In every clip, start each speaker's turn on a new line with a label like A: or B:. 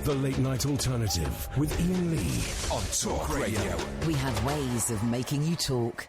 A: The Late Night Alternative with Iain Lee on Talk Radio.
B: We have ways of making you talk.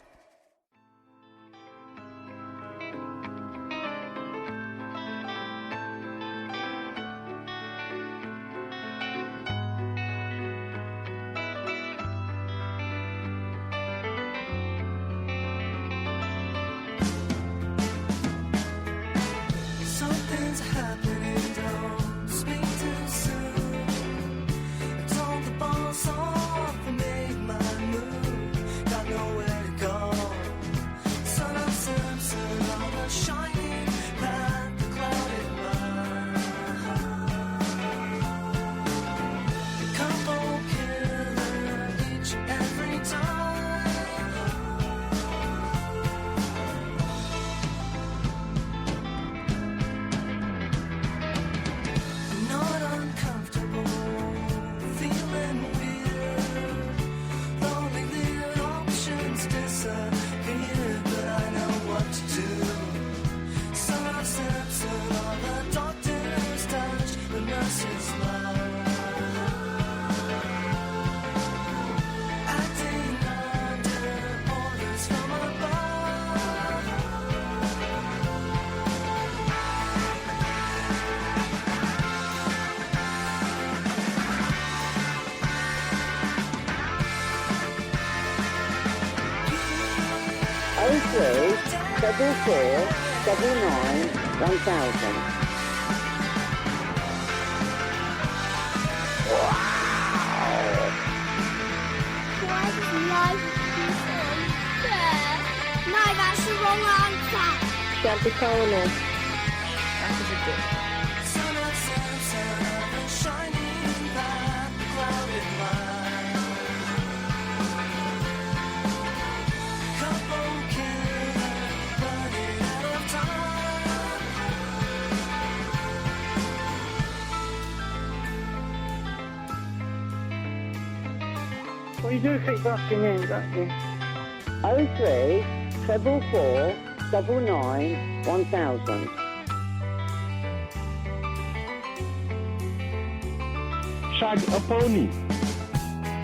C: Double 4 double 9 1000.
D: Wow! Why does life keep unfair? No, that's the wrong answer.
C: Shabby Corner.
D: That was a good.
C: Well, you do keep busting in, don't you? 03 444 99 1000.
E: Shag a pony.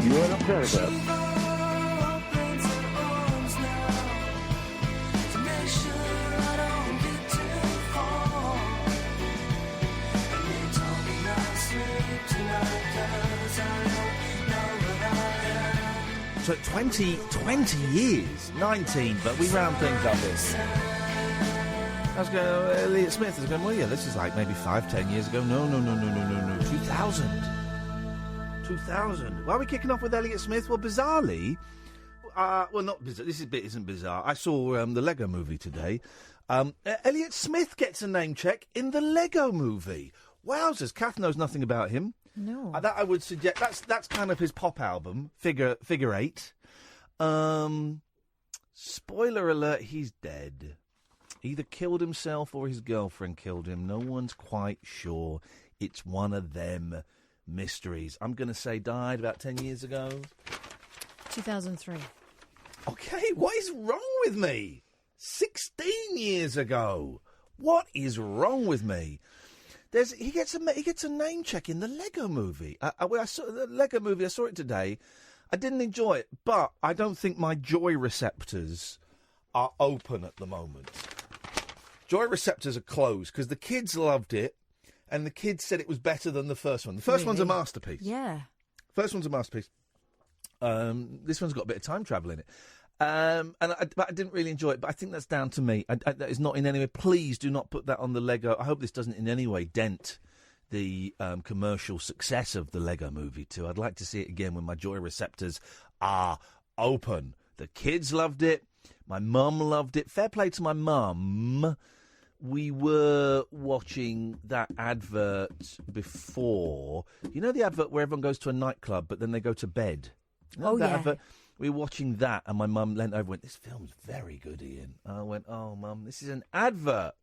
E: You are a predator.
F: So 20 years, 19, but we round things up here. I was going, Elliot Smith is going, well, yeah, this is like maybe 5-10 years ago. No, 2000. Why are we kicking off with Elliot Smith? Well, bizarrely, not bizarre, this bit isn't bizarre. I saw the Lego movie today. Elliot Smith gets a name check in the Lego movie. Wowzers, Kath knows nothing about him.
G: No.
F: That I would suggest, that's kind of his pop album, Figure 8. Spoiler alert, he's dead. Either killed himself or his girlfriend killed him. No one's quite sure. It's one of them mysteries. I'm going to say died about 10 years ago.
G: 2003.
F: Okay, what is wrong with me? 16 years ago. What is wrong with me? He gets a name check in the Lego movie. I saw the Lego movie. I saw it today. I didn't enjoy it, but I don't think my joy receptors are open at the moment. Joy receptors are closed because the kids loved it, and the kids said it was better than the first one. The first one's a masterpiece.
G: Yeah.
F: First one's a masterpiece. This one's got a bit of time travel in it. But I didn't really enjoy it, but I think that's down to me. That is not in any way. Please do not put that on the Lego. I hope this doesn't in any way dent the commercial success of the Lego movie too. I'd like to see it again when my joy receptors are open. The kids loved it. My mum loved it. Fair play to my mum. We were watching that advert before. You know the advert where everyone goes to a nightclub but then they go to bed? You know that advert? We were watching that, and my mum leant over and went, "This film's very good, Iain." I went, "Oh, Mum, this is an advert."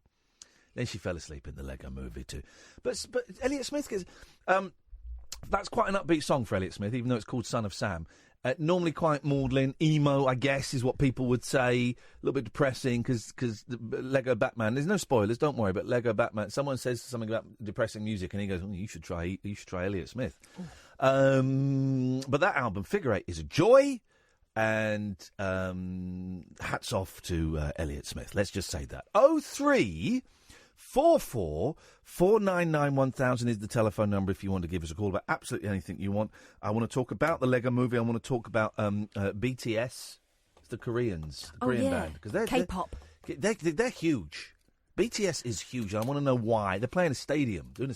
F: Then she fell asleep in the Lego movie, too. But Elliot Smith gets... that's quite an upbeat song for Elliot Smith, even though it's called Son of Sam. Normally quite maudlin, emo, I guess, is what people would say. A little bit depressing because Lego Batman. There's no spoilers, don't worry. But Lego Batman. Someone says something about depressing music, and he goes, "You should try Elliott Smith." But that album, Figure Eight, is a joy, and hats off to Elliott Smith. Let's just say that. 03444991000 is the telephone number if you want to give us a call about absolutely anything you want. I want to talk about the Lego Movie. I want to talk about BTS, the Koreans, the Korean band, because they're
G: K-pop.
F: They're huge. BTS is huge. I want to know why. They're playing a stadium, doing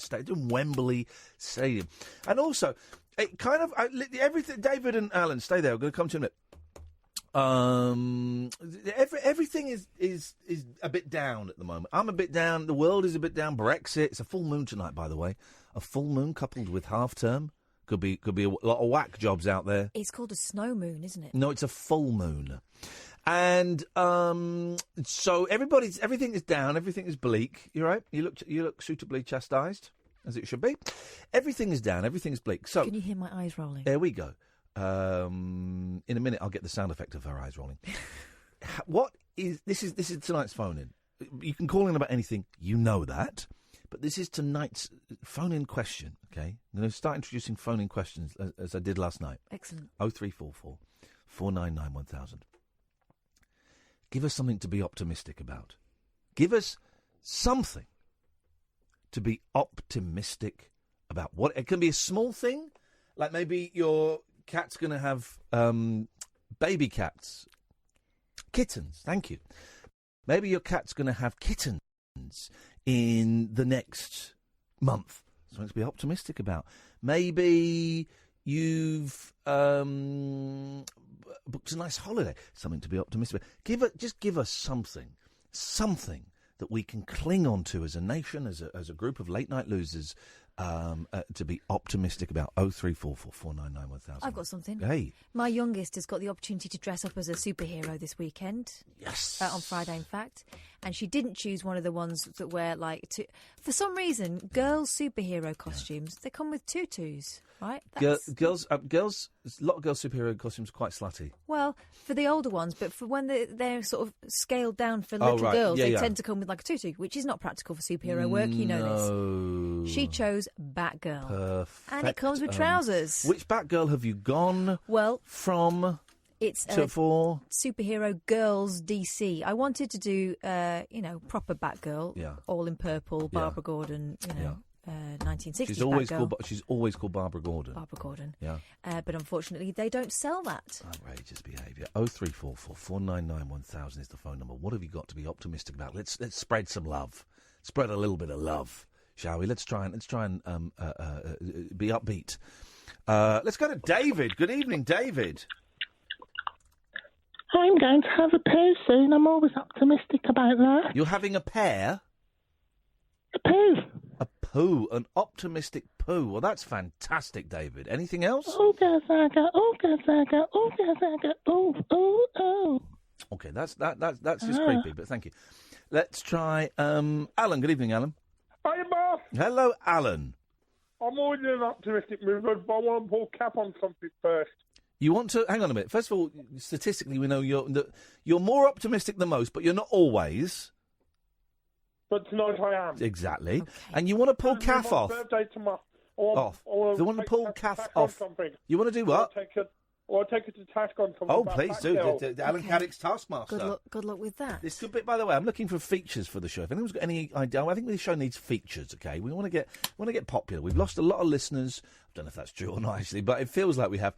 F: Wembley Stadium, and also it kind of everything. David and Alan, stay there. We're going to come to you in a minute. Everything is a bit down at the moment. I'm a bit down. The world is a bit down. Brexit. It's a full moon tonight, by the way. A full moon coupled with half term could be a lot of whack jobs out there.
G: It's called a snow moon, isn't it?
F: No, it's a full moon. And so everything is down. Everything is bleak. You're right. You look suitably chastised, as it should be. Everything is down. Everything is bleak. So
G: can you hear my eyes rolling?
F: There we go. In a minute, I'll get the sound effect of her eyes rolling. This is tonight's phone-in. You can call in about anything, you know that. But this is tonight's phone-in question, okay? I'm going to start introducing phone-in questions as I did last night.
G: Excellent.
F: 0344 499 1000. Give us something to be optimistic about. Give us something to be optimistic about. What it can be a small thing, like maybe your cat's going to have baby cats. Kittens, thank you. Maybe your cat's going to have kittens in the next month. Something to be optimistic about. Maybe you've booked a nice holiday. Something to be optimistic about. Just give us something that we can cling on to as a nation, as a group of late-night losers, to be optimistic about. 0344 499 1000.
G: I've got something.
F: Hey.
G: My youngest has got the opportunity to dress up as a superhero this weekend.
F: Yes.
G: On Friday, in fact. And she didn't choose one of the ones that wear, for some reason, girls' superhero costumes, they come with tutus, right?
F: Girls, a lot of girls' superhero costumes are quite slutty.
G: Well, for the older ones, but for when they're sort of scaled down for little girls, they tend to come with like a tutu, which is not practical for superhero work, you know this. She chose Batgirl.
F: Perfect.
G: And it comes with trousers.
F: Which Batgirl have you gone from?
G: It's
F: for
G: superhero girls DC. I wanted to do, proper Batgirl, all in purple, Barbara Gordon, 1960s
F: She's always called Barbara Gordon.
G: Barbara Gordon.
F: Yeah.
G: But unfortunately, they don't sell that.
F: Outrageous behaviour. 0344 499 1000 is the phone number. What have you got to be optimistic about? Let's spread some love. Spread a little bit of love, shall we? Let's try and be upbeat. Let's go to David. Good evening, David.
H: I'm going to have a poo soon. I'm always optimistic about that.
F: You're having a pear?
H: A poo.
F: A poo, an optimistic poo. Well, that's fantastic, David. Anything else?
H: Ooga zaga, ooga zaga, ooga zaga, ooh, ooh, ooh.
F: Okay, that's just creepy, but thank you. Let's try Alan. Good evening, Alan.
E: Hi, boss.
F: Hello, Alan.
E: I'm always in an optimistic mood, but I want to pull cap on something first.
F: You want to... Hang on a minute. First of all, statistically, we know you're more optimistic than most, but you're not always.
E: But tonight I am.
F: Exactly. Okay. And you want to pull calf off.
E: Birthday tomorrow.
F: Off. You want to pull calf off. You want to do what?
E: I'll take it to task on something.
F: Oh, please do. Alan Caddick's Taskmaster.
G: Good luck with that.
F: This could be, by the way, I'm looking for features for the show. If anyone's got any idea, I think the show needs features, okay? We want to get popular. We've lost a lot of listeners. I don't know if that's true or not, actually, but it feels like we have.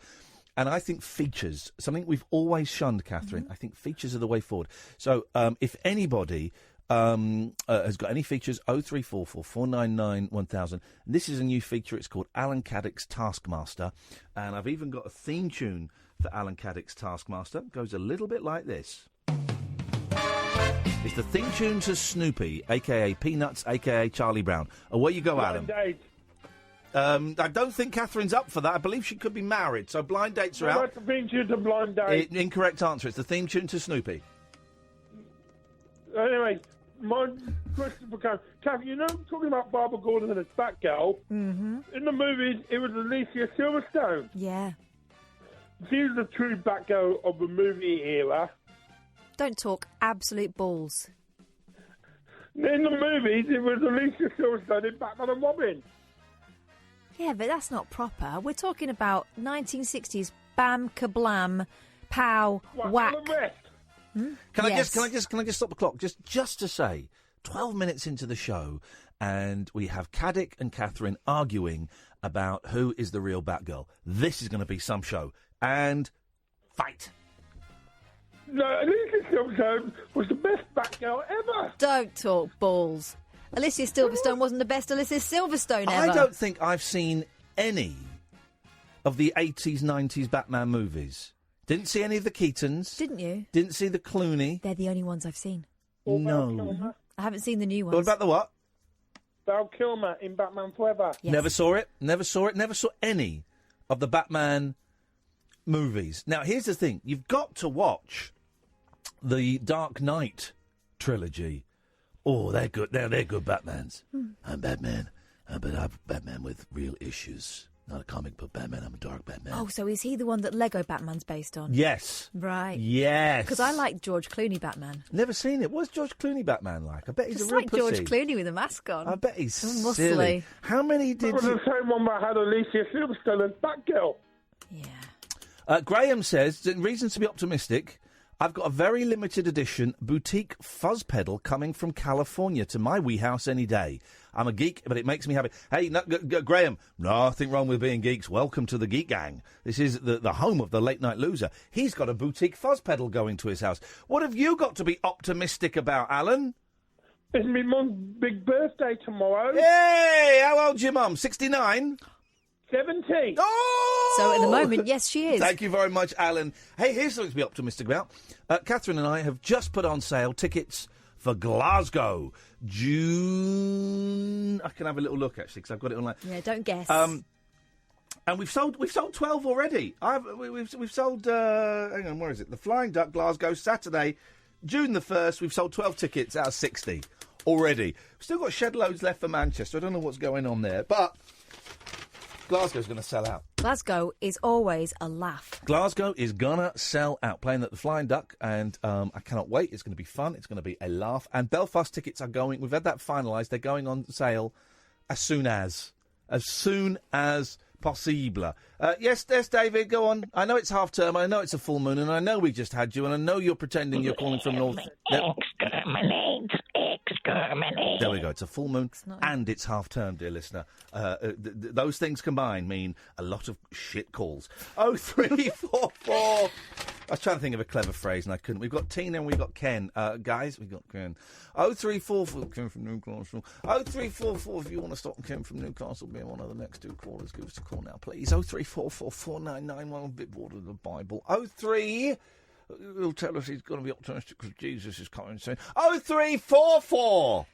F: And I think features, something we've always shunned, Catherine, I think features are the way forward. So if anybody has got any features, 0344 499 1000. This is a new feature. It's called Alan Caddick's Taskmaster. And I've even got a theme tune for Alan Caddick's Taskmaster. It goes a little bit like this. It's the theme tune to Snoopy, a.k.a. Peanuts, a.k.a. Charlie Brown. Away you go, Alan. I don't think Catherine's up for that. I believe she could be married, so blind dates are out.
E: That's the theme tune to Blind Date.
F: Incorrect answer. It's the theme tune to Snoopy.
E: Anyway, my question for Kath, talking about Barbara Gordon and his Batgirl, in the movies, it was Alicia Silverstone.
G: Yeah.
E: She was the true Batgirl of the movie era.
G: Don't talk absolute balls.
E: In the movies, it was Alicia Silverstone in Batman and Robin.
G: Yeah, but that's not proper. We're talking about 1960s bam, kablam, pow, whack.
E: And the rest.
F: Can I just stop the clock? Just to say, 12 minutes into the show, and we have Caddick and Catherine arguing about who is the real Batgirl. This is going to be some show. And fight.
E: No, Alicia Silverstone was the best Batgirl ever.
G: Don't talk balls. Alicia Silverstone wasn't the best Alicia Silverstone ever.
F: I don't think I've seen any of the 80s, 90s Batman movies. Didn't see any of the Keatons.
G: Didn't you?
F: Didn't see the Clooney.
G: They're the only ones I've seen.
F: No.
G: I haven't seen the new ones.
F: What about the what?
E: Val Kilmer in Batman Forever.
G: Yes.
F: Never saw it. Never saw any of the Batman movies. Now, here's the thing. You've got to watch the Dark Knight trilogy. Oh, they're good. They're good Batmans. I'm Batman, but I'm Batman with real issues. Not a comic book Batman, I'm a dark Batman.
G: Oh, so is he the one that Lego Batman's based on?
F: Yes.
G: Right.
F: Yes.
G: Because I like George Clooney Batman.
F: Never seen it. What's George Clooney Batman like? I bet he's
G: Just
F: a real
G: like
F: pussy.
G: George Clooney with a mask on.
F: I bet he's
G: muscly.
F: silly. How many did
E: It was
F: you...
E: the same one that had Alicia Silverstone as Batgirl.
G: Yeah.
F: Graham says, reasons to be optimistic, I've got a very limited edition boutique fuzz pedal coming from California to my wee house any day. I'm a geek, but it makes me happy. Hey, Graham, nothing wrong with being geeks. Welcome to the Geek Gang. This is the home of the Late Night Loser. He's got a boutique fuzz pedal going to his house. What have you got to be optimistic about, Alan?
E: It's my mum's big birthday tomorrow.
F: Hey, how old's your mum? 69?
E: 70.
F: Oh!
G: So at the moment, yes, she is.
F: Thank you very much, Alan. Hey, here's something to be optimistic about. Catherine and I have just put on sale tickets for Glasgow. June. I can have a little look, actually, because I've got it online.
G: Yeah, don't guess.
F: And we've sold 12 already. We've sold, hang on, where is it? The Flying Duck, Glasgow, Saturday, June the 1st. We've sold 12 tickets out of 60 already. We've still got shed loads left for Manchester. I don't know what's going on there, but Glasgow's going to sell out.
G: Glasgow is always a laugh.
F: Glasgow is going to sell out, playing at the Flying Duck, and I cannot wait. It's going to be fun. It's going to be a laugh. And Belfast tickets are going, we've had that finalised. They're going on sale as soon as possible. Yes, David, go on. I know it's half term, I know it's a full moon, and I know we just had you, and I know you're pretending you're calling from North... Exterminate. There we go. It's a full moon and it's half term, dear listener. Those things combined mean a lot of shit calls. 0344. I was trying to think of a clever phrase and I couldn't. We've got Tina and we've got Ken. Guys, we've got Ken. 0344. Ken from Newcastle. 0344. If you want to stop Ken from Newcastle being one of the next two callers, give us a call now, please. 0344 499 I'm a bit bored of the Bible. 03. He'll tell us he's going to be optimistic because Jesus is coming soon. 0344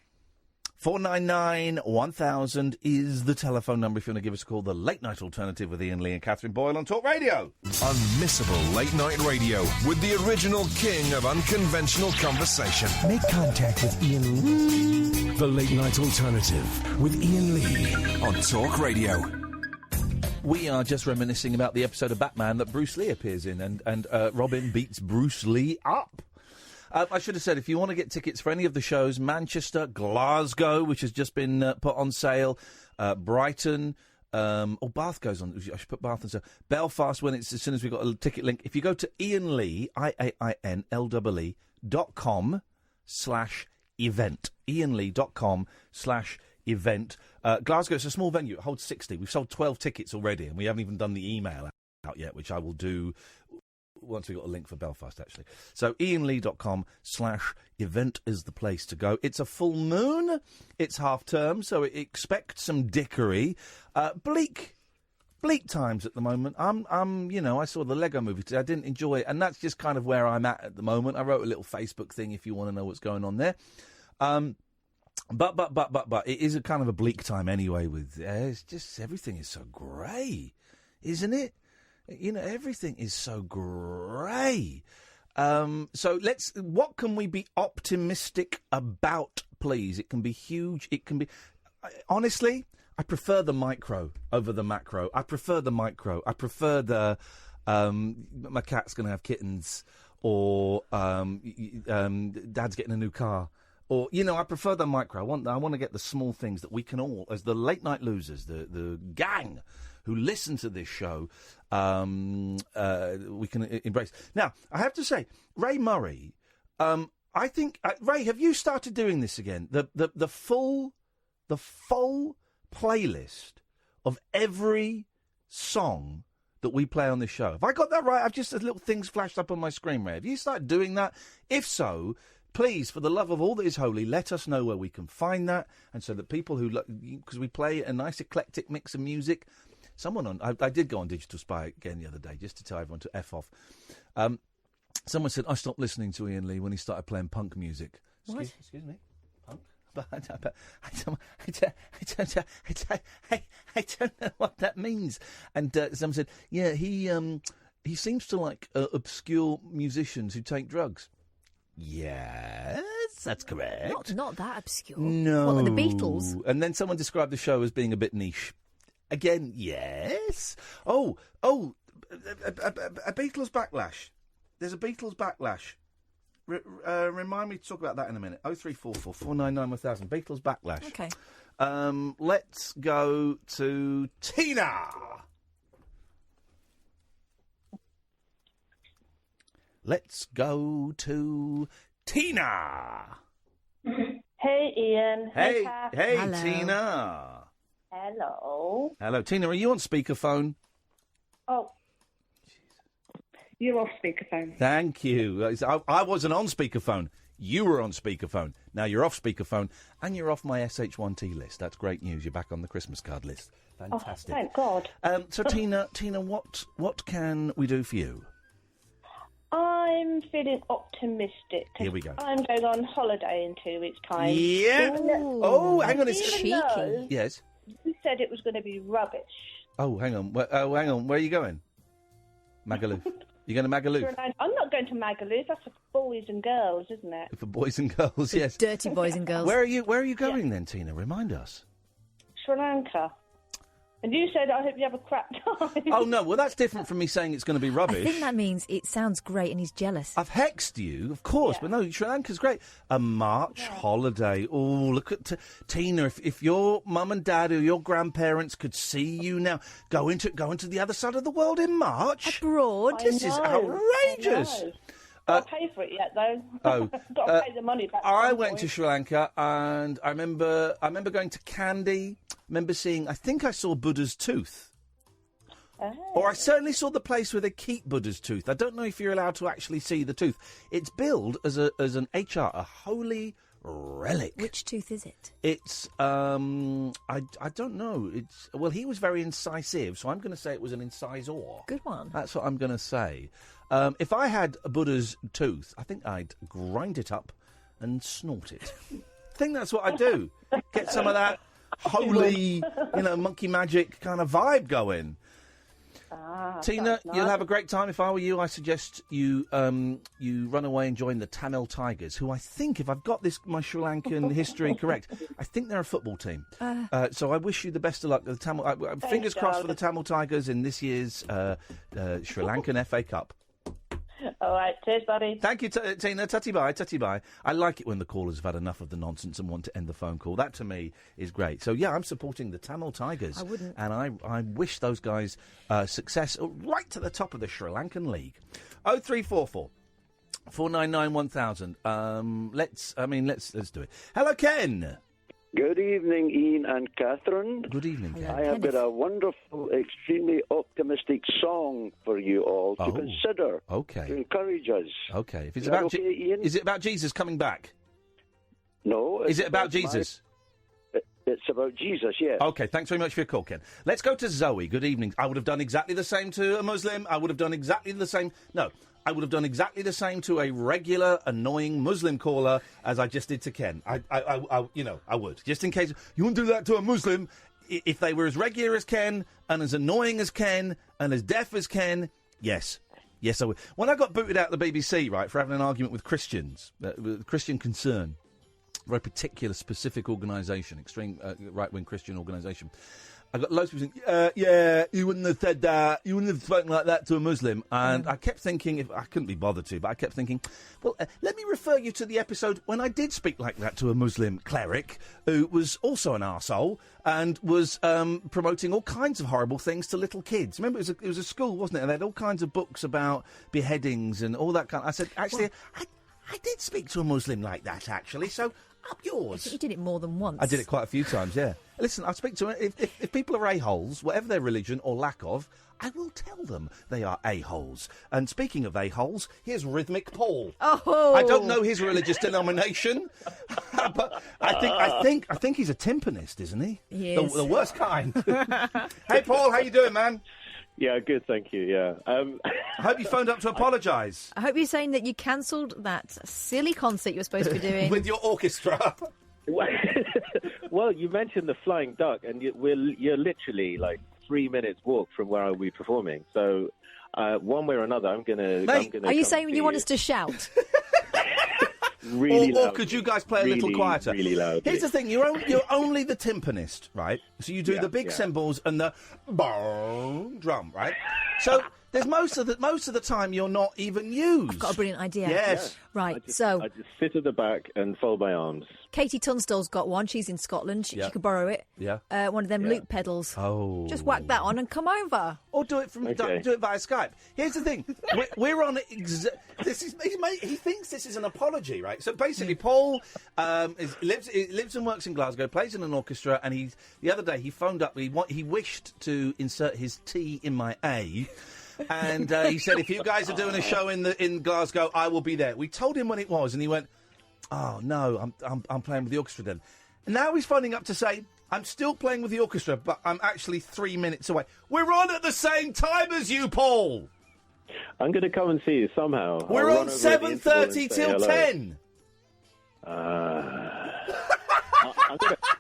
F: 499 1000 is the telephone number if you want to give us a call. The Late Night Alternative with Iain Lee and Catherine Boyle on Talk Radio.
A: Unmissable late night radio with the original king of unconventional conversation. Make contact with Iain Lee. The Late Night Alternative with Iain Lee on Talk Radio.
F: We are just reminiscing about the episode of Batman that Bruce Lee appears in, and Robin beats Bruce Lee up. I should have said, if you want to get tickets for any of the shows, Manchester, Glasgow, which has just been put on sale, Brighton, Bath goes on. I should put Bath on sale. Belfast, as soon as we've got a ticket link. If you go to Iain Lee, IAINLEE.com/event, IainLee.com/event. Glasgow, it's a small venue. It holds 60. We've sold 12 tickets already, and we haven't even done the email out yet, which I will do once we've got a link for Belfast, actually. So IainLee.com/event is the place to go. It's a full moon. It's half term, so expect some dickery. Bleak times at the moment. I saw the Lego movie today. I didn't enjoy it, and that's just kind of where I'm at the moment. I wrote a little Facebook thing if you want to know what's going on there. But it is a kind of a bleak time anyway. It's just everything is so grey, isn't it? Everything is so grey. So what can we be optimistic about, please? It can be huge. It can be, honestly, I prefer the micro over the macro. I prefer the micro. I prefer the my cat's going to have kittens, or Dad's getting a new car. Or, I prefer the micro. I want to get the small things that we can all, as the late night losers, the gang who listen to this show, we can embrace. Now, I have to say, Ray Murray, I think, Ray, have you started doing this again? The full playlist of every song that we play on this show. Have I got that right? I've just as little things flashed up on my screen, Ray. Have you started doing that? If so, please, for the love of all that is holy, let us know where we can find that, and so that people who, because we play a nice eclectic mix of music. I did go on Digital Spy again the other day just to tell everyone to F off. Someone said, I stopped listening to Iain Lee when he started playing punk music. Excuse me? Punk? I don't know what that means. And someone said, yeah, he seems to like obscure musicians who take drugs. Yes, that's correct.
G: Not that obscure.
F: No.
G: What, the Beatles?
F: And then someone described the show as being a bit niche. Again, yes. Oh, a Beatles backlash. There's a Beatles backlash. Remind me to talk about that in a minute. 0344 499 1000. Beatles backlash.
G: Okay.
F: Let's go to Tina. Let's go to Tina.
H: Hey, Iain.
F: Hey,
G: Hello.
F: Tina.
H: Hello.
F: Hello, Tina. Are you on speakerphone?
H: Oh. You're off speakerphone.
F: Thank you. I wasn't on speakerphone. You were on speakerphone. Now you're off speakerphone, and you're off my SH1T list. That's great news. You're back on the Christmas card list. Fantastic.
H: Oh, thank God.
F: So, Tina, what can we do for you?
H: I'm feeling optimistic.
F: Here we go.
H: I'm going on holiday in 2 weeks' time.
F: Yeah.
G: Ooh,
F: oh, hang on.
H: Even
G: cheeky.
H: though
F: Yes.
H: you said it was going to be rubbish.
F: Oh, hang on. Hang on. Where are you going? Magaluf. You're going to Magaluf?
H: I'm not going to Magaluf. That's for boys and girls, isn't it?
F: For boys and girls, yes.
G: Dirty boys and girls.
F: Where are you going then, Tina? Remind us.
H: Sri Lanka. And you said, I hope you have a crap time.
F: Oh, no. Well, that's different from me saying it's going to be rubbish.
G: I think that means it sounds great and he's jealous.
F: I've hexed you, of course, but no, Sri Lanka's great. A March holiday. Oh, look at Tina. If your mum and dad or your grandparents could see you now, go into the other side of the world in March.
G: Abroad.
F: This is outrageous.
H: I'll pay for it yet, though.
F: Oh,
H: got to pay the money back.
F: I went to Sri Lanka, and I remember going to Kandy. I think I saw Buddha's tooth.
H: Oh.
F: Or I certainly saw the place where they keep Buddha's tooth. I don't know if you're allowed to actually see the tooth. It's billed as an HR, a holy relic.
G: Which tooth is it?
F: It's I don't know. He was very incisive, so I'm going to say it was an incisor.
G: Good one.
F: That's what I'm going to say. If I had a Buddha's tooth, I think I'd grind it up and snort it. I think that's what I'd do. Get some of that holy, monkey magic kind of vibe going. Tina,
H: nice.
F: You'll have a great time. If I were you, I suggest you run away and join the Tamil Tigers, who I think, if I've got my Sri Lankan history correct, I think they're a football team. So I wish you the best of luck. Fingers crossed for the Tamil Tigers in this year's Sri Lankan FA Cup.
H: All right, cheers, buddy.
F: Thank you, Tina. Tutty bye. I like it when the callers have had enough of the nonsense and want to end the phone call. That, to me, is great. So, yeah, I'm supporting the Tamil Tigers.
G: I wouldn't.
F: And I wish those guys success right to the top of the Sri Lankan League. 0344 499 1000. Let's do it. Hello, Ken.
E: Good evening, Ian and Catherine.
F: Good evening, Ken.
E: I have got a wonderful, extremely optimistic song for you all to consider.
F: Okay.
E: To encourage us.
F: Okay. If it's
E: Is that okay, Ian?
F: Is it about Jesus coming back?
E: No.
F: Is it about Jesus?
E: It's about Jesus, yes.
F: Okay, thanks very much for your call, Ken. Let's go to Zoe. Good evening. I would have done exactly the same to a Muslim. I would have done exactly the same. No. I would have done exactly the same to a regular, annoying Muslim caller as I just did to Ken. I would. Just in case you wouldn't do that to a Muslim, if they were as regular as Ken and as annoying as Ken and as deaf as Ken, yes. Yes, I would. When I got booted out of the BBC, right, for having an argument with Christians, with Christian Concern, a very particular, specific organisation, extreme right-wing Christian organisation, I got loads of people saying, yeah, you wouldn't have said that. You wouldn't have spoken like that to a Muslim. And I kept thinking, I couldn't be bothered to, but I kept thinking, well, let me refer you to the episode when I did speak like that to a Muslim cleric who was also an arsehole and was promoting all kinds of horrible things to little kids. Remember, it was a school, wasn't it? And they had all kinds of books about beheadings and all that kind of... I said, actually, I did speak to a Muslim like that, actually, so... Up yours.
G: You did it more than once.
F: I did it quite a few times, yeah. Listen, I speak to them. If people are a-holes, whatever their religion or lack of, I will tell them they are a-holes. And speaking of a-holes, here's Rhythmic Paul.
G: Oh!
F: I don't know his religious denomination, but I think he's a timpanist, isn't he?
G: He is.
F: The worst kind. Hey, Paul, how you doing, man?
I: Yeah, good, thank you, yeah.
F: I hope you phoned up to apologise.
G: I hope you're saying that you cancelled that silly concert you were supposed to be doing.
F: With your orchestra.
I: Well, you mentioned the Flying Duck, and you're literally like 3 minutes walk from where I'll be performing. So, one way or another, I'm gonna.
G: Are you saying you want us to shout?
I: Really loud.
F: Or could you guys play a little quieter?
I: Really loud.
F: Here's the thing: you're only the timpanist, right? So you do the big cymbals and the drum, right? So there's most of the time you're not even used.
G: I've got a brilliant idea.
F: Yes.
G: Right.
I: I just sit at the back and fold my arms.
G: Katie Tunstall's got one. She's in Scotland. She could borrow it.
F: Yeah.
G: One of them loop pedals.
F: Oh.
G: Just whack that on and come over.
F: Or do it do it via Skype. Here's the thing: we're on. He thinks this is an apology, right? So basically, Paul lives and works in Glasgow, plays in an orchestra, and the other day he phoned up. He wished to insert his T in my A. And he said, if you guys are doing a show in Glasgow, I will be there. We told him when it was, and he went, oh no, I'm playing with the orchestra then. And now he's phoning up to say, I'm still playing with the orchestra, but I'm actually 3 minutes away. We're on at the same time as you, Paul.
I: I'm going to come and see you somehow.
F: We're on 7:30 till 10.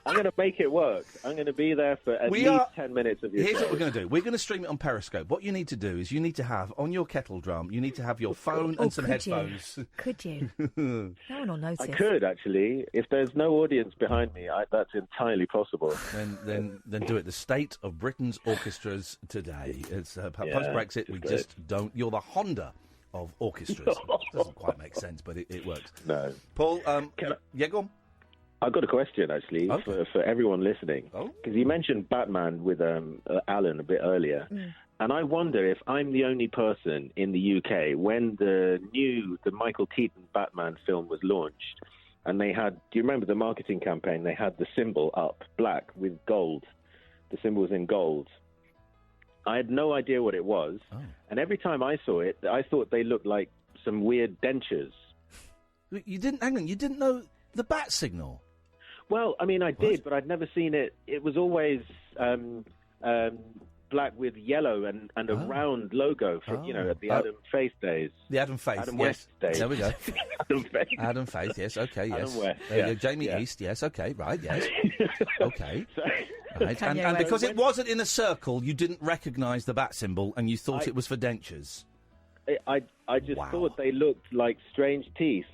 I: I'm going to make it work. I'm going to be there for at least 10 minutes of your
F: Here's
I: show.
F: what we're going to do. We're going to stream it on Periscope. What you need to do is you need to have, on your kettle drum, you need to have your phone and some headphones.
G: Could you? No one will notice.
I: I could, actually. If there's no audience behind me, that's entirely possible.
F: Then do it. The state of Britain's orchestras today. It's post-Brexit, we just don't... You're the Honda of orchestras. Doesn't quite make sense, but it works.
I: No.
F: Paul, go on.
I: I've got a question, actually, for everyone listening.
F: Oh?
I: Because you mentioned Batman with Alan a bit earlier. Mm. And I wonder if I'm the only person in the UK, when the Michael Keaton Batman film was launched, and they had, do you remember the marketing campaign? They had the symbol up, black with gold. The symbol was in gold. I had no idea what it was. Oh. And every time I saw it, I thought they looked like some weird dentures.
F: You didn't know the bat signal?
I: Well, I mean, I did, but I'd never seen it. It was always black with yellow and a round logo from, at the Adam Faith days.
F: The Adam Faith,
I: Adam West days.
F: There we go.
I: Adam Faith.
F: Adam Faith, yes, okay, yes.
I: Adam West,
F: there you go. Jamie East, yes, okay, right, yes. Okay. Right. And because it wasn't in a circle, you didn't recognise the bat symbol and you thought it was for dentures.
I: I just thought they looked like strange teeth.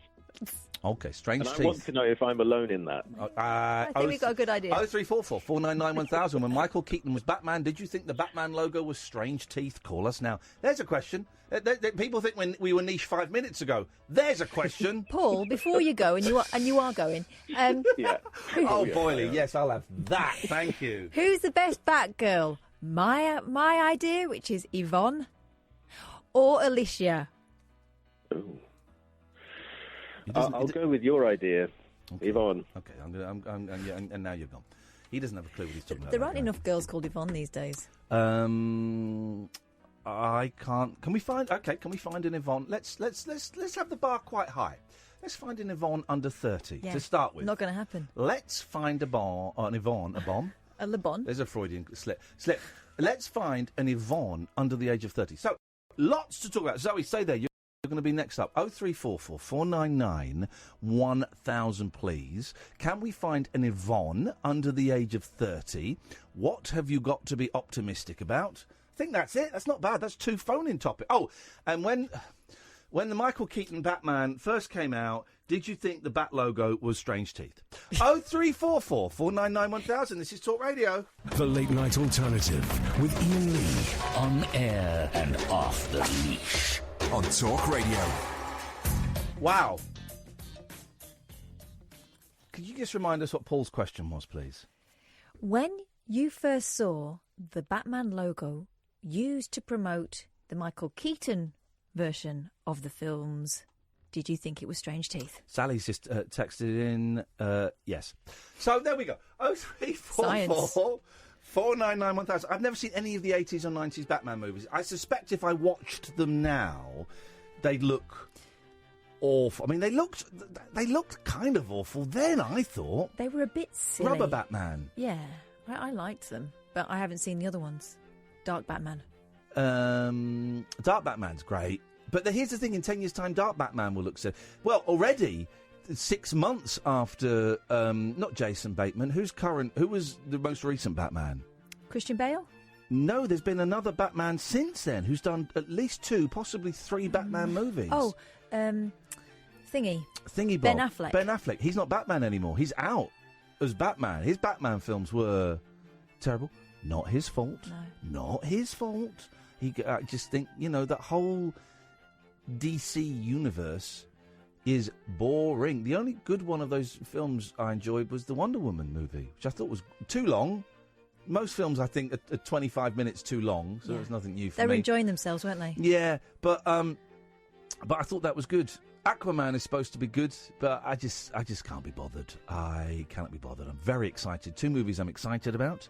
F: Okay, strange teeth.
I: I want to know if I'm alone in that.
G: I think we've got a good idea.
F: 0344 499 1000. When Michael Keaton was Batman, did you think the Batman logo was strange teeth? Call us now. There's a question. People think when we were niche 5 minutes ago. There's a question.
G: Paul, before you go, and you are going.
I: Yeah.
F: Boyley, yes, I'll have that. Thank you.
G: Who's the best Batgirl? My idea, which is Yvonne, or Alicia?
I: Ooh. I'll go with your idea, Yvonne.
F: Okay, and now you're gone. He doesn't have a clue what he's talking about.
G: There aren't enough girls called Yvonne these days.
F: I can't. Can we find an Yvonne? Let's have the bar quite high. Let's find an Yvonne under 30 to start with.
G: Not going to happen.
F: Let's find an Yvonne, a bomb.
G: A Le Bon.
F: There's a Freudian slip. Let's find an Yvonne under the age of 30. So, lots to talk about. Zoe, stay there. You're going to be next up. 0344 499 1000, please. Can we find an Yvonne under the age of 30? What have you got to be optimistic about? I think that's it. That's not bad. That's 2 phone-in topics. Oh, and when the Michael Keaton Batman first came out, Did you think the Bat logo was strange teeth? 0344 499 1000. This is Talk Radio.
A: The Late Night Alternative with Iain Lee.
J: On air and off the leash.
A: On Talk Radio.
F: Wow. Could you just remind us what Paul's question was, please?
G: When you first saw the Batman logo used to promote the Michael Keaton version of the films, did you think it was strange teeth?
F: Sally's just texted in, yes. So there we go. 0344 499 1000. I've never seen any of the 80s or 90s Batman movies. I suspect if I watched them now, they'd look awful. I mean, they looked kind of awful then, I thought.
G: They were a bit silly.
F: Rubber Batman.
G: Yeah, I liked them, but I haven't seen the other ones. Dark Batman.
F: Dark Batman's great. But here's the thing, in 10 years' time, Dark Batman will look so... Well, already, 6 months after, not Jason Bateman, who was the most recent Batman?
G: Christian Bale?
F: No, there's been another Batman since then, who's done at least 2, possibly 3 Batman movies.
G: Oh, Thingy
F: Bob.
G: Ben Affleck.
F: Ben Affleck. He's not Batman anymore. He's out as Batman. His Batman films were terrible. Not his fault.
G: No.
F: Not his fault. I just think, that whole DC universe is boring. The only good one of those films I enjoyed was the Wonder Woman movie, which I thought was too long. Most films, I think, are 25 minutes too long, so there's nothing new for me.
G: They were enjoying themselves, weren't they?
F: Yeah, but I thought that was good. Aquaman is supposed to be good, but I just can't be bothered. I cannot be bothered. I'm very excited. 2 movies I'm excited about: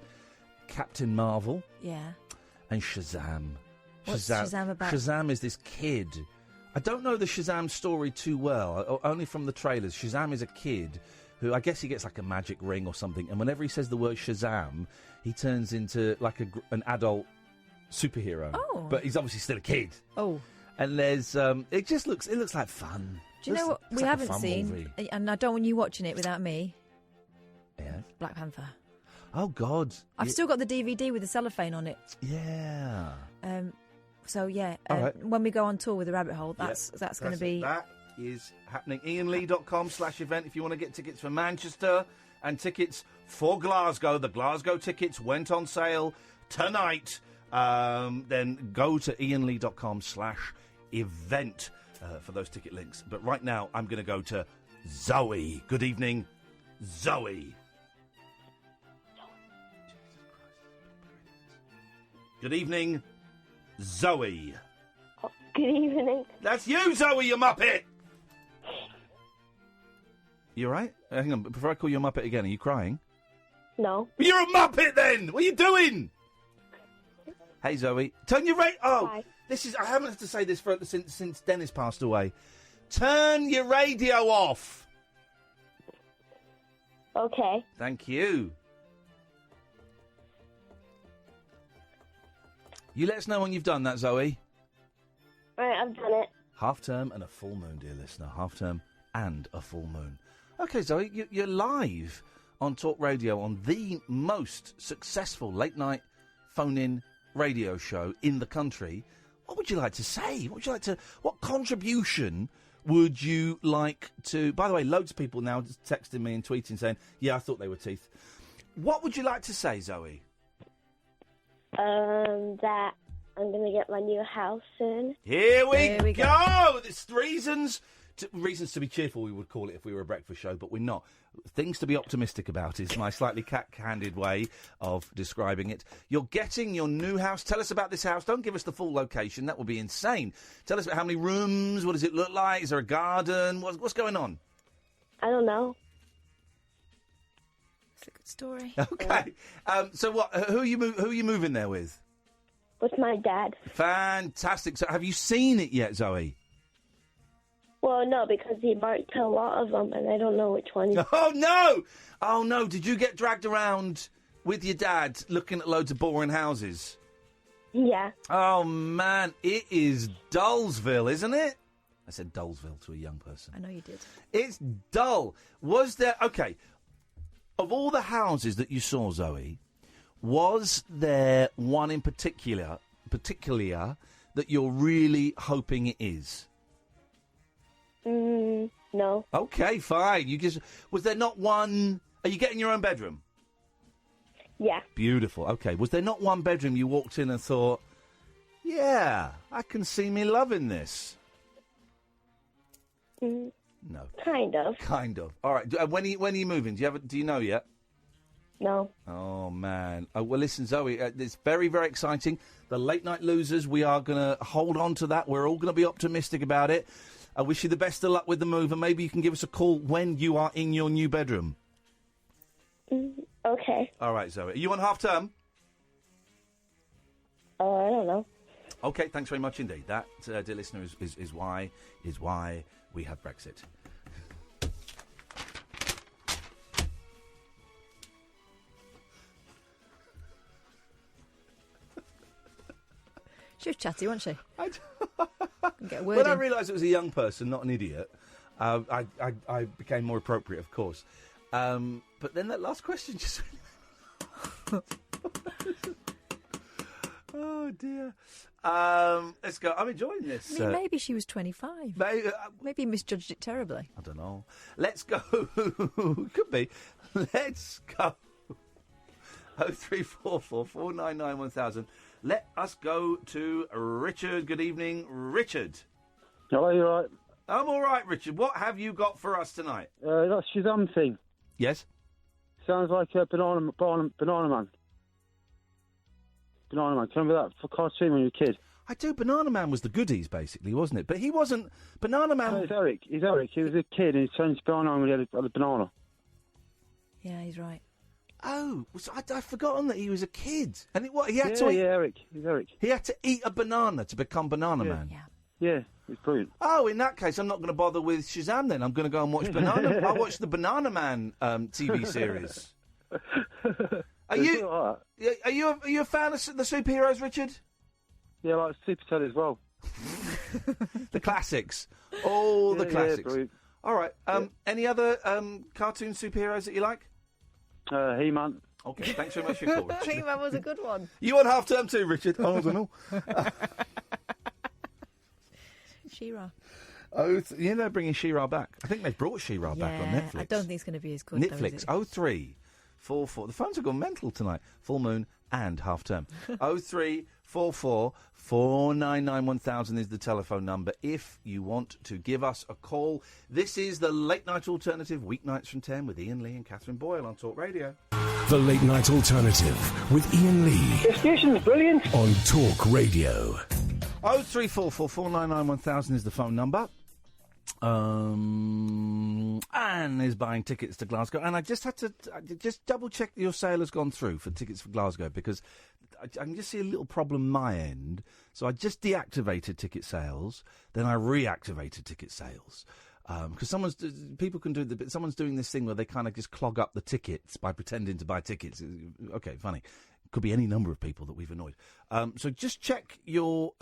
F: Captain Marvel.
G: Yeah.
F: And Shazam.
G: What's Shazam about?
F: Shazam is this kid. I don't know the Shazam story too well, only from the trailers. Shazam is a kid who, I guess he gets like a magic ring or something, and whenever he says the word Shazam, he turns into like an adult superhero.
G: Oh.
F: But he's obviously still a kid.
G: Oh.
F: And there's, it looks like fun.
G: Do you know what we haven't seen? Movie. And I don't want you watching it without me.
F: Yeah.
G: Black Panther.
F: Oh, God.
G: I've still got the DVD with the cellophane on it.
F: Yeah.
G: So, yeah,
F: right.
G: when we go on tour with the Rabbit Hole, that's going to be...
F: That is happening. IainLee.com/event if you want to get tickets for Manchester and tickets for Glasgow. The Glasgow tickets went on sale tonight. Then go to IainLee.com/event for those ticket links. But right now, I'm going to go to Zoe. Good evening, Zoe. Good evening, Zoe.
D: Good evening.
F: That's you, Zoe, you muppet! You all right? Hang on, before I call you a muppet again, are you crying?
D: No.
F: You're a muppet, then! What are you doing? Hey, Zoe. Turn your radio... Oh,
D: Hi.
F: This is... I haven't had to say this since Dennis passed away. Turn your radio off!
D: Okay.
F: Thank you. You let us know when you've done that, Zoe.
D: All right, I've done it.
F: Half term and a full moon, dear listener. Half term and a full moon. OK, Zoe, you're live on Talk Radio on the most successful late-night phone-in radio show in the country. What would you like to say? What contribution would you like to... By the way, loads of people now just texting me and tweeting saying, yeah, I thought they were teeth. What would you like to say, Zoe?
D: That I'm going to get my new house soon.
F: Here we go! There's reasons to be cheerful, we would call it if we were a breakfast show, but we're not. Things to be optimistic about is my slightly cat-handed way of describing it. You're getting your new house. Tell us about this house. Don't give us the full location. That would be insane. Tell us about how many rooms. What does it look like? Is there a garden? What's going on?
D: I don't know.
G: It's a good story.
F: Okay. So what? Who are you moving there with?
D: With my dad.
F: Fantastic. So have you seen it yet, Zoe?
D: Well, no, because he marked a lot of them, and I don't know which one.
F: Oh, no! Oh, no. Did you get dragged around with your dad looking at loads of boring houses?
D: Yeah.
F: Oh, man. It is Dullsville, isn't it? I said Dullsville to a young person.
G: I know you did.
F: It's dull. Was there... OK. Of all the houses that you saw, Zoe, was there one in particular that you're really hoping it is?
D: No.
F: Okay, fine. Was there not one? Are you getting your own bedroom?
D: Yeah.
F: Beautiful. Okay. Was there not one bedroom you walked in and thought, yeah, I can see me loving this? No.
D: Kind of.
F: Kind of. All right. When are you moving? Do you know yet?
D: No.
F: Oh, man. Well, listen, Zoe, it's very, very exciting. The late night losers, we are going to hold on to that. We're all going to be optimistic about it. I wish you the best of luck with the move, and maybe you can give us a call when you are in your new bedroom.
D: Okay.
F: All right, Zoe. Are you on half term?
D: I don't know.
F: Okay, thanks very much indeed. That, dear listener, is why we have Brexit.
G: She was chatty, wasn't she? Get a word
F: When I
G: in.
F: realised it was a young person, not an idiot, I became more appropriate, of course. But then that last question just... Oh, dear. Let's go. I'm enjoying this.
G: I mean, maybe she was 25. Maybe he misjudged it terribly.
F: I don't know. Let's go. Could be. Let's go. 0344 499 1000. Let us go to Richard. Good evening, Richard.
K: Hello, you all right?
F: I'm all right, Richard. What have you got for us tonight?
K: That Shazam thing.
F: Yes?
K: Sounds like a Banana Man. Banana Man. Do you remember that for cartoon when you were a kid?
F: I do. Banana Man was the goodies, basically, wasn't it? But he wasn't... Banana Man...
K: No, it's Eric. He's Eric. He was a kid and he turned to Banana when he had a banana.
G: Yeah, he's right.
F: Oh, so I'd forgotten that he was a kid. And he had to eat...
K: Yeah, Eric. He's Eric.
F: He had to eat a banana to become Banana Man.
K: Yeah, it's brilliant.
F: Oh, in that case, I'm not going to bother with Shazam then. I'm going to go and watch Banana... I'll watch the Banana Man TV series. Are you a fan of the superheroes, Richard?
K: Yeah, I like Super Ted as well.
F: The classics. All the classics.
K: Yeah, brilliant.
F: All right. Any other cartoon superheroes that you like?
K: He-Man.
F: Okay, thanks very much for your call, Richard.
G: He-Man was a good one.
F: You on half term too, Richard? Oh, I don't know.
G: She-Ra.
F: Oh, they're bringing She-Ra back. I think they've brought She-Ra back on Netflix.
G: I don't think it's going to be as good.
F: Netflix. 0344. The phones have gone mental tonight. Full moon and half term. 0344 499 1000 is the telephone number if you want to give us a call. This is the Late Night Alternative, weeknights from 10 with Iain Lee and Catherine Boyle on Talk Radio.
A: The Late Night Alternative with Iain Lee.
H: This station's brilliant.
A: On Talk Radio.
F: 0344 499 1000 is the phone number. Anne is buying tickets to Glasgow, and I just had to just double check your sale has gone through for tickets for Glasgow, because I can just see a little problem my end. So I just deactivated ticket sales, then I reactivated ticket sales. Because someone's doing this thing where they kind of just clog up the tickets by pretending to buy tickets. Okay, funny. Could be any number of people that we've annoyed. So just check your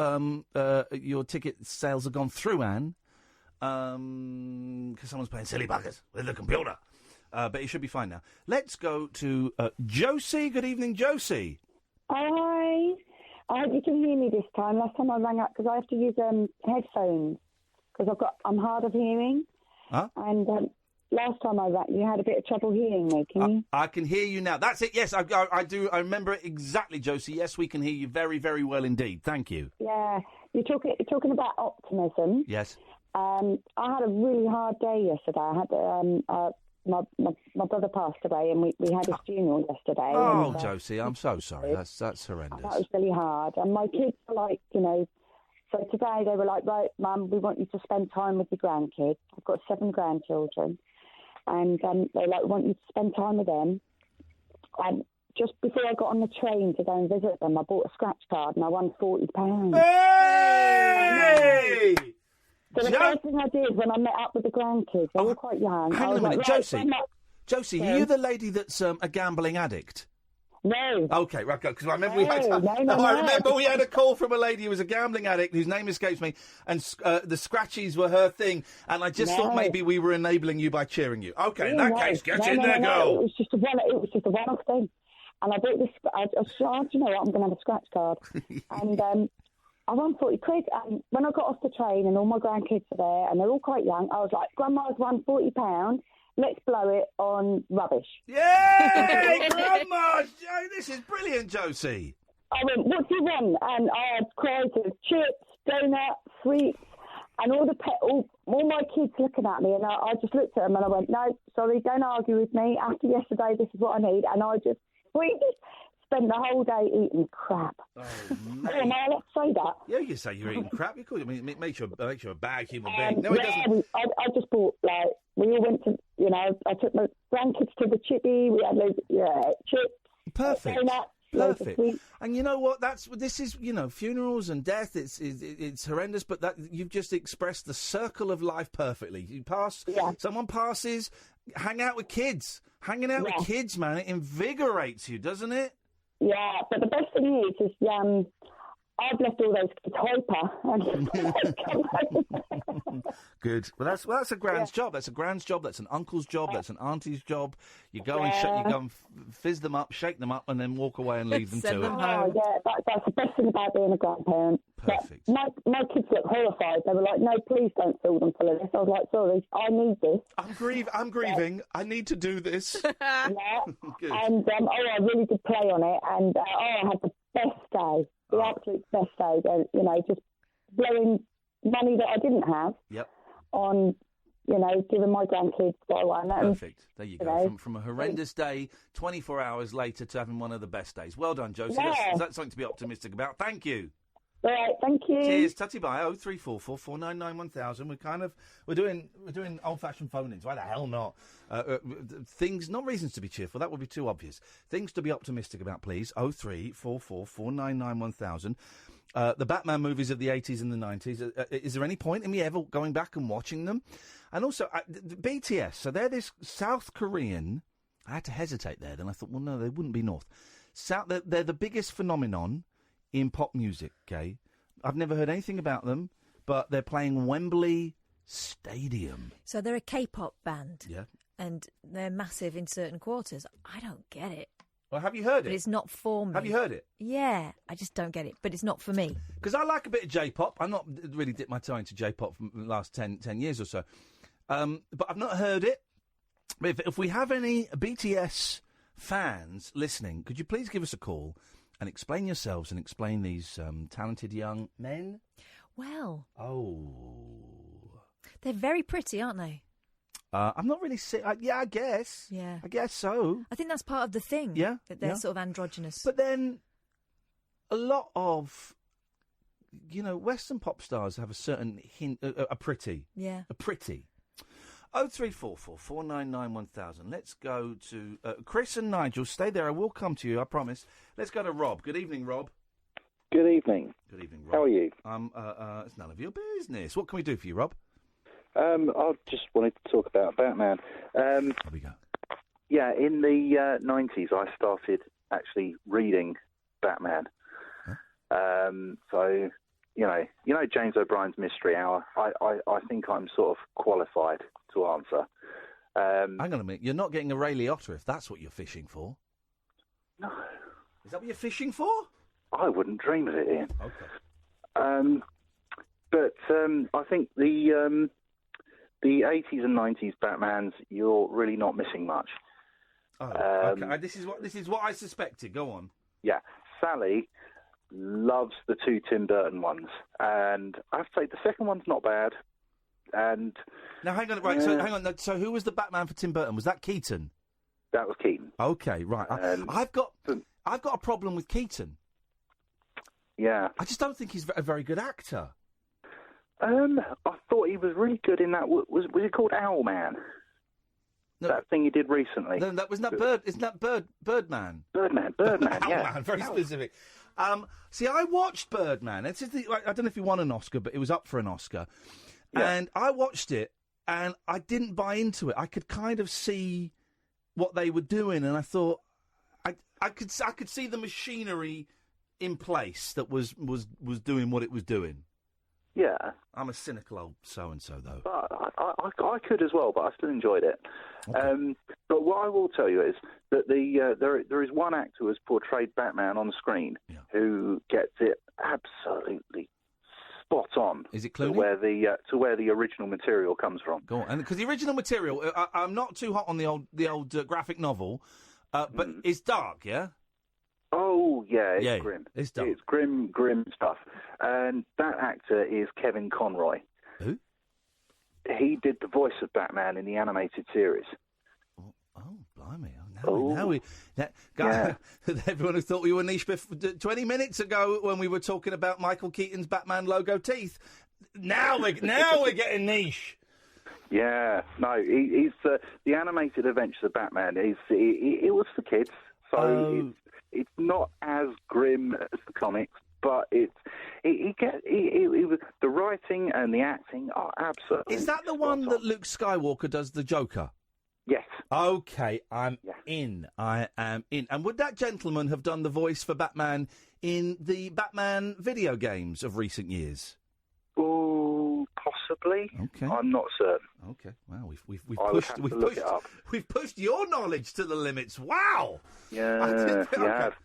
F: ticket sales have gone through, Anne. Because someone's playing silly buggers with the computer. But it should be fine now. Let's go to Josie. Good evening, Josie.
C: Hi. I hope you can hear me this time. Last time I rang up, because I have to use headphones, because I'm hard of hearing.
F: Huh?
C: And last time I rang, you had a bit of trouble hearing me. Can you?
F: I can hear you now. That's it. Yes, I do. I remember it exactly, Josie. Yes, we can hear you very, very well indeed. Thank you.
C: Yeah. You're talking about optimism.
F: Yes.
C: I had a really hard day yesterday. I had my brother passed away, and we had his funeral yesterday.
F: Oh,
C: and,
F: Josie, I'm so sorry. That's horrendous.
C: That was really hard. And my kids were like, so today they were like, right, Mum, we want you to spend time with your grandkids. I've got 7 grandchildren, and they like want you to spend time with them. And just before I got on the train to go and visit them, I bought a scratch card and I won £40.
F: Hey!
C: So the first thing I did when I met up with the grandkids, they were quite young.
F: Hang on a minute,
C: like,
F: Josie, are you the lady that's a gambling addict?
C: No.
F: Okay, right, because I remember we had a call from a lady who was a gambling addict whose name escapes me, and the scratchies were her thing, and I just thought maybe we were enabling you by cheering you. Okay, in that case, get in there, girl.
C: It was just a one-off thing, and I bought this. I was like, you know what, I'm going to have a scratch card, and I won 40 quid. And when I got off the train and all my grandkids are there and they're all quite young, I was like, Grandma's won £40. Let's blow it on rubbish.
F: Yay! Grandma! This is brilliant, Josie.
C: I went, what do you want? And I had crates of chips, donuts, sweets, and all my kids looking at me. And I just looked at them and I went, no, sorry, don't argue with me. After yesterday, this is what I need. And we just spent the whole day eating crap.
F: Oh,
C: am I allowed to say that?
F: Yeah, you can say you're eating crap. You could. I mean, it makes you a bad human being. No, it
C: yeah,
F: doesn't.
C: I just bought, we all went to, I took my grandkids to the chippy. We had chips.
F: Perfect.
C: Donuts.
F: Perfect. And you know what? This is funerals and death. It's horrendous, but that you've just expressed the circle of life perfectly. You pass, someone passes, hang out with kids. Hanging out with kids, man, it invigorates you, doesn't it?
C: Yeah, but the best thing is I've left all those kids hyper.
F: Good. Well, that's a grand's job. That's a grand's job. That's an uncle's job. That's an auntie's job. You go and fizz them up, shake them up, and then walk away and leave them to it.
C: Oh, yeah, that's the best thing about being a grandparent.
F: Perfect.
C: My kids look horrified. They were like, "No, please don't fill them full of this." I was like, "Sorry, I need this."
F: I'm grieving. I need to do this.
C: Yeah.
F: Good.
C: And I really did play on it, and I had the best day. The absolute best day, just blowing money that I didn't have on, giving my grandkids what I want.
F: Perfect. There you go. From a horrendous day, 24 hours later, to having one of the best days. Well done, Josie.
C: Yeah.
F: That's something to be optimistic about. Thank you.
C: All right, thank you.
F: Cheers. Tutty bye. 0344 499 1000. We're doing old-fashioned phone-ins. Why the hell not? Things, not reasons to be cheerful. That would be too obvious. Things to be optimistic about, please. 0344 499 1000. The Batman movies of the 80s and the 90s. Is there any point in me ever going back and watching them? And also, BTS. So they're this South Korean. I had to hesitate there. Then I thought, well, no, they wouldn't be North. They're the biggest phenomenon in pop music, okay? I've never heard anything about them, but they're playing Wembley Stadium.
G: So they're a K-pop band.
F: Yeah.
G: And they're massive in certain quarters. I don't get it.
F: Well, have you heard it?
G: But it's not for me.
F: Have you heard it?
G: Yeah, I just don't get it, but it's not for me.
F: Because I like a bit of J-pop. I'm not really dipped my toe into J-pop for the last 10 years or so. But I've not heard it. But if we have any BTS fans listening, could you please give us a call and explain yourselves and explain these talented young men?
G: Well.
F: Oh.
G: They're very pretty, aren't they?
F: I'm not really yeah, I guess.
G: Yeah.
F: I guess so.
G: I think that's part of the thing.
F: Yeah.
G: That they're sort of androgynous.
F: But then a lot of, Western pop stars have a certain hint, a pretty.
G: Yeah.
F: A pretty. 0344 499 1000. Let's go to Chris and Nigel. Stay there. I will come to you, I promise. Let's go to Rob. Good evening, Rob.
L: Good evening.
F: Good evening, Rob.
L: How are you?
F: It's none of your business. What can we do for you, Rob?
L: I just wanted to talk about Batman.
F: There we go.
L: Yeah, in the 90s, I started actually reading Batman.
F: Huh?
L: So, James O'Brien's Mystery Hour. I think I'm sort of qualified to answer.
F: Hang on a minute. You're not getting a Ray Liotta if that's what you're fishing for.
L: No.
F: Is that what you're fishing for?
L: I wouldn't dream of it, Ian.
F: Okay.
L: But I think the 80s and 90s Batmans, you're really not missing much.
F: Oh, okay. This is what I suspected. Go on.
L: Yeah. Sally loves the two Tim Burton ones, and I have to say the second one's not bad. And
F: now, hang on, right? So, hang on. So, who was the Batman for Tim Burton? Was that Keaton?
L: That was Keaton.
F: Okay, right. I've got a problem with Keaton.
L: Yeah.
F: I just don't think he's a very good actor.
L: I thought he was really good in that. Was it called Owlman? No, that thing he did recently.
F: No, that wasn't that Bird. Isn't that Birdman?
L: Birdman. Yeah.
F: Owlman, very specific. See, I watched Birdman. I don't know if he won an Oscar, but it was up for an Oscar. Yeah. And I watched it, and I didn't buy into it. I could kind of see what they were doing, and I thought I could see the machinery in place that was doing what it was doing.
L: Yeah.
F: I'm a cynical old so-and-so, though.
L: I could as well, but I still enjoyed it. Okay. But what I will tell you is that there is one actor who has portrayed Batman on the screen who gets it absolutely spot on.
F: Is it
L: to
F: Clooney?
L: where the original material comes from.
F: Go on, and because the original material, I'm not too hot on the old graphic novel, but it's dark, yeah.
L: Oh yeah, it's grim.
F: It's dark.
L: It's grim stuff. And that actor is Kevin Conroy.
F: Who?
L: He did the voice of Batman in the animated series.
F: Oh, blimey! Everyone who thought we were niche 20 minutes ago when we were talking about Michael Keaton's Batman logo teeth. Now we're getting niche.
L: Yeah, no, he's the animated Adventures of Batman. It was for kids, so it's not as grim as the comics, but the writing and the acting are absolutely.
F: Is that the one that Luke Skywalker does the Joker?
L: Yes.
F: Okay, I'm in. I am in. And would that gentleman have done the voice for Batman in the Batman video games of recent years?
L: Oh, possibly.
F: Okay.
L: I'm not certain.
F: Okay. Wow, we've pushed your knowledge to the limits. Wow.
L: Yeah, you have.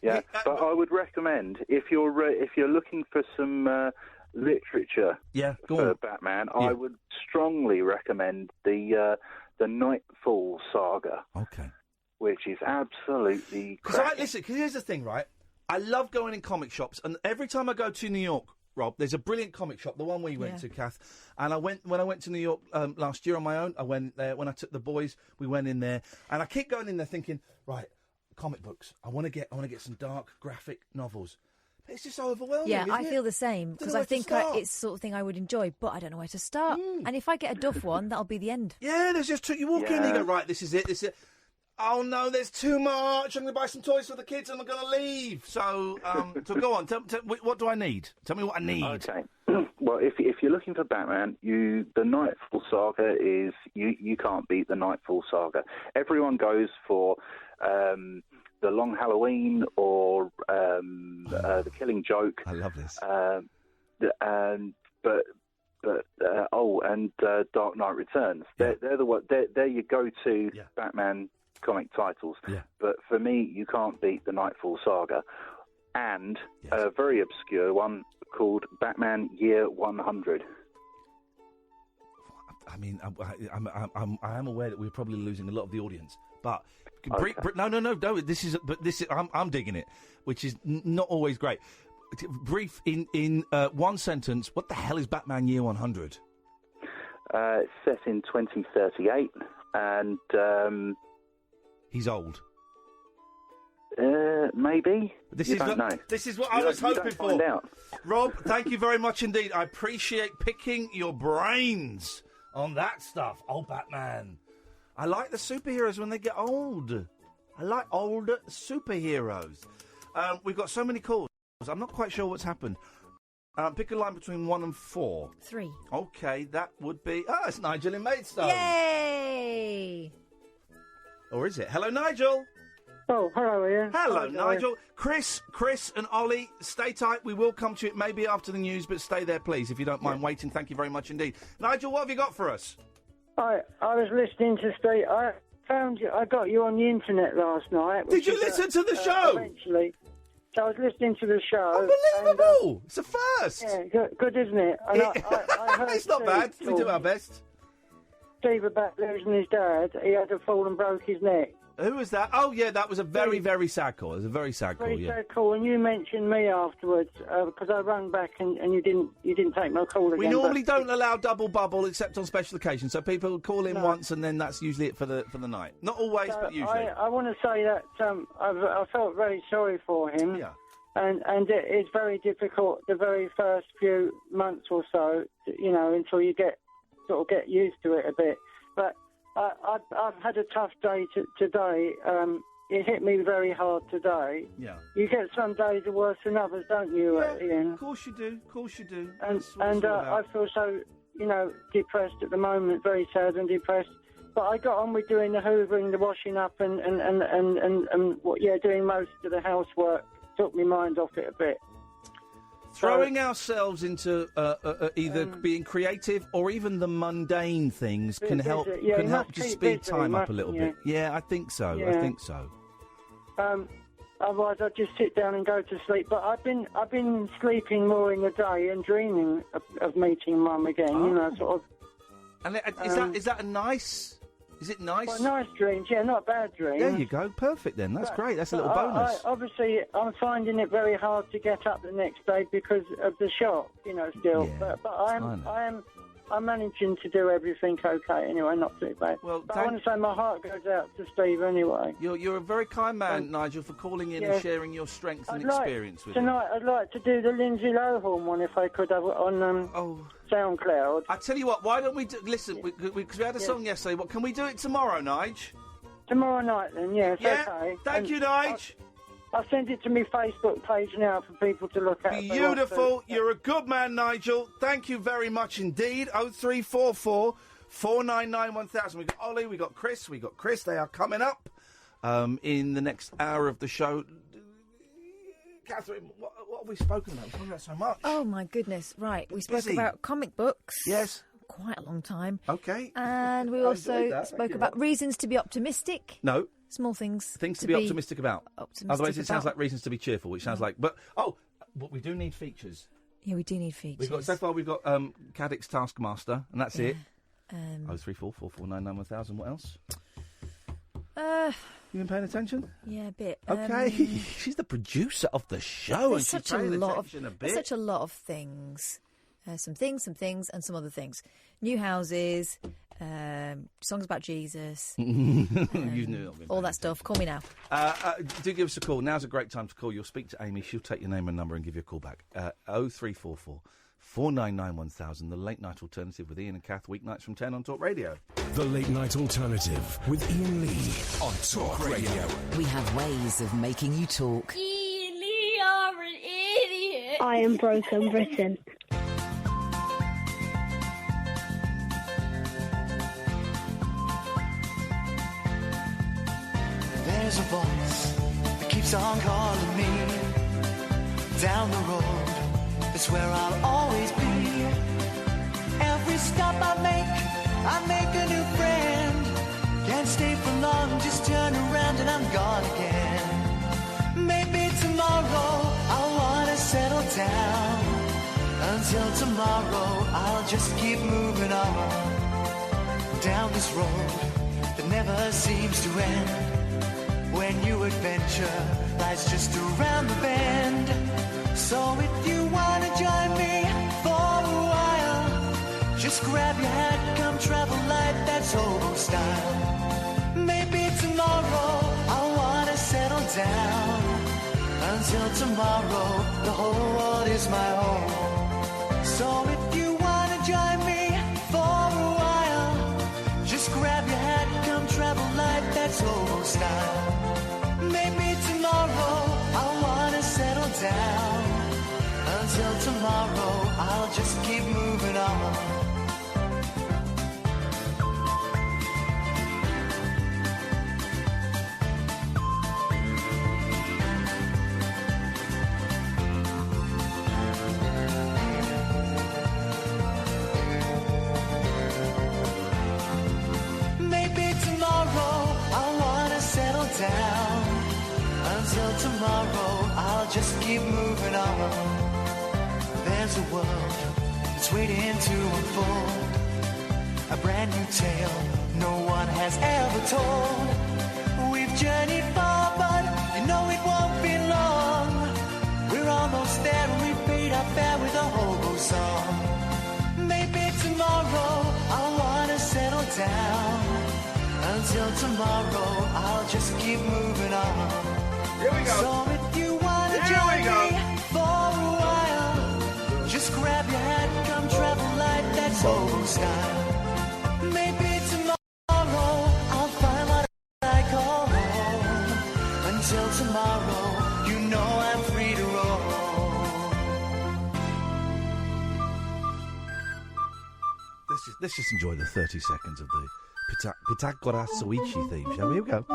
L: Yeah, but I would recommend if you're looking for some literature for Batman, I would strongly recommend the Nightfall saga.
F: Okay.
L: Which is absolutely
F: Because here's the thing, right? I love going in comic shops, and every time I go to New York, Rob, there's a brilliant comic shop, the one we went to, Kath. And when I went to New York last year on my own, I went there. When I took the boys, we went in there, and I keep going in there thinking, right, comic books. I want to get some dark graphic novels. But it's just so overwhelming.
G: Yeah,
F: isn't
G: I
F: it?
G: feel the same because I think it's the sort of thing I would enjoy, but I don't know where to start. And if I get a Duff one, that'll be the end.
F: Yeah, there's just you walk in and you go, right, this is it. Oh no, there's too much. I'm going to buy some toys for the kids and I'm going to leave. So, so go on. Tell, what do I need? Tell me what I need.
L: Okay. Well, if you're looking for Batman, the Nightfall saga is you can't beat the Nightfall saga. Everyone goes for the Long Halloween or the Killing Joke.
F: I love this.
L: And Dark Knight Returns. They're your go-to Batman comic titles.
F: Yeah.
L: But for me, you can't beat the Nightfall saga, and a very obscure one called Batman Year 100.
F: I mean, I am aware that we're probably losing a lot of the audience, but no. This is I'm digging it, which is not always great. Brief in one sentence. What the hell is Batman Year 100?
L: It's set in 2038, and
F: he's old.
L: Maybe.
F: This is what I was hoping for.
L: Find out.
F: Rob, thank you very much indeed. I appreciate picking your brains on that stuff. Oh, Batman. I like the superheroes when they get old. I like older superheroes. We've got so many calls. I'm not quite sure what's happened. Pick a line between 1 and 4.
G: 3.
F: Okay, that would be... it's Nigel in Maidstone.
G: Yay!
F: Or is it? Hello, Nigel.
K: Oh, hello, Ian.
F: Hello, Nigel. Chris, and Ollie, stay tight. We will come to it maybe after the news, but stay there, please, if you don't mind waiting. Thank you very much indeed. Nigel, what have you got for us?
K: I was listening to Steve. I found you. I got you on the internet last night.
F: Did you listen to the show?
K: Eventually. So I was listening to the show.
F: Unbelievable! It's a first.
K: Yeah, good, isn't it? And I heard
F: it's not bad. We do our best.
K: Steve about losing his dad. He had a fall and broke his neck.
F: Who was that? Oh, yeah, that was a very, very sad call. It was a very sad call,
K: Very sad call, and you mentioned me afterwards because I rang back and you didn't take my call again.
F: We normally don't allow double bubble except on special occasions, so people call in once and then that's usually it for the night. Not always, but usually.
K: I want to say that I felt very sorry for him.
F: Yeah.
K: And it's very difficult the very first few months or so, until you get used to it a bit. But I've had a tough day today. It hit me very hard today.
F: Yeah.
K: You get some days are worse than others, don't you, Ian?
F: Of course you do. Of course you do.
K: And I feel so, depressed at the moment, very sad and depressed. But I got on with doing the hoovering, the washing up, and doing most of the housework. Took my mind off it a bit.
F: Throwing ourselves into either being creative or even the mundane things can help just speed time up a little bit. Yeah, I think so.
K: Yeah.
F: I think so.
K: Otherwise, I'd just sit down and go to sleep. But I've been sleeping more in the day and dreaming of meeting Mum again.
F: Oh.
K: You know, sort of.
F: And is that a nice? Is it nice?
K: Well, nice dreams, yeah, not bad dreams.
F: There you go, perfect then. That's great. That's a little bonus.
K: Obviously, I'm finding it very hard to get up the next day because of the shock, you know, still.
F: Yeah,
K: but I'm managing to do everything okay anyway, not too bad.
F: Well,
K: but I want to say my heart goes out to Steve anyway.
F: You're a very kind man, Nigel, for calling in and sharing your strength and experience with
K: tonight, I'd like to do the Lindsay Lohan one if I could have it on SoundCloud.
F: I tell you what, why don't we listen? Because we had a song yesterday. What can we do it tomorrow, Nige?
K: Tomorrow night, then. Yes, okay.
F: Thank you, Nige.
K: I'll send it to my Facebook page now for people to look at.
F: Beautiful. You're a good man, Nigel. Thank you very much indeed. 0344 499 1000. We've got Ollie, we've got Chris. They are coming up in the next hour of the show. Catherine, what have we spoken about? We've spoken about so much.
G: Oh, my goodness. Right. We spoke about comic books.
F: Yes.
G: Quite a long time.
F: Okay.
G: And we also spoke about reasons to be optimistic.
F: No.
G: Small things.
F: Things to be optimistic about. Otherwise, it sounds like reasons to be cheerful, which sounds like. But we do need features.
G: Yeah, we do need features.
F: So far, we've got Caddick's Taskmaster, and that's it. 0344 499 1000. What else? You been paying attention?
G: Yeah, a bit.
F: Okay, she's the producer of the show, and she's paying attention a bit.
G: There's such a lot of things. Some things, and some other things. New houses, songs about Jesus, all that stuff. Call me now.
F: Do give us a call. Now's a great time to call. You'll speak to Amy. She'll take your name and number and give you a call back. 0344 499 1000, the Late Night Alternative with Iain and Kath, weeknights from 10 on Talk Radio.
A: The Late Night Alternative with Iain Lee on Talk Radio.
B: We have ways of making you talk.
D: Iain Lee, you're an idiot.
M: I am Broken Britain.
N: There's a voice that keeps on calling me down the road. That's where I'll always be. Every stop I make a new friend. Can't stay for long, just turn around and I'm gone again. Maybe tomorrow I'll wanna settle down. Until tomorrow I'll just keep moving on down this road that never seems to end. When new adventure lies just around the bend. So if you wanna join me for a while, just grab your hat, come travel light, that's hobo style. Maybe tomorrow I wanna settle down. Until tomorrow, the whole world is my home. So if you wanna join me for a while, just grab your hat, come travel light, that's hobo style. Maybe tomorrow I wanna settle down. Until tomorrow I'll just keep moving on. Maybe tomorrow I wanna settle down. Until tomorrow I'll just keep moving on. There's a world that's waiting to unfold, a brand new tale no one has ever told. We've journeyed far, but you know it won't be long. We're almost there and we paid our fare with a hobo song. Maybe tomorrow I'll wanna settle down. Until tomorrow I'll just keep moving on.
F: Here we go.
N: So if you wanna join me for a while, just grab your hat, come travel light, that's hobo style. Maybe tomorrow I'll find what I call home. Until tomorrow, you know I'm free to roll.
F: Let's just enjoy the 30 seconds of the Pitagora Soichi theme, shall we? Here we go.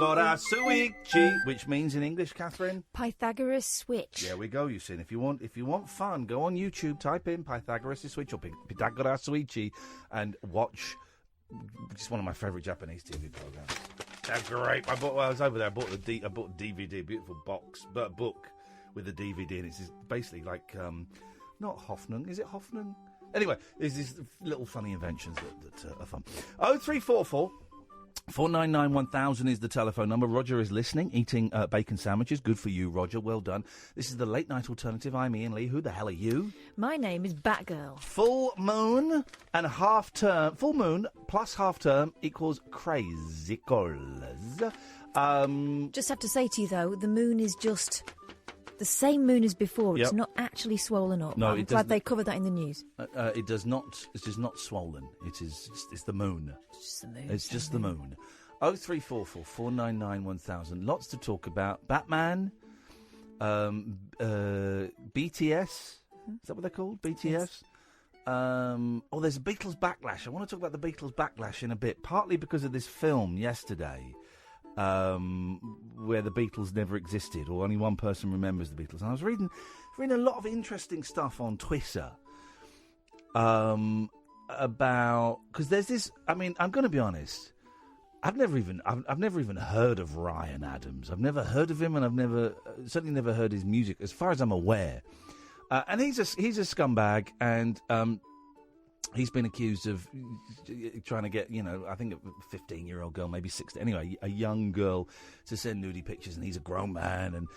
F: Pythagoras switchy, which means in English, Catherine?
G: Pythagoras switch.
F: There we go, you see. If you want fun, go on YouTube, type in Pythagoras switch or Pythagoras switchy and watch. It's one of my favourite Japanese TV programs. They're great. I was over there. I bought DVD, beautiful book with the DVD, and it's basically like not Hoffnung. Is it Hoffnung? Anyway, there's these little funny inventions that are fun. 0344 499 1000 is the telephone number. Roger is listening, eating bacon sandwiches. Good for you, Roger. Well done. This is the Late Night Alternative. I'm Iain Lee. Who the hell are you?
G: My name is Batgirl.
F: Full moon and half term. Full moon plus half term equals crazicals.
G: Just have to say to you, though, the moon is just the same moon as before.
F: Yep.
G: It's not actually swollen up.
F: No,
G: I'm glad they covered that in the news.
F: It does not. It's just not swollen. It's the moon.
G: It's just the moon.
F: 0344 499 1000. Lots to talk about. Batman, BTS. Is that what they're called? BTS.
G: Yes.
F: There's a Beatles backlash. I want to talk about the Beatles backlash in a bit, partly because of this film yesterday, where the Beatles never existed, or only one person remembers the Beatles. And I was reading a lot of interesting stuff on Twitter about, because there's this. I mean, I'm going to be honest. I've never even heard of Ryan Adams. I've never heard of him, and I've certainly never heard his music, as far as I'm aware. And he's a scumbag, and he's been accused of trying to get, I think a 15-year-old girl, maybe 16, anyway, a young girl, to send nudie pictures, and he's a grown man, and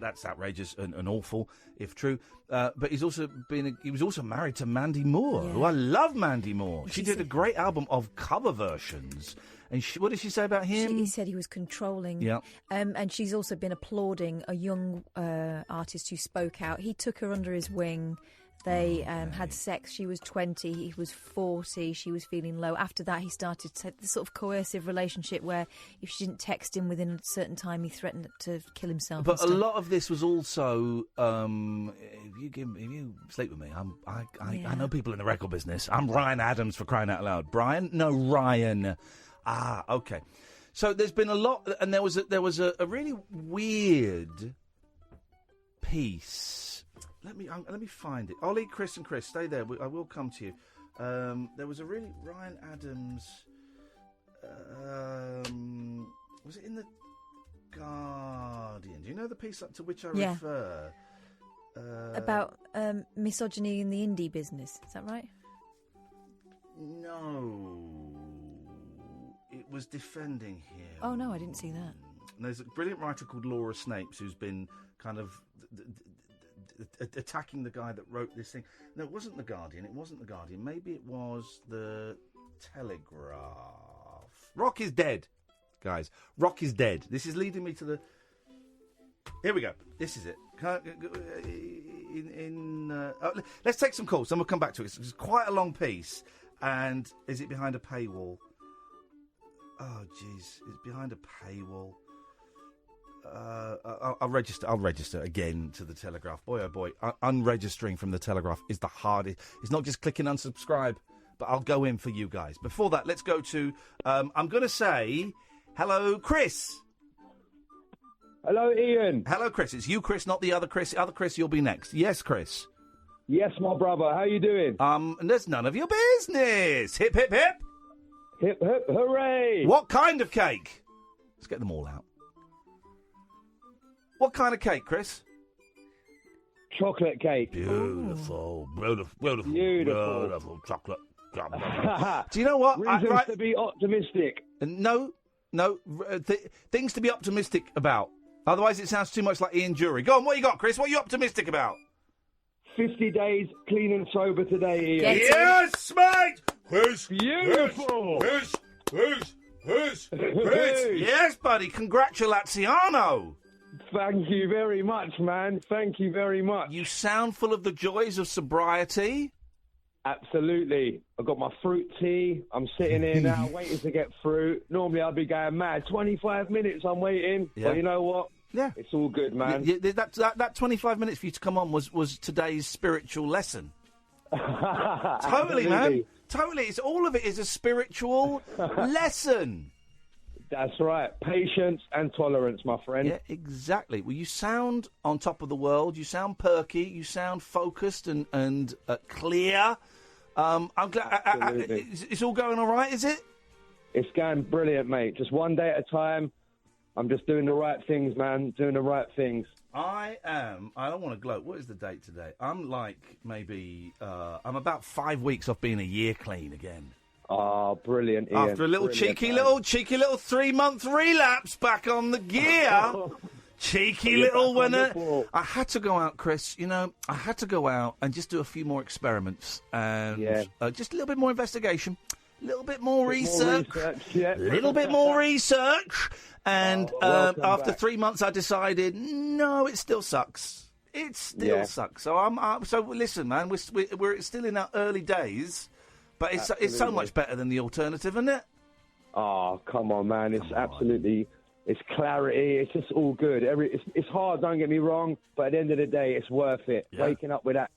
F: that's outrageous and awful, if true. But he was also married to Mandy Moore, who I love. Mandy Moore. She did a great album of cover versions. And what did she say about him?
G: He said he was controlling.
F: Yeah.
G: And she's also been applauding a young artist who spoke out. He took her under his wing. They had sex. She was 20. He was 40. She was feeling low. After that, he started this sort of coercive relationship where if she didn't text him within a certain time, he threatened to kill himself.
F: But a lot of this was also, if you sleep with me, I know people in the record business. I'm Ryan Adams, for crying out loud. Brian? No, Ryan. Ah, okay. So there's been a lot, and there was a really weird piece. Let me find it. Ollie, Chris, and Chris, stay there. I will come to you. There was a really Ryan Adams. Was it in the Guardian? Do you know the piece to which I refer?
G: About misogyny in the indie business. Is that right?
F: No. It was defending him.
G: Oh, no, I didn't see that.
F: And there's a brilliant writer called Laura Snapes who's been kind of attacking the guy that wrote this thing. No, it wasn't The Guardian. Maybe it was The Telegraph. Rock is dead, guys. Rock is dead. This is leading me to the... Here we go. This is it. Let's take some calls, then we'll come back to it. It's quite a long piece. And is it behind a paywall? Oh, jeez. It's behind a paywall. I'll register again to the Telegraph. Boy, oh boy. Unregistering from the Telegraph is the hardest. It's not just click and unsubscribe, but I'll go in for you guys. Before that, let's go to... I'm going to say, hello, Chris.
M: Hello, Ian.
F: Hello, Chris. It's you, Chris, not the other Chris. The other Chris, you'll be next. Yes, Chris.
M: Yes, my brother. How you doing?
F: And there's none of your business. Hip, hip, hip.
M: Hip, hip, hooray!
F: What kind of cake? Let's get them all out. What kind of cake, Chris?
M: Chocolate cake.
F: Beautiful chocolate.
M: Do
F: you know what?
M: Reasons to be optimistic.
F: No. Things to be optimistic about. Otherwise, it sounds too much like Ian Jury. Go on, what you got, Chris? What are you optimistic about?
M: 50 days clean and sober today, Ian.
F: Yes, mate! Chris!
M: Beautiful!
F: Chris! Yes, buddy, congratulaziano!
M: Thank you very much, man. Thank you very much.
F: You sound full of the joys of sobriety.
M: Absolutely. I've got my fruit tea. I'm sitting here now waiting to get fruit. Normally I'd be going mad. 25 minutes I'm waiting. Yeah. But you know what?
F: Yeah.
M: It's all good, man.
F: That 25 minutes for you to come on was today's spiritual lesson. Totally, man. Totally. All of it is a spiritual lesson.
M: That's right. Patience and tolerance, my friend.
F: Yeah, exactly. Well, you sound on top of the world. You sound perky. You sound focused and clear. I'm glad. It's all going all right, is it?
M: It's going brilliant, mate. Just one day at a time. I'm just doing the right things, man. Doing the right things.
F: I don't want to gloat. What is the date today? I'm like maybe. I'm about 5 weeks off being a year clean again.
M: Oh, brilliant, Ian.
F: After a little cheeky little 3-month relapse back on the gear. Cheeky little winner. I had to go out, Chris. You know, I had to go out and just do a few more experiments and just a little bit more investigation, a little bit more research, a little bit more research. And after 3 months, I decided, no, it still sucks. It still sucks. So so listen, man, we're still in our early days. But it's so much better than the alternative, isn't it?
M: Oh, come on, man. It's absolutely... It's clarity. It's just all good. It's hard, don't get me wrong, but at the end of the day, it's worth it. Yeah. Waking up with that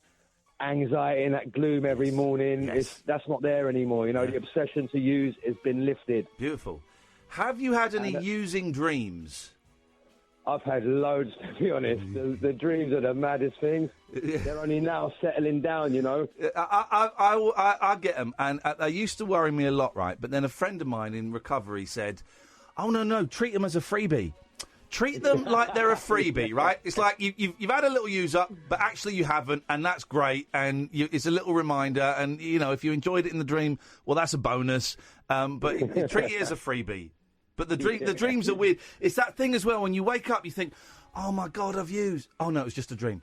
M: anxiety and that gloom every morning, that's not there anymore. You know, the obsession to use has been lifted.
F: Beautiful. Have you had any using dreams?
M: I've had loads, to be honest. The dreams are the maddest things. They're only now settling down, you know.
F: I get them, and they used to worry me a lot, right? But then a friend of mine in recovery said, oh, no, treat them as a freebie. Treat them like they're a freebie, right? It's like you've had a little use up, but actually you haven't, and that's great, and it's a little reminder, and, you know, if you enjoyed it in the dream, well, that's a bonus, but treat it as a freebie. But the dreams are weird. It's that thing as well, when you wake up, you think, oh, my God, I've used. Oh, no, it was just a dream.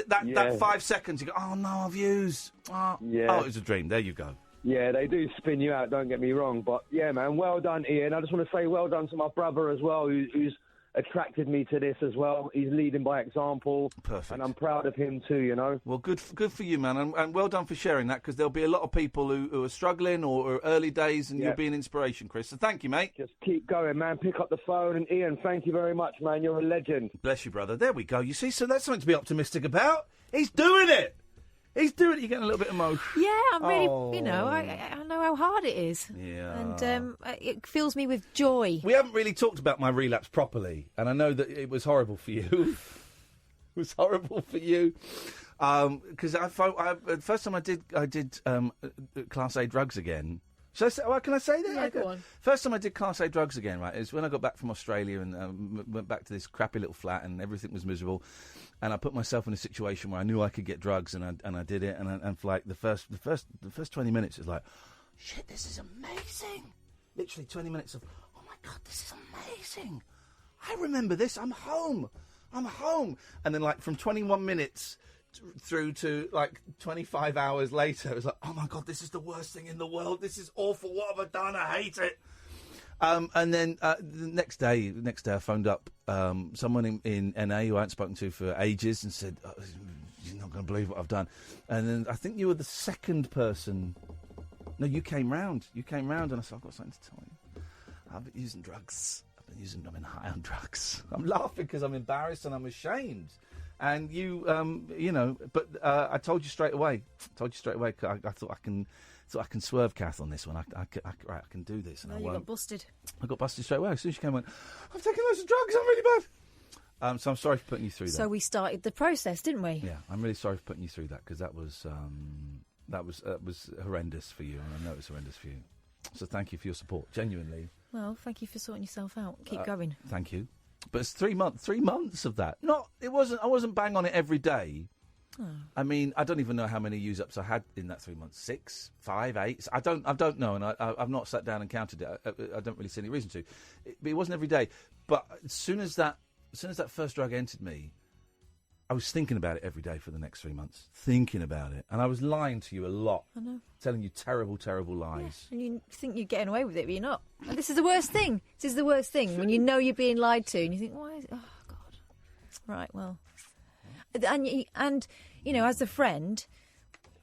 F: That 5 seconds, you go, oh, no, I've used. Oh, it was a dream. There you go.
M: Yeah, they do spin you out, don't get me wrong. But, yeah, man, well done, Ian. I just want to say well done to my brother as well, who's attracted me to this as well. He's leading by example.
F: Perfect.
M: And I'm proud of him too, you know.
F: Well, good for you, man, and well done for sharing that, because there'll be a lot of people who are struggling or are early days, and you'll be an inspiration, Chris. So thank you, mate.
M: Just keep going, man. Pick up the phone. And Ian, thank you very much, man. You're a legend.
F: Bless you, brother. There we go. You see, so that's something to be optimistic about. He's doing it. He's doing it. You're getting a little bit emotional.
G: Yeah, I'm really, you know, I know how hard it is.
F: Yeah.
G: And it fills me with joy.
F: We haven't really talked about my relapse properly, and I know that it was horrible for you. It was horrible for you. Because first time I did Class A drugs again. Should I say, can I say that?
G: Yeah, go on.
F: First time I did Class A drugs again, right, is when I got back from Australia and went back to this crappy little flat, and everything was miserable. And I put myself in a situation where I knew I could get drugs, and I did it. And for like the first 20 minutes, it was like, shit, this is amazing. Literally 20 minutes of, oh my God, this is amazing. I remember this. I'm home. And then like from 21 minutes through to like 25 hours later, it was like, oh my God, this is the worst thing in the world. This is awful. What have I done? I hate it. And then the next day I phoned up someone in NA who I hadn't spoken to for ages and said, oh, you're not going to believe what I've done. And then I think you were the second person. No, you came round. And I said, I've got something to tell you. I've been using drugs. I've been high on drugs. I'm laughing because I'm embarrassed and I'm ashamed. And you know, but I told you straight away. I thought I can swerve Kath on this one. I can do this. And
G: you got busted.
F: I got busted straight away. As soon as she came and went, I've taken loads of drugs, I'm really bad. So I'm sorry for putting you through that.
G: So we started the process, didn't we?
F: Yeah, I'm really sorry for putting you through that, because that was horrendous for you, and I know it was horrendous for you. So thank you for your support, genuinely.
G: Well, thank you for sorting yourself out. Keep going.
F: Thank you. But it's 3 months of that. I wasn't bang on it every day. Oh. I mean, I don't even know how many use-ups I had in that 3 months. 6, 5, 8. I don't know, and I've not sat down and counted it. I don't really see any reason to. It wasn't every day. But as soon as that first drug entered me, I was thinking about it every day for the next 3 months. Thinking about it. And I was lying to you a lot.
G: I know.
F: Telling you terrible, terrible lies.
G: Yeah, and you think you're getting away with it, but you're not. And this is the worst thing. This is the worst thing. When you know you're being lied to and you think, why is it? Oh, God. Right, well. And you know, as a friend,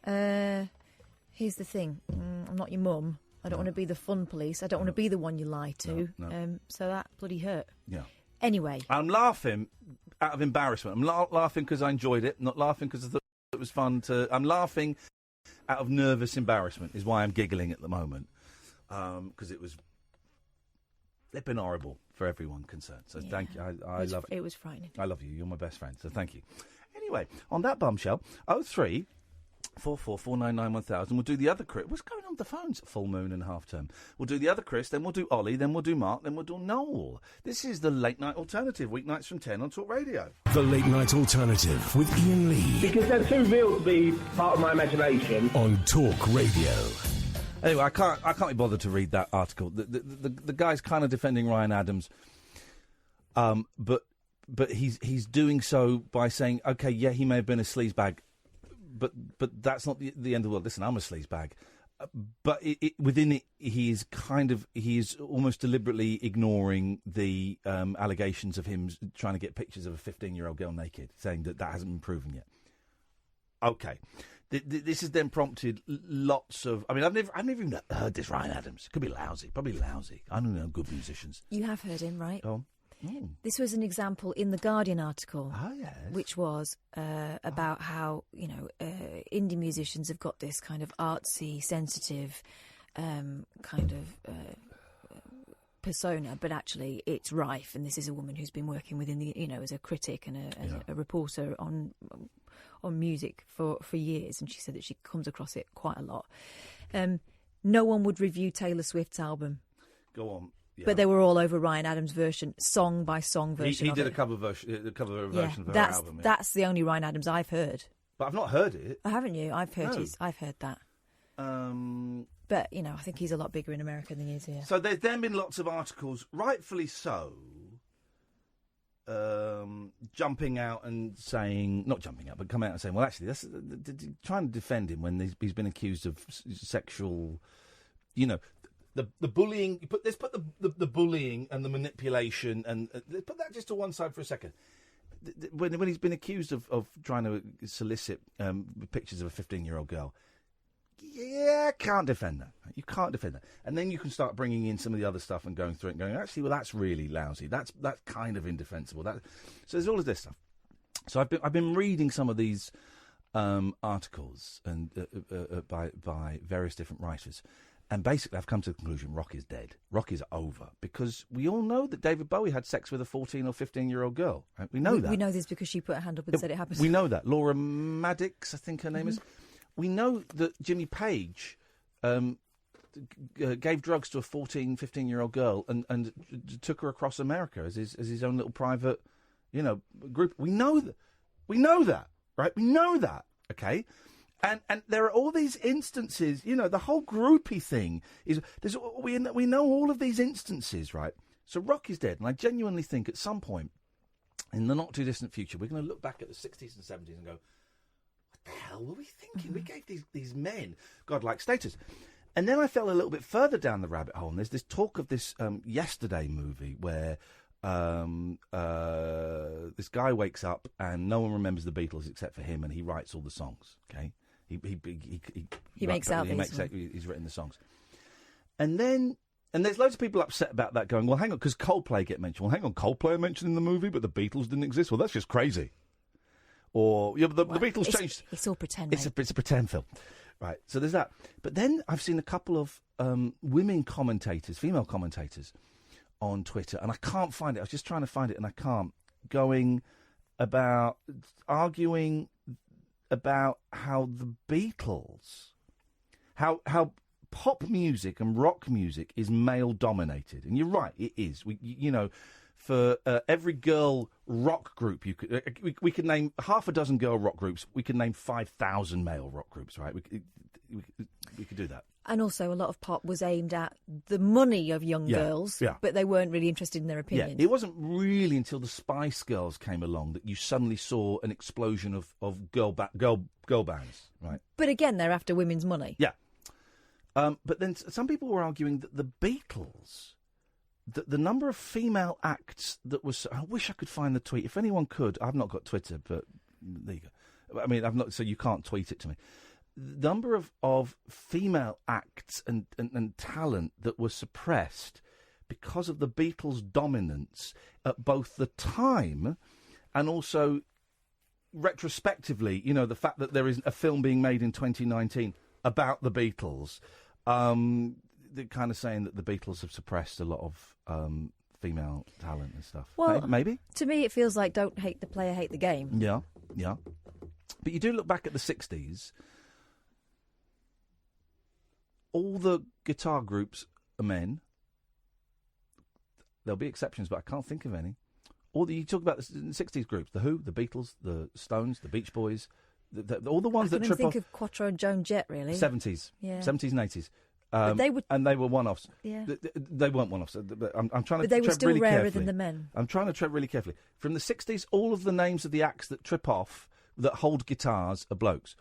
G: here's the thing. I'm not your mum. I don't want to be the fun police. I don't want to be the one you lie to.
F: No.
G: So that bloody hurt.
F: Yeah.
G: Anyway.
F: I'm laughing out of embarrassment. I'm laughing because I enjoyed it. I'm not laughing because I thought it was fun I'm laughing out of nervous embarrassment is why I'm giggling at the moment. Because it was They've been horrible for everyone concerned. So thank you. I love you.
G: It was frightening.
F: I love you. You're my best friend. So thank you. Anyway, on that bombshell, 0344991000. We'll do the other Chris. What's going on with the phones? Full moon and half term. We'll do the other Chris, then we'll do Ollie, then we'll do Mark, then we'll do Noel. This is the Late Night Alternative, weeknights from 10 on Talk Radio.
A: The Late Night Alternative with Iain Lee.
O: Because they're too real to be part of my imagination.
A: On Talk Radio.
F: Anyway, I can't be bothered to read that article. The guy's kind of defending Ryan Adams, but he's doing so by saying, okay, yeah, he may have been a sleazebag, but that's not the end of the world. Listen, I'm a sleazebag, but within it, he is almost deliberately ignoring the allegations of him trying to get pictures of a 15-year-old girl naked, saying that hasn't been proven yet. Okay. This has then prompted lots of... I mean, I've never even heard this Ryan Adams. It could be lousy, probably lousy. I don't know, good musicians.
G: You have heard him, right?
F: Oh.
G: This was an example in the Guardian article,
F: yes.
G: which was about how, indie musicians have got this kind of artsy, sensitive kind of persona, but actually it's rife. And this is a woman who's been working within the, as a critic and a reporter on music for years, and she said that she comes across it quite a lot. No one would review Taylor Swift's album.
F: Go on. Yeah.
G: But they were all over Ryan Adams' version, song by song version.
F: He did a cover version of her album. Yeah.
G: That's the only Ryan Adams I've heard.
F: But I've not heard it.
G: Oh, haven't you? I've heard that. But I think he's a lot bigger in America than he is here.
F: So there's then been lots of articles, rightfully so, jumping out and saying, not jumping out, but coming out and saying, well, actually, that's trying to defend him when he's been accused of sexual, the bullying. Let's put the bullying and the manipulation and put that just to one side for a second. When he's been accused of trying to solicit pictures of a 15-year-old girl, can't defend that. You can't defend that. And then you can start bringing in some of the other stuff and going through it and going, actually, well, that's really lousy. That's kind of indefensible. So there's all of this stuff. So I've been reading some of these articles and by various different writers. And basically, I've come to the conclusion: rock is dead. Rock is over, because we all know that David Bowie had sex with a 14 or 15-year-old girl. Right? We know that.
G: We know this because she put her hand up and said it happened.
F: We know that. Laura Maddox, I think her name is. We know that Jimmy Page gave drugs to a 14, 15-year-old girl and took her across America as his own little private, group. We know that. We know that, right? We know that, okay? And there are all these instances, the whole groupie thing we know all of these instances, right? So rock is dead, and I genuinely think at some point in the not too distant future, we're going to look back at the 60s and 70s and go, what the hell were we thinking? We gave these men godlike status. And then I fell a little bit further down the rabbit hole, and there's this talk of this Yesterday movie where this guy wakes up and no one remembers the Beatles except for him, and he writes all the songs, okay? He
G: makes out
F: he's written the songs. And there's loads of people upset about that, going, well, hang on, because Coldplay get mentioned. Well, hang on, Coldplay are mentioned in the movie, but the Beatles didn't exist. Well, that's just crazy. Or, the Beatles changed.
G: It's all pretend,
F: It's a pretend film. Right, so there's that. But then I've seen a couple of women commentators, female commentators, on Twitter, and I can't find it. I was just trying to find it, and I can't. Arguing about how the Beatles, how pop music and rock music is male dominated, and you're right, it is. For every girl rock group, we could name half a dozen girl rock groups. We could name 5,000 male rock groups, right? We could do that.
G: And also, a lot of pop was aimed at the money of young girls, but they weren't really interested in their opinions.
F: Yeah, it wasn't really until the Spice Girls came along that you suddenly saw an explosion of girl bands, right?
G: But again, they're after women's money.
F: Yeah. But then some people were arguing that the Beatles, the number of female acts that was... I wish I could find the tweet. If anyone could, I've not got Twitter, but there you go. I mean, I've not, so you can't tweet it to me. The number of female acts and talent that were suppressed because of the Beatles' dominance at both the time and also retrospectively, the fact that there is a film being made in 2019 about the Beatles, they're kind of saying that the Beatles have suppressed a lot of female talent and stuff.
G: Well,
F: maybe?
G: To me, it feels like don't hate the player, hate the game.
F: Yeah. But you do look back at the 60s, all the guitar groups are men. There'll be exceptions, but I can't think of any. You talk about the 60s groups, The Who, the Beatles, the Stones, the Beach Boys, all the ones that trip off.
G: I can think of Quattro and Joan Jett, really.
F: 70s.
G: Yeah.
F: 70s and 80s.
G: But
F: they were one-offs.
G: Yeah.
F: They weren't one-offs. I'm trying to
G: But they were
F: tread
G: still
F: really
G: rarer
F: carefully.
G: than the men.
F: I'm trying to tread really carefully. From the 60s, all of the names of the acts that trip off, that hold guitars, are blokes.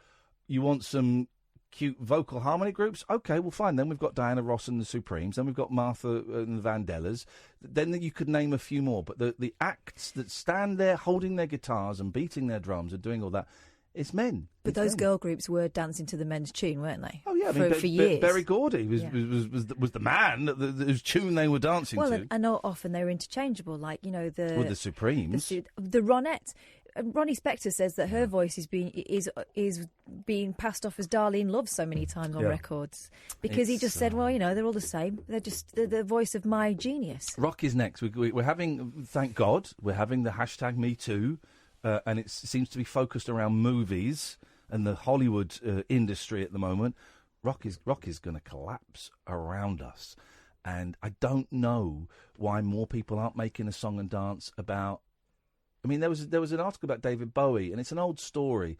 F: You want some cute vocal harmony groups? Okay, well, fine. Then we've got Diana Ross and the Supremes. Then we've got Martha and the Vandellas. Then you could name a few more. But the acts that stand there holding their guitars and beating their drums and doing all that, it's men.
G: But those girl groups were dancing to the men's tune, weren't they?
F: Oh, yeah.
G: For years.
F: Berry Gordy was the man whose tune they were dancing to.
G: Well, and often they were interchangeable, like, the
F: Supremes.
G: The Ronettes. Ronnie Spector says that her voice is being passed off as Darlene Love so many times on records because he just said, well, they're all the same. They're just the voice of my genius.
F: Rock is next. We're having, thank God, we're having the hashtag Me Too, and it seems to be focused around movies and the Hollywood industry at the moment. Rock is going to collapse around us, and I don't know why more people aren't making a song and dance about. I mean, there was an article about David Bowie, and it's an old story.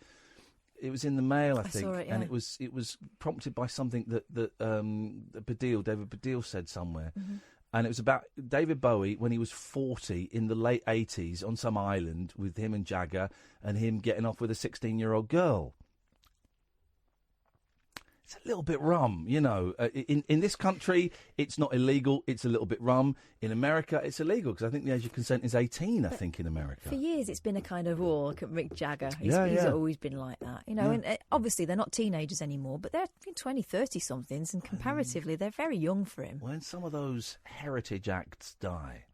F: It was in the Mail, I think,
G: saw it, yeah.
F: and it was prompted by something that David Baddiel said somewhere, and it was about David Bowie when he was 40 in the late 80s on some island with him and Jagger, and him getting off with a 16-year-old girl. It's a little bit rum, In this country, it's not illegal. It's a little bit rum. In America, it's illegal because I think the age of consent is 18. I think in America.
G: For years, it's been a kind of look at Mick Jagger. He's always been like that, And obviously, they're not teenagers anymore, but they're 20, 30 somethings, and comparatively, they're very young for him.
F: When some of those heritage acts die.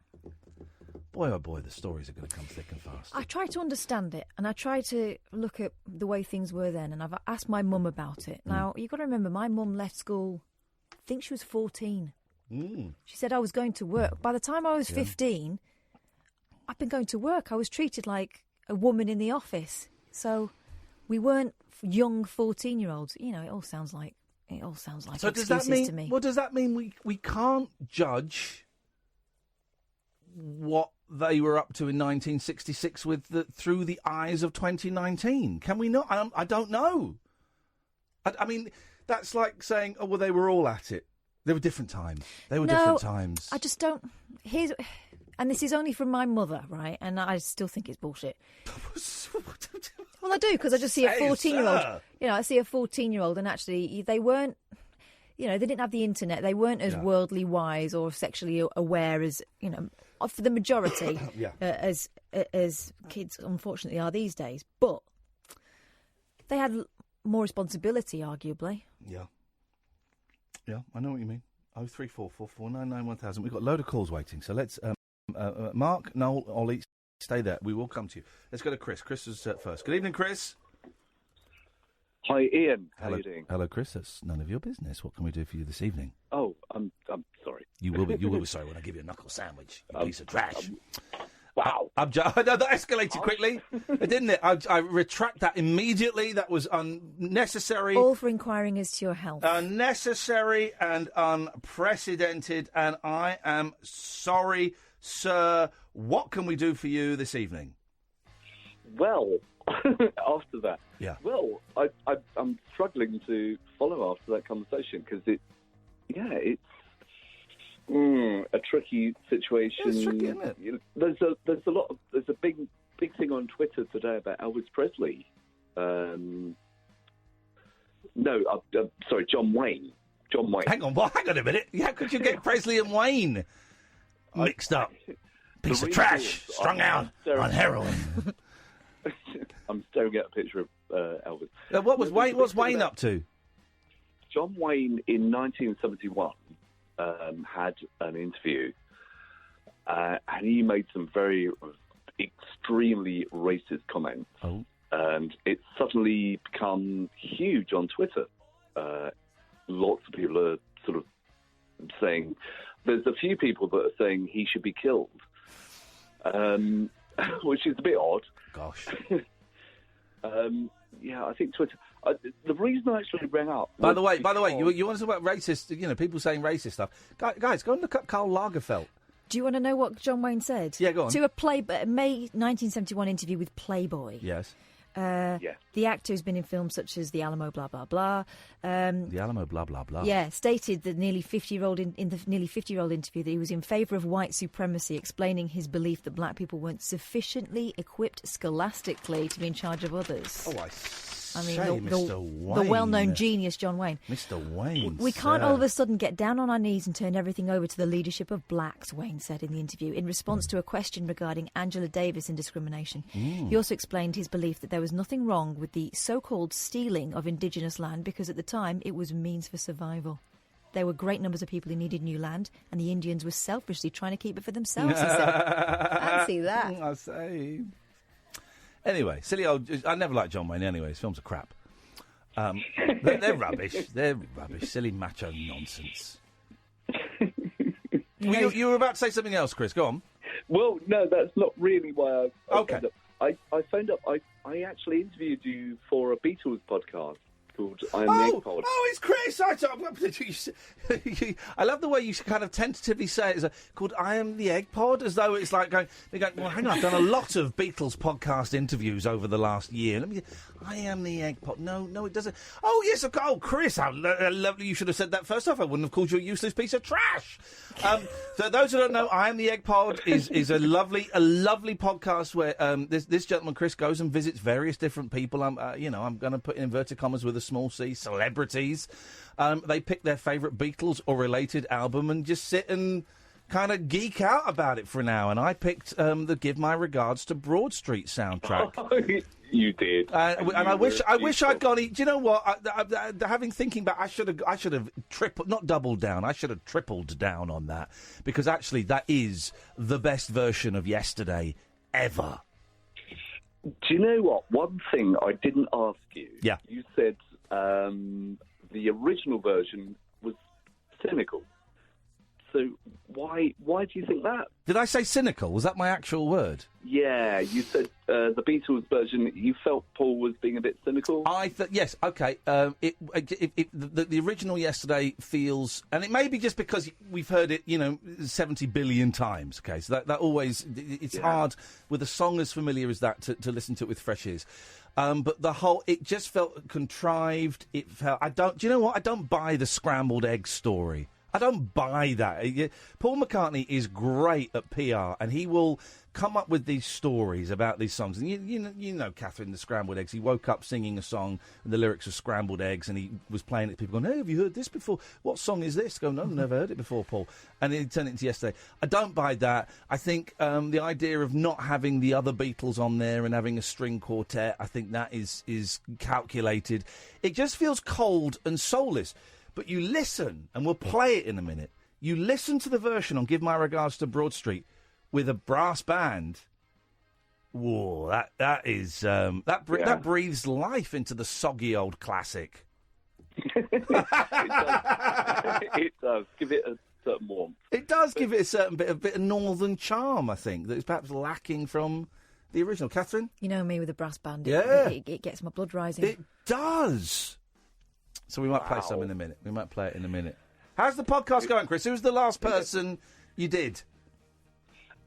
F: Boy, oh boy, the stories are going to come thick and fast.
G: I try to understand it, and I try to look at the way things were then, and I've asked my mum about it. Now, you've got to remember, my mum left school, I think she was 14. She said I was going to work. By the time I was 15, I'd been going to work. I was treated like a woman in the office. So we weren't young 14-year-olds. It all sounds like
F: so
G: excuses
F: does that mean,
G: to me.
F: Well, does that mean we can't judge what they were up to in 1966 through the eyes of 2019? Can we not? I don't know. I mean, that's like saying, oh, well, they were all at it. They were different times. Different times.
G: I just don't. And this is only from my mother, right? And I still think it's bullshit. Well, I do, because I just see a 14-year-old. I see a 14-year-old, and actually they weren't. They didn't have the internet. They weren't as worldly wise or sexually aware as for the majority as kids unfortunately are these days. But they had more responsibility, arguably.
F: Yeah, I know what you mean. 03444991000. We've got a load of calls waiting, so let's Mark, Noel, Ollie, stay there. We will come to you. Let's go to Chris. Chris is first. Good evening, Chris.
P: Hi, Ian. How are you doing?
F: Hello, Chris. That's none of your business. What can we do for you this evening?
P: Oh, I'm sorry.
F: You will be sorry when I give you a knuckle sandwich, you piece of trash.
P: Wow.
F: No, that escalated quickly, didn't it? I retract that immediately. That was unnecessary.
G: All for inquiring as to your health.
F: Unnecessary and unprecedented, and I am sorry, sir. What can we do for you this evening?
P: Well, after that.
F: Yeah.
P: Well, I'm struggling to follow after that conversation because it's a tricky situation.
F: It's tricky, isn't it?
P: There's a big thing on Twitter today about Elvis Presley. Sorry, John Wayne. John Wayne.
F: Hang on a minute. How could you get Presley and Wayne mixed up? Piece of trash, strung out on heroin.
P: I'm staring at a picture of Elvis.
F: What's Wayne up to?
P: John Wayne in 1971 had an interview, and he made some very extremely racist comments.
F: Oh.
P: And it's suddenly become huge on Twitter. Lots of people are sort of saying there's a few people that are saying he should be killed, which is a bit odd.
F: Gosh.
P: Yeah, I think Twitter. The reason I actually rang up.
F: By the way, you want to talk about racist? People saying racist stuff. Guys, go and look up Karl Lagerfeld.
G: Do you want to know what John Wayne said?
F: Yeah, go on.
G: To a May 1971 interview with Playboy.
F: Yes.
G: The actor who's been in films such as The Alamo, blah blah blah.
F: The Alamo, blah blah blah.
G: Yeah, stated that nearly 50-year-old in the nearly 50-year-old interview that he was in favour of white supremacy, explaining his belief that black people weren't sufficiently equipped scholastically to be in charge of others.
F: Oh,
G: I mean,
F: Mr. Wayne.
G: The well-known genius John Wayne.
F: Mr. Wayne.
G: We can't all of a sudden get down on our knees and turn everything over to the leadership of blacks, Wayne said in the interview, in response to a question regarding Angela Davis and discrimination. He also explained his belief that there was nothing wrong with the so-called stealing of indigenous land because at the time it was means for survival. There were great numbers of people who needed new land, and the Indians were selfishly trying to keep it for themselves, he said. Fancy that.
F: I say. Anyway, silly old... I never liked John Wayne anyway. His films are crap. They're rubbish. They're rubbish. Silly macho nonsense. You were about to say something else, Chris. Go on.
P: Well, no, that's not really why I
F: Okay.
P: phoned up. I phoned up. I actually interviewed you for a Beatles podcast called I'm the Egg Pod.
F: Oh, it's Chris. I love the way you kind of tentatively say it. It's called I Am the Egg Pod, as though it's like going, well, hang on, I've done a lot of Beatles podcast interviews over the last year. I Am the Egg Pod. No, it doesn't. Oh, yes, oh, Chris, how lovely. You should have said that first off. I wouldn't have called you a useless piece of trash. So those who don't know, I Am the Egg Pod is a lovely podcast where this gentleman, Chris, goes and visits various different people. I'm going to put in inverted commas with a small c, celebrities. They pick their favourite Beatles or related album and just sit and kind of geek out about it for an hour. And I picked the Give My Regards to Broad Street soundtrack.
P: You did,
F: and I wish I'd gone. Do you know what? Thinking back, I should have not doubled down. I should have tripled down on that, because actually that is the best version of Yesterday ever.
P: Do you know what? One thing I didn't ask you.
F: Yeah.
P: You said the original version was cynical. So why do you think that?
F: Did I say cynical? Was that my actual word?
P: Yeah, you said the Beatles version, you felt Paul was being a bit cynical?
F: Yes, okay. The original Yesterday feels... And it may be just because we've heard it, 70 billion times, okay? So that always... It's hard, with a song as familiar as that, to listen to it with fresh ears. But the whole... It just felt contrived. It felt... Do you know what? I don't buy the scrambled egg story. I don't buy that. Paul McCartney is great at PR, and he will come up with these stories about these songs. And you know, Catherine, the scrambled eggs. He woke up singing a song, and the lyrics were scrambled eggs, and he was playing it. People going, "Hey, have you heard this before? What song is this?" Go, "No, never heard it before, Paul." And he turned it into Yesterday. I don't buy that. I think the idea of not having the other Beatles on there and having a string quartet, I think that is calculated. It just feels cold and soulless. But you listen, and we'll play it in a minute. You listen to the version on Give My Regards to Broad Street with a brass band. Whoa, that breathes life into the soggy old classic.
P: It does. Give it a certain warmth.
F: It does give it a certain bit of northern charm, I think, that is perhaps lacking from the original. Catherine?
G: You know me with a brass band.
F: Yeah.
G: It gets my blood rising.
F: It does. So we might play some in a minute. We might play it in a minute. How's the podcast going, Chris? Who's the last person you did?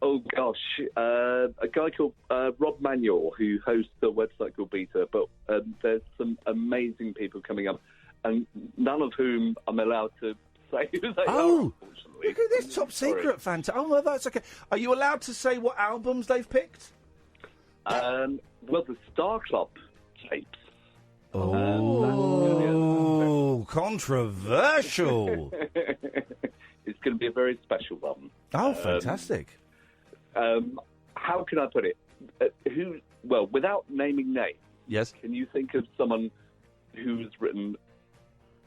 P: Oh, gosh. A guy called Rob Manuel, who hosts a website called Beta, but there's some amazing people coming up, and none of whom I'm allowed to say who they are, unfortunately.
F: Look at this top secret fantastic. Oh, no, that's okay. Are you allowed to say what albums they've picked?
P: Well, the Star Club tapes.
F: Oh, controversial.
P: It's going to be a very special one.
F: Oh, fantastic.
P: How can I put it? Without naming names,
F: yes.
P: Can you think of someone who's written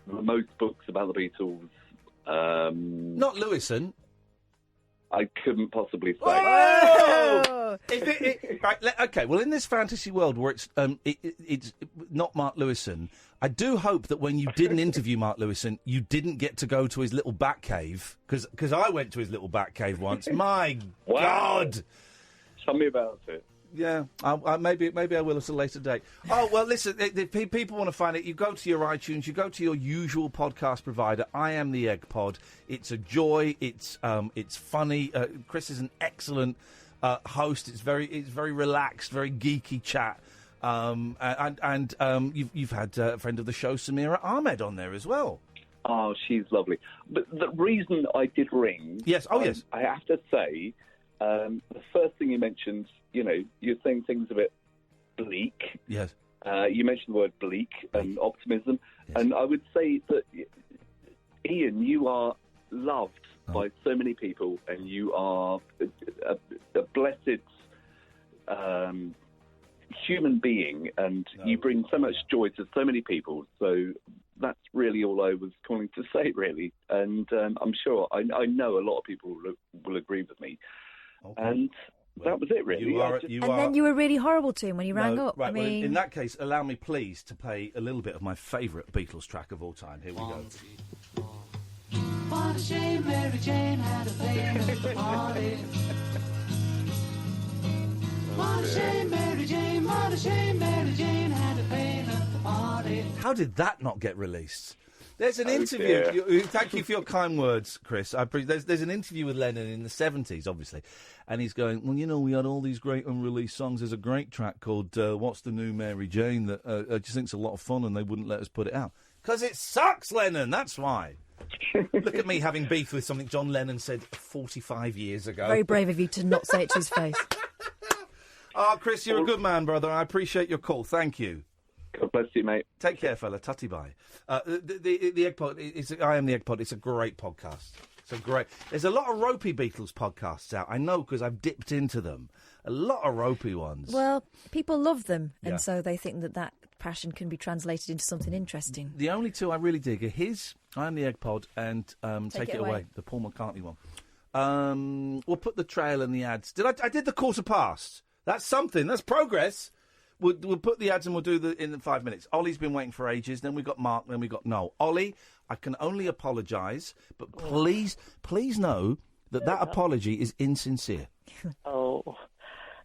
P: the most books about the Beatles?
F: Not Lewison.
P: I couldn't possibly say.
F: Oh! Okay, well, in this fantasy world where it's not Mark Lewison, I do hope that when you didn't interview Mark Lewison, you didn't get to go to his little bat cave, because I went to his little bat cave once. My God!
P: Tell me about it.
F: Yeah, maybe I will at a later date. Oh, well, listen, if people want to find it, you go to your iTunes, you go to your usual podcast provider. I Am the Egg Pod. It's a joy. It's funny. Chris is an excellent host. It's very relaxed, very geeky chat. You've had a friend of the show, Samira Ahmed, on there as well.
P: Oh, she's lovely. But the reason I did ring...
F: Yes, yes.
P: I have to say, the first thing you mentioned, you're saying things a bit bleak.
F: Yes.
P: You mentioned the word bleak and optimism. Yes. And I would say that, Iain, you are loved by so many people, and you are a blessed human being, and you bring so much joy to so many people. So that's really all I was calling to say, really. And I'm sure, I know a lot of people will agree with me. Okay. And that was it, really.
G: Then you were really horrible to him when he rang up.
F: Right,
G: I mean...
F: well, in that case, allow me, please, to play a little bit of my favourite Beatles track of all time. Here we go.
N: What a shame Mary Jane had a baby at the party. What a shame Mary Jane, what a shame Mary Jane had a baby at the party.
F: How did that not get released? There's an interview. Thank you for your kind words, Chris. There's an interview with Lennon in the 70s, obviously, and he's going, well, we had all these great unreleased songs. There's a great track called What's the New Mary Jane that I just think it's a lot of fun, and they wouldn't let us put it out. Because it sucks, Lennon, that's why. Look at me having beef with something John Lennon said 45 years ago.
G: Very brave of you to not say it to his face.
F: Oh, Chris, you're a good man, brother. I appreciate your call. Thank you.
P: God bless you, mate.
F: Take care, fella. Tutty bye. The Egg Pod. I Am the Egg Pod. It's a great podcast. There's a lot of ropey Beatles podcasts out. I know because I've dipped into them. A lot of ropey ones.
G: Well, people love them, and so they think that passion can be translated into something interesting.
F: The only two I really dig are his I Am the Egg Pod and Take It Away, the Paul McCartney one. We'll put the trail and the ads. I did the quarter past. That's something. That's progress. We'll put the ads and we'll do in 5 minutes. Ollie's been waiting for ages. Then we got Mark. Then we got Noel. Ollie, I can only apologise, but please know that apology is insincere.
Q: Oh.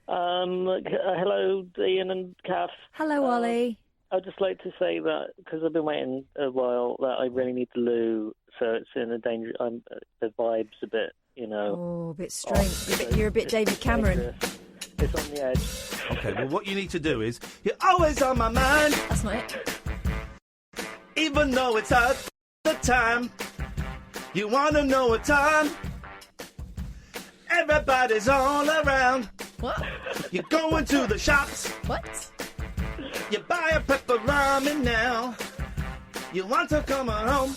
Q: Hello, Iain and Kath.
G: Hello, Ollie.
Q: I'd just like to say that, because I've been waiting a while, that I really need the loo, so it's in a danger. The vibe's a bit,
G: Oh, a bit strange. You're a bit David Cameron.
Q: It's on the edge.
F: Okay, well, what you need to do is, you're always on my mind.
G: That's not it.
F: Even though it's hard the time, you want to know what time. Everybody's all around.
G: What?
F: You're going to the shops.
G: What?
F: You buy a pepperoni now. You want to come home,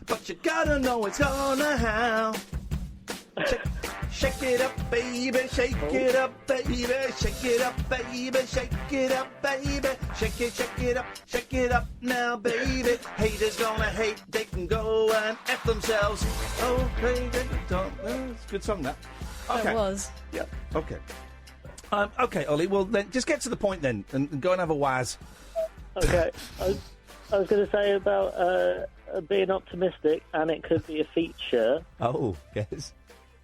F: but you gotta know it's gonna how. Shake it up, baby, shake it up, baby, shake it up, baby, shake it up, baby, shake it up now, baby. Haters gonna hate, they can go and F themselves. Oh, baby, don't. It's a good song, that. Okay.
G: It was.
F: Yeah. Okay. Okay, Ollie. Well, then just get to the point then, and go and have a waz.
Q: Okay. I was going to say about being optimistic, and it could be a feature.
F: Oh, yes.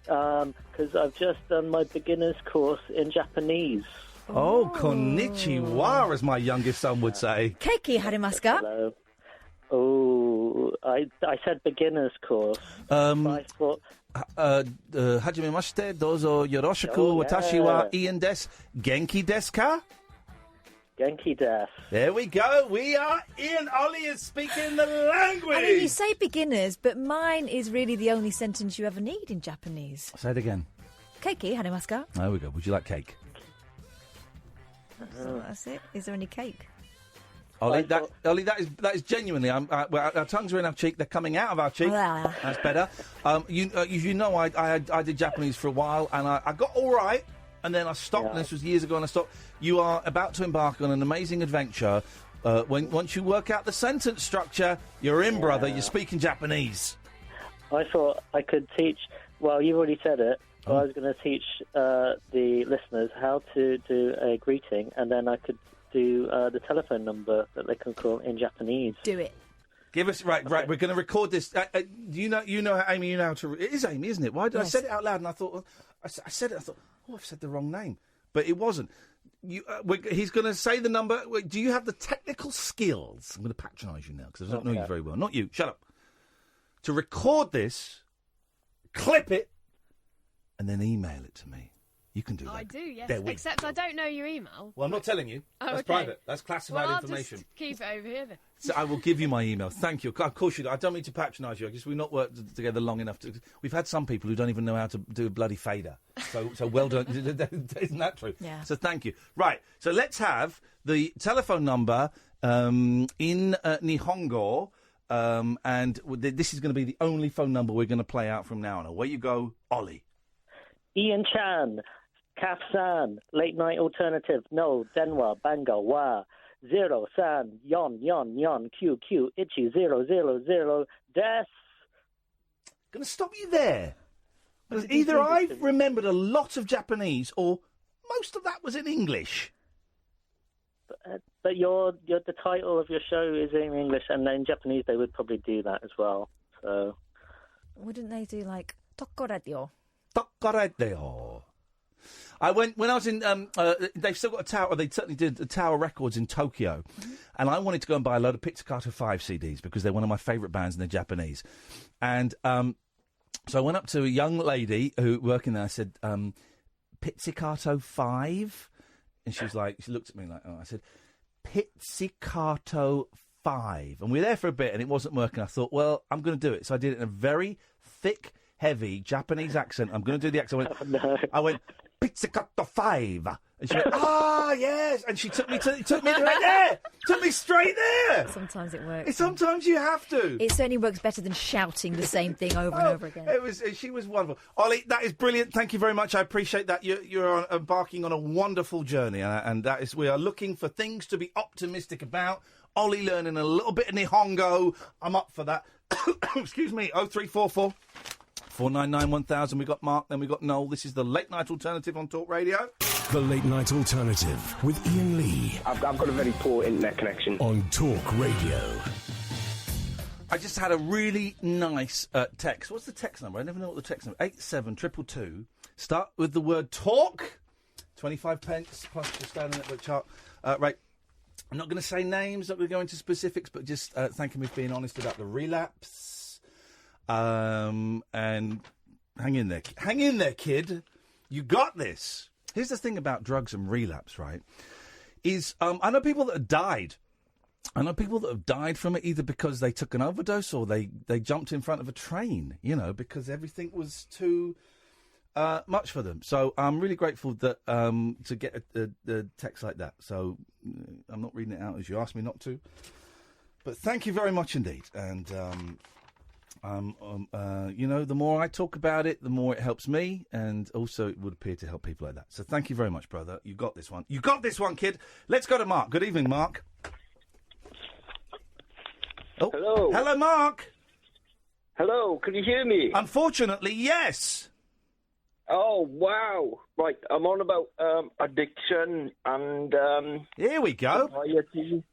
Q: Because I've just done my beginner's course in Japanese.
F: Oh, konnichiwa, as my youngest son would say.
G: Keiki harimasu ka?
Q: Hello. Oh, I said beginner's course. I thought...
F: Hajimemashite, dozo yoroshiku, watashi wa Iain desu. Genki desu ka?
Q: Genki desu.
F: There we go. We are in. Ollie is speaking the language.
G: I mean, you say beginners, but mine is really the only sentence you ever need in Japanese.
F: Say it again.
G: Keiki harimasu ka?
F: There we go. Would you like cake?
G: That's it. Is there any cake?
F: Ollie, that is genuinely. Well, our tongues are in our cheek; they're coming out of our cheek. That's better. You know, I did Japanese for a while, and I got all right, and then I stopped. And this was years ago, and I stopped. You are about to embark on an amazing adventure. Once you work out the sentence structure, you're in, brother. You're speaking Japanese.
Q: I thought I could teach Well, you've already said it. Well, I was going to teach the listeners how to do a greeting, and then I could do the telephone number that they can call in Japanese.
G: Do it.
F: Give us right. We're going to record this. You know, Amy. You know how to. It is Amy, isn't it? Why did I said it out loud? And I thought, well, I said it. I thought, I've said the wrong name, but it wasn't. He's going to say the number. Do you have the technical skills? I'm going to patronise you now because I don't know you very well. Not you. Shut up. To record this, clip it, and then email it to me. You can do that.
R: I do, yes.
F: Except
R: I don't know your email.
F: Well, I'm not telling you.
R: Oh,
F: That's
R: okay.
F: private. That's classified
R: I'll
F: information.
R: Just keep it over here then.
F: So I will give you my email. Thank you. Of course you do. I don't mean to patronise you. I guess we've not worked together long enough to. We've had some people who don't even know how to do a bloody fader. So well done. Isn't that true?
G: Yeah.
F: So thank you. Right. So let's have the telephone number in Nihongo, and this is going to be the only phone number we're going to play out from now on. Away you go, Ollie.
Q: Ian Chan, Kaf-san, Late Night Alternative, No, Denwa, Banga, Wa, 0-san, Yon, QQ, Ichi, 000, Des.
F: Going to stop you there. Because either I've remembered a lot of Japanese or most of that was in English.
Q: But the title of your show is in English, and in Japanese they would probably do that as well. So
G: wouldn't they do like Tokoradio?
F: Tokoradio. I went when I was in. They've still got a tower. They certainly did the Tower Records in Tokyo, and I wanted to go and buy a load of Pizzicato 5 CDs because they're one of my favourite bands and they're Japanese. And so I went up to a young lady who working there. I said, "Pizzicato 5," and she was like, she looked at me like, "Oh," I said, "Pizzicato 5," and we were there for a bit and it wasn't working. I thought, well, I'm going to do it, so I did it in a very thick, heavy Japanese accent. I'm going to do the accent. I went Pizzicato 5. And she went, yes. And she took me right there. Took me straight there.
G: Sometimes it works.
F: Sometimes you have to.
G: It certainly works better than shouting the same thing over and over again.
F: She was wonderful. Ollie, that is brilliant. Thank you very much. I appreciate that. You're embarking on a wonderful journey. And that is, we are looking for things to be optimistic about. Ollie learning a little bit of Nihongo. I'm up for that. Excuse me. 0344 499 1000. We got Mark, then we got Noel. This is the Late Night Alternative on Talk Radio.
A: The Late Night Alternative with Iain Lee.
O: I've got a very poor internet connection.
A: On Talk Radio.
F: I just had a really nice text. What's the text number? I never know what the text number is. 87222. Start with the word talk. 25 pence plus the standard network chart. Right. I'm not going to say names, not going to go into specifics, but just thanking me for being honest about the relapse. And hang in there, kid. You got this. Here's the thing about drugs and relapse, right? Is I know people that have died. I know people that have died from it either because they took an overdose or they jumped in front of a train, because everything was too much for them. So I'm really grateful that to get a text like that. So I'm not reading it out as you asked me not to. But thank you very much indeed. And the more I talk about it, the more it helps me, and also it would appear to help people like that. So thank you very much, brother. You got this one. You got this one, kid. Let's go to Mark. Good evening, Mark. Oh,
O: hello.
F: Hello, Mark.
O: Hello, can you hear me?
F: Unfortunately, yes.
O: Oh, wow. Right, I'm on about addiction and...
F: Here we go.
O: Anxiety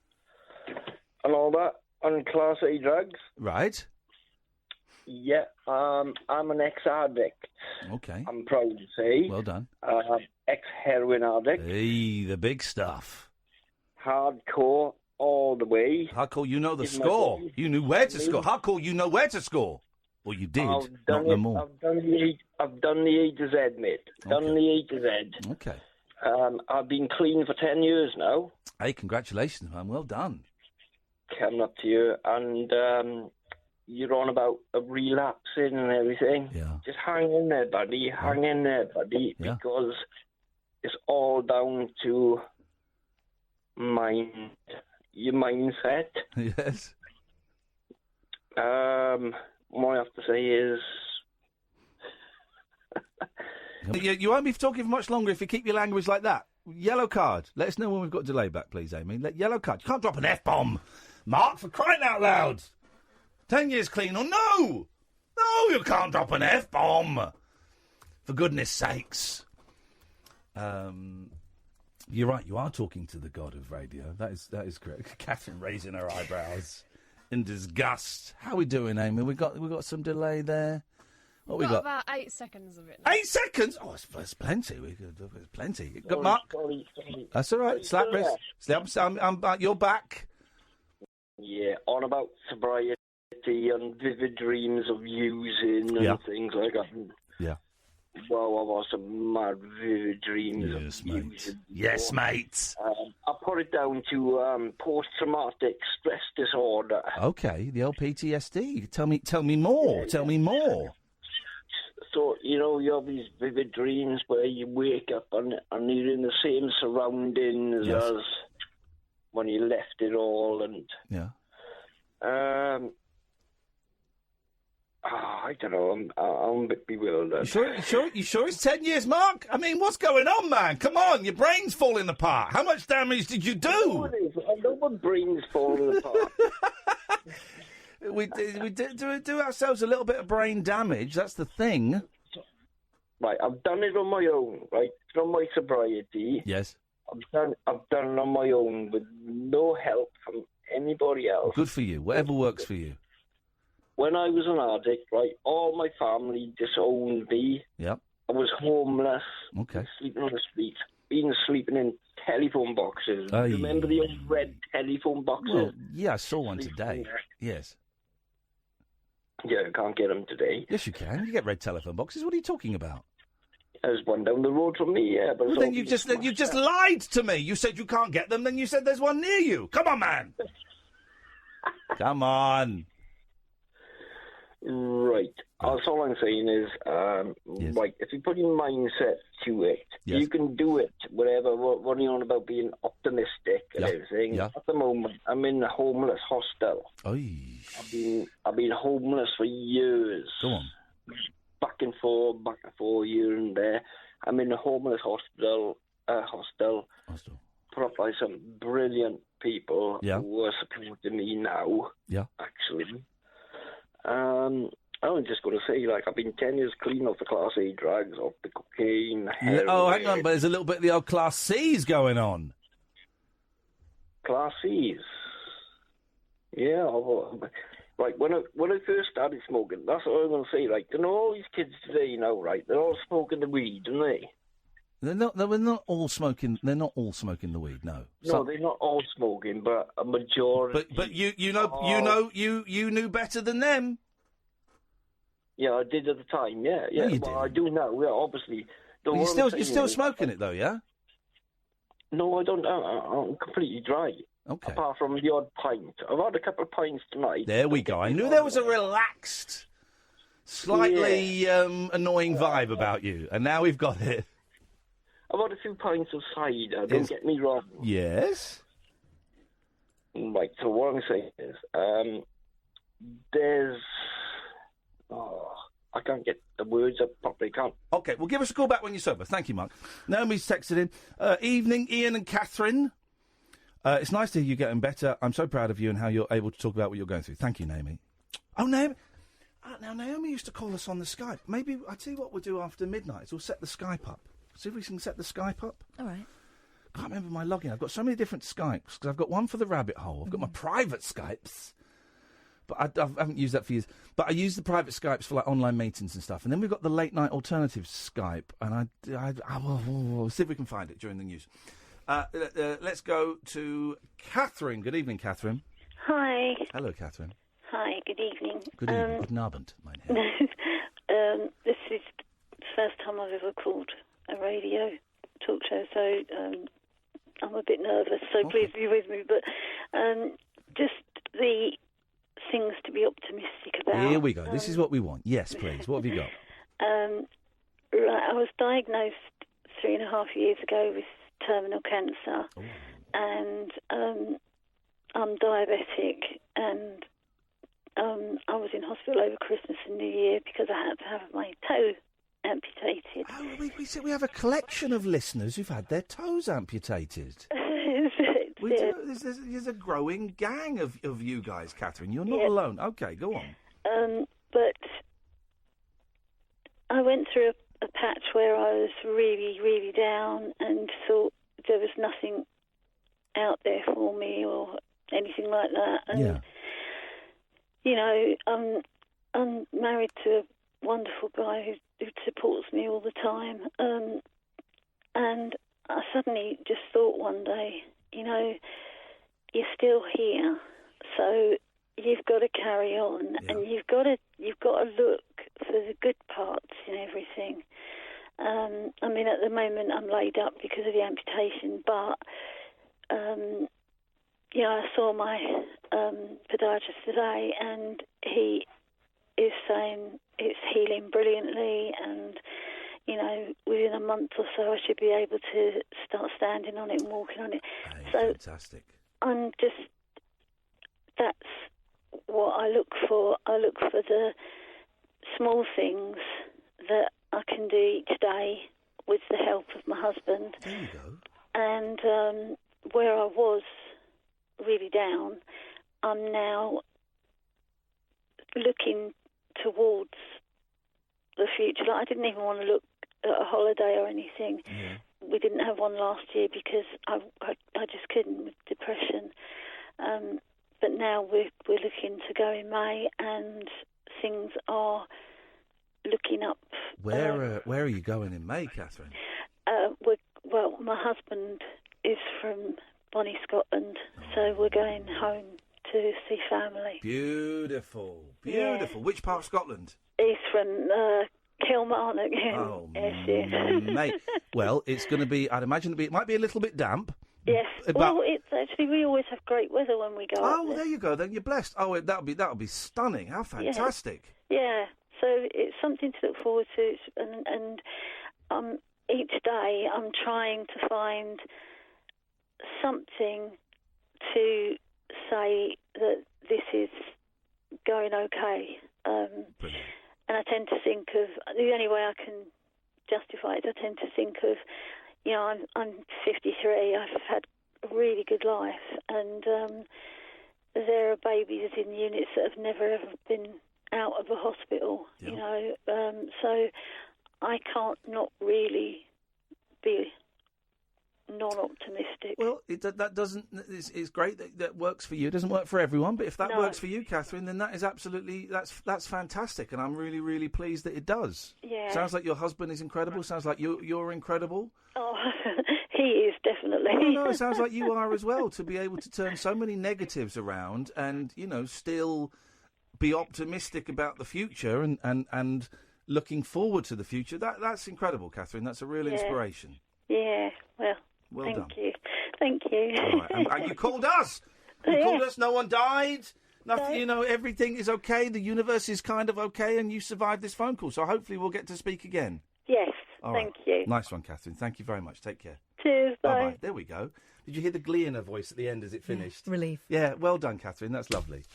O: and all that, and Class A drugs.
F: Right.
O: Yeah, I'm an ex-addict.
F: Okay.
O: I'm proud to say.
F: Well done.
O: Ex-heroin addict.
F: Hey, the big stuff.
O: Hardcore all the way.
F: Hardcore, you know the score. You knew where to score. Hardcore, you know where to score. Well, you did, not no more.
O: I've done the A to Z, mate. Done the A to Z.
F: Okay.
O: I've been clean for 10 years now.
F: Hey, congratulations, man. Well done.
O: Coming up to you, and you're on about relapsing and everything.
F: Yeah.
O: Just hang in there, buddy. Hang in there, buddy.
F: Yeah.
O: Because it's all down to your mindset.
F: Yes.
O: What I have to say is...
F: You won't be talking for much longer if you keep your language like that. Yellow card. Let us know when we've got delay back, please, Amy. Yellow card. You can't drop an F-bomb. Mark, for crying out loud. 10 years clean or no? No, you can't drop an F-bomb. For goodness sakes. You're right, you are talking to the god of radio. That is correct. Catherine raising her eyebrows in disgust. How are we doing, Amy? We got some delay there. What we got?
R: About 8 seconds of it now.
F: 8 seconds? Oh, it's plenty. There's plenty. Got
O: Sorry,
F: Mark?
O: sorry.
F: That's all right. Slap wrist. I'm back. You're back.
O: Yeah, on about sobriety and vivid dreams of using and things like that.
F: Yeah.
O: Well, I've had some mad vivid dreams of using.
F: Yes, mate.
O: I put it down to post-traumatic stress disorder.
F: Okay, the old PTSD. Tell me more.
O: Yeah,
F: Tell me more.
O: So, you have these vivid dreams where you wake up and you're in the same surroundings as when you left it all. And
F: yeah.
O: I don't know. I'm a bit bewildered.
F: You sure it's 10 years, Mark? I mean, what's going on, man? Come on, your brain's falling apart. How much damage did you do?
O: I know my brain's falling apart.
F: We do ourselves a little bit of brain damage. That's the thing.
O: Right, I've done it on my own. Right, from my sobriety.
F: Yes.
O: I've done it on my own with no help from anybody else.
F: Good for you. Whatever works for you.
O: When I was an addict, right, all my family disowned me.
F: Yep.
O: I was homeless.
F: Okay.
O: Sleeping on the street. Been sleeping in telephone boxes.
F: Aye.
O: Remember the old red telephone boxes?
F: Well, yeah, I saw one today. Yes.
O: Yeah, I can't get them today.
F: Yes, you can. You get red telephone boxes. What are you talking about?
O: There's one down the road from me, yeah. But
F: Well, then you just lied to me. You said you can't get them, then you said there's one near you. Come on, man. Come on.
O: Right. That's all I'm saying is, right, if you put your mindset to it, you can do it, whatever, what are you on about being optimistic and everything.
F: Yeah.
O: At the moment, I'm in a homeless hostel.
F: Oy.
O: I've been homeless for years.
F: Go on.
O: Back and forth, here and there. I'm in a homeless hostel put up by some brilliant people who are supporting me now, actually. I'm just going to say, I've been 10 years clean off the Class A drugs, off the cocaine, heroin.
F: Oh, hang on, but there's a little bit of the old Class C's going on.
O: Class C's? Yeah, right, when I first started smoking, that's what I'm going to say, all these kids today now, right, they're all smoking the weed, aren't they?
F: They're not all smoking the weed, no.
O: No, they're not all smoking, but a majority.
F: But you knew better than them.
O: Yeah, I did at the time. Yeah.
F: No, you
O: I do now. Yeah, obviously.
F: But you're still smoking it though, yeah?
O: No, I don't. I'm completely dry.
F: Okay.
O: Apart from the odd pint, I've had a couple of pints tonight.
F: There we go. I knew there was a relaxed, slightly annoying vibe about you, and now we've got it.
O: I've had a few pints of cider, don't get me wrong.
F: Yes?
O: Right, so what I'm saying is, there's... Oh, I can't get the words up properly, can't...
F: Okay, well, give us a call back when you're sober. Thank you, Mark. Naomi's texted in. Evening, Iain and Catherine. It's nice to hear you getting better. I'm so proud of you and how you're able to talk about what you're going through. Thank you, Naomi. Oh, Naomi... now, Naomi used to call us on the Skype. Maybe, I'll tell you what we'll do after midnight is we'll set the Skype up. See if we can set the Skype up.
G: All right.
F: I can't remember my login. I've got so many different Skypes because I've got one for the rabbit hole. I've got my private Skypes, but I haven't used that for years. But I use the private Skypes for online meetings and stuff. And then we've got the late night alternative Skype, and we'll see if we can find it during the news. Let's go to Catherine. Good evening, Catherine.
S: Hi.
F: Hello, Catherine.
S: Hi. Good evening.
F: Good evening. Guten Abend, mein Herr.
S: This is the first time I've ever called a radio talk show, so I'm a bit nervous, so please be with me. But just the things to be optimistic about.
F: Here we go. This is what we want. Yes, please. What have you got?
S: Right, I was diagnosed 3.5 years ago with terminal cancer, and I'm diabetic, and I was in hospital over Christmas and New Year because I had to have my toe amputated.
F: Oh, we said we have a collection of listeners who've had their toes amputated. There's a growing gang of you guys, Catherine. You're not alone. Okay, go on.
S: But I went through a patch where I was really, really down and thought there was nothing out there for me or anything like that. And, you know, I'm married to a wonderful guy who supports me all the time. And I suddenly just thought one day, you know, you're still here, so you've got to carry on, and you've got to look for the good parts in everything. I mean, at the moment I'm laid up because of the amputation, but you know, I saw my podiatrist today, and he is saying it's healing brilliantly, and you know, within a month or so I should be able to start standing on it and walking on it.
F: Fantastic.
S: I'm just, that's what I look for. I look for the small things that I can do each day with the help of my husband.
F: There you go.
S: And where I was really down, I'm now looking towards the future. Like, I didn't even want to look at a holiday or anything.
F: Yeah.
S: We didn't have one last year because I just couldn't with depression. But now we're looking to go in May, and things are looking up.
F: Where are you going in May, Catherine?
S: Well, my husband is from Bonnie, Scotland, so we're going home to see family.
F: Beautiful.
S: Yeah.
F: Which part of Scotland?
S: He's from Kilmarnock.
F: Oh,
S: yes.
F: mate. Well, it's going to be, I'd imagine it might be a little bit damp.
S: Yes. Well, it's actually, we always have great weather when we go up
F: Oh, well, there you go. Then you're blessed. Oh, that'll be stunning. How fantastic!
S: Yeah. So it's something to look forward to, and each day I'm trying to find something to say that this is going okay. And I tend to think of, the only way I can justify it, I tend to think of, you know, I'm 53, I've had a really good life, and there are babies in units that have never ever been out of a hospital, you know, so I can't not really be non-optimistic.
F: Well, that doesn't. It's great that works for you. It doesn't work for everyone, but if that works for you, Catherine, then that is absolutely that's fantastic, and I'm really, really pleased that it does.
S: Yeah.
F: Sounds like your husband is incredible. Sounds like you're incredible.
S: Oh, he is definitely.
F: No, it sounds like you are as well. To be able to turn so many negatives around, and you know, still be optimistic about the future, and looking forward to the future. That's incredible, Catherine. That's a real inspiration.
S: Yeah. Well, Thank you.
F: All right. And you called us. You called us. No one died. Nothing. No. You know, everything is okay. The universe is kind of okay, and you survived this phone call. So hopefully we'll get to speak again.
S: Yes.
F: All
S: thank
F: right.
S: you.
F: Nice one, Catherine. Thank you very much. Take care.
S: Cheers. Bye.
F: Bye. There we go. Did you hear the glee in her voice at the end as it finished?
G: Relief.
F: Yeah. Well done, Catherine. That's lovely.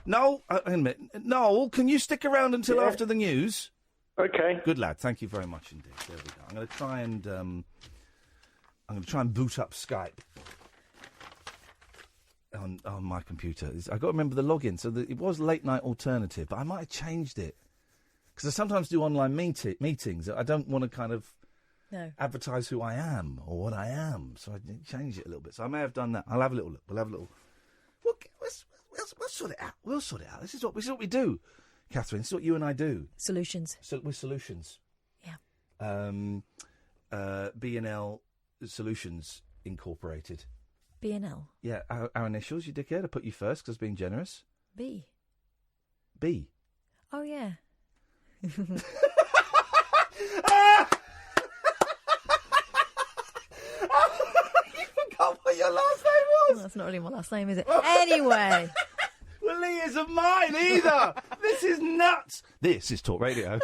F: Noel, wait a minute. Noel, can you stick around until after the news?
T: Okay.
F: Good lad. Thank you very much indeed. There we go. I'm going to try and boot up Skype on my computer. I've got to remember the login. So it was Late Night Alternative, but I might have changed it. Because I sometimes do online meetings. I don't want to kind of advertise who I am or what I am. So I changed it a little bit. So I may have done that. I'll have a little look. We'll have a little... We'll sort it out. We'll sort it out. This is what we do, Catherine. This is what you and I do.
G: Solutions.
F: So we're solutions.
G: Yeah.
F: B&L Solutions Incorporated.
G: B&L?
F: Yeah, our initials, you dickhead. I put you first because being generous.
G: B. Oh, yeah.
F: You forgot what your last name was.
G: Well, that's not really my last name, is it? Anyway.
F: Well, Lee isn't mine either. This is nuts. This is Talk Radio.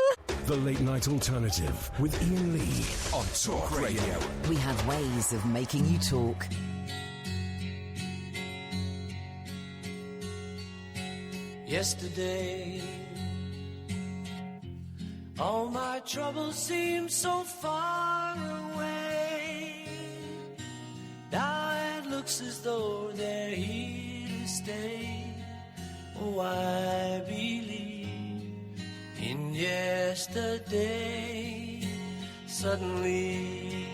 A: The Late Night Alternative with Iain Lee on Talk Radio.
B: We have ways of making you talk.
N: Yesterday, all my troubles seem so far away. Now it looks as though they're here to stay. Oh, I believe In yesterday, suddenly,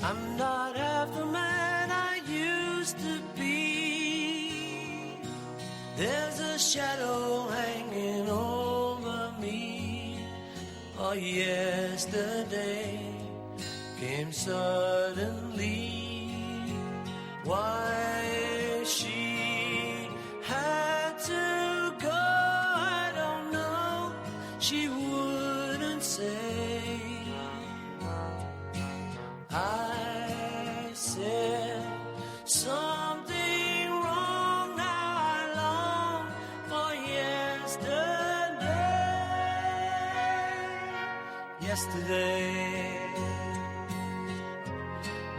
N: I'm not half the man I used to be. There's a shadow hanging over me. Oh, yesterday came suddenly. Why she had to go, I don't know. She wouldn't say. I said something wrong. Now I long for yesterday.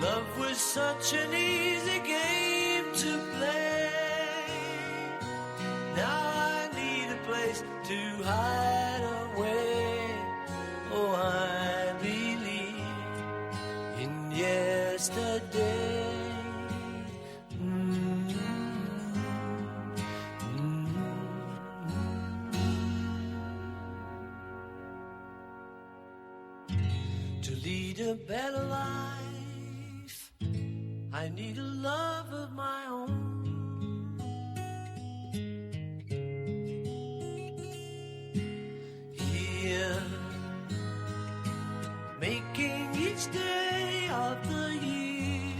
N: Love was such an easy game to play. Now I need a place to hide away. Oh, I believe in yesterday. To lead a better life, I need a love of my own. Here, making each day of the year,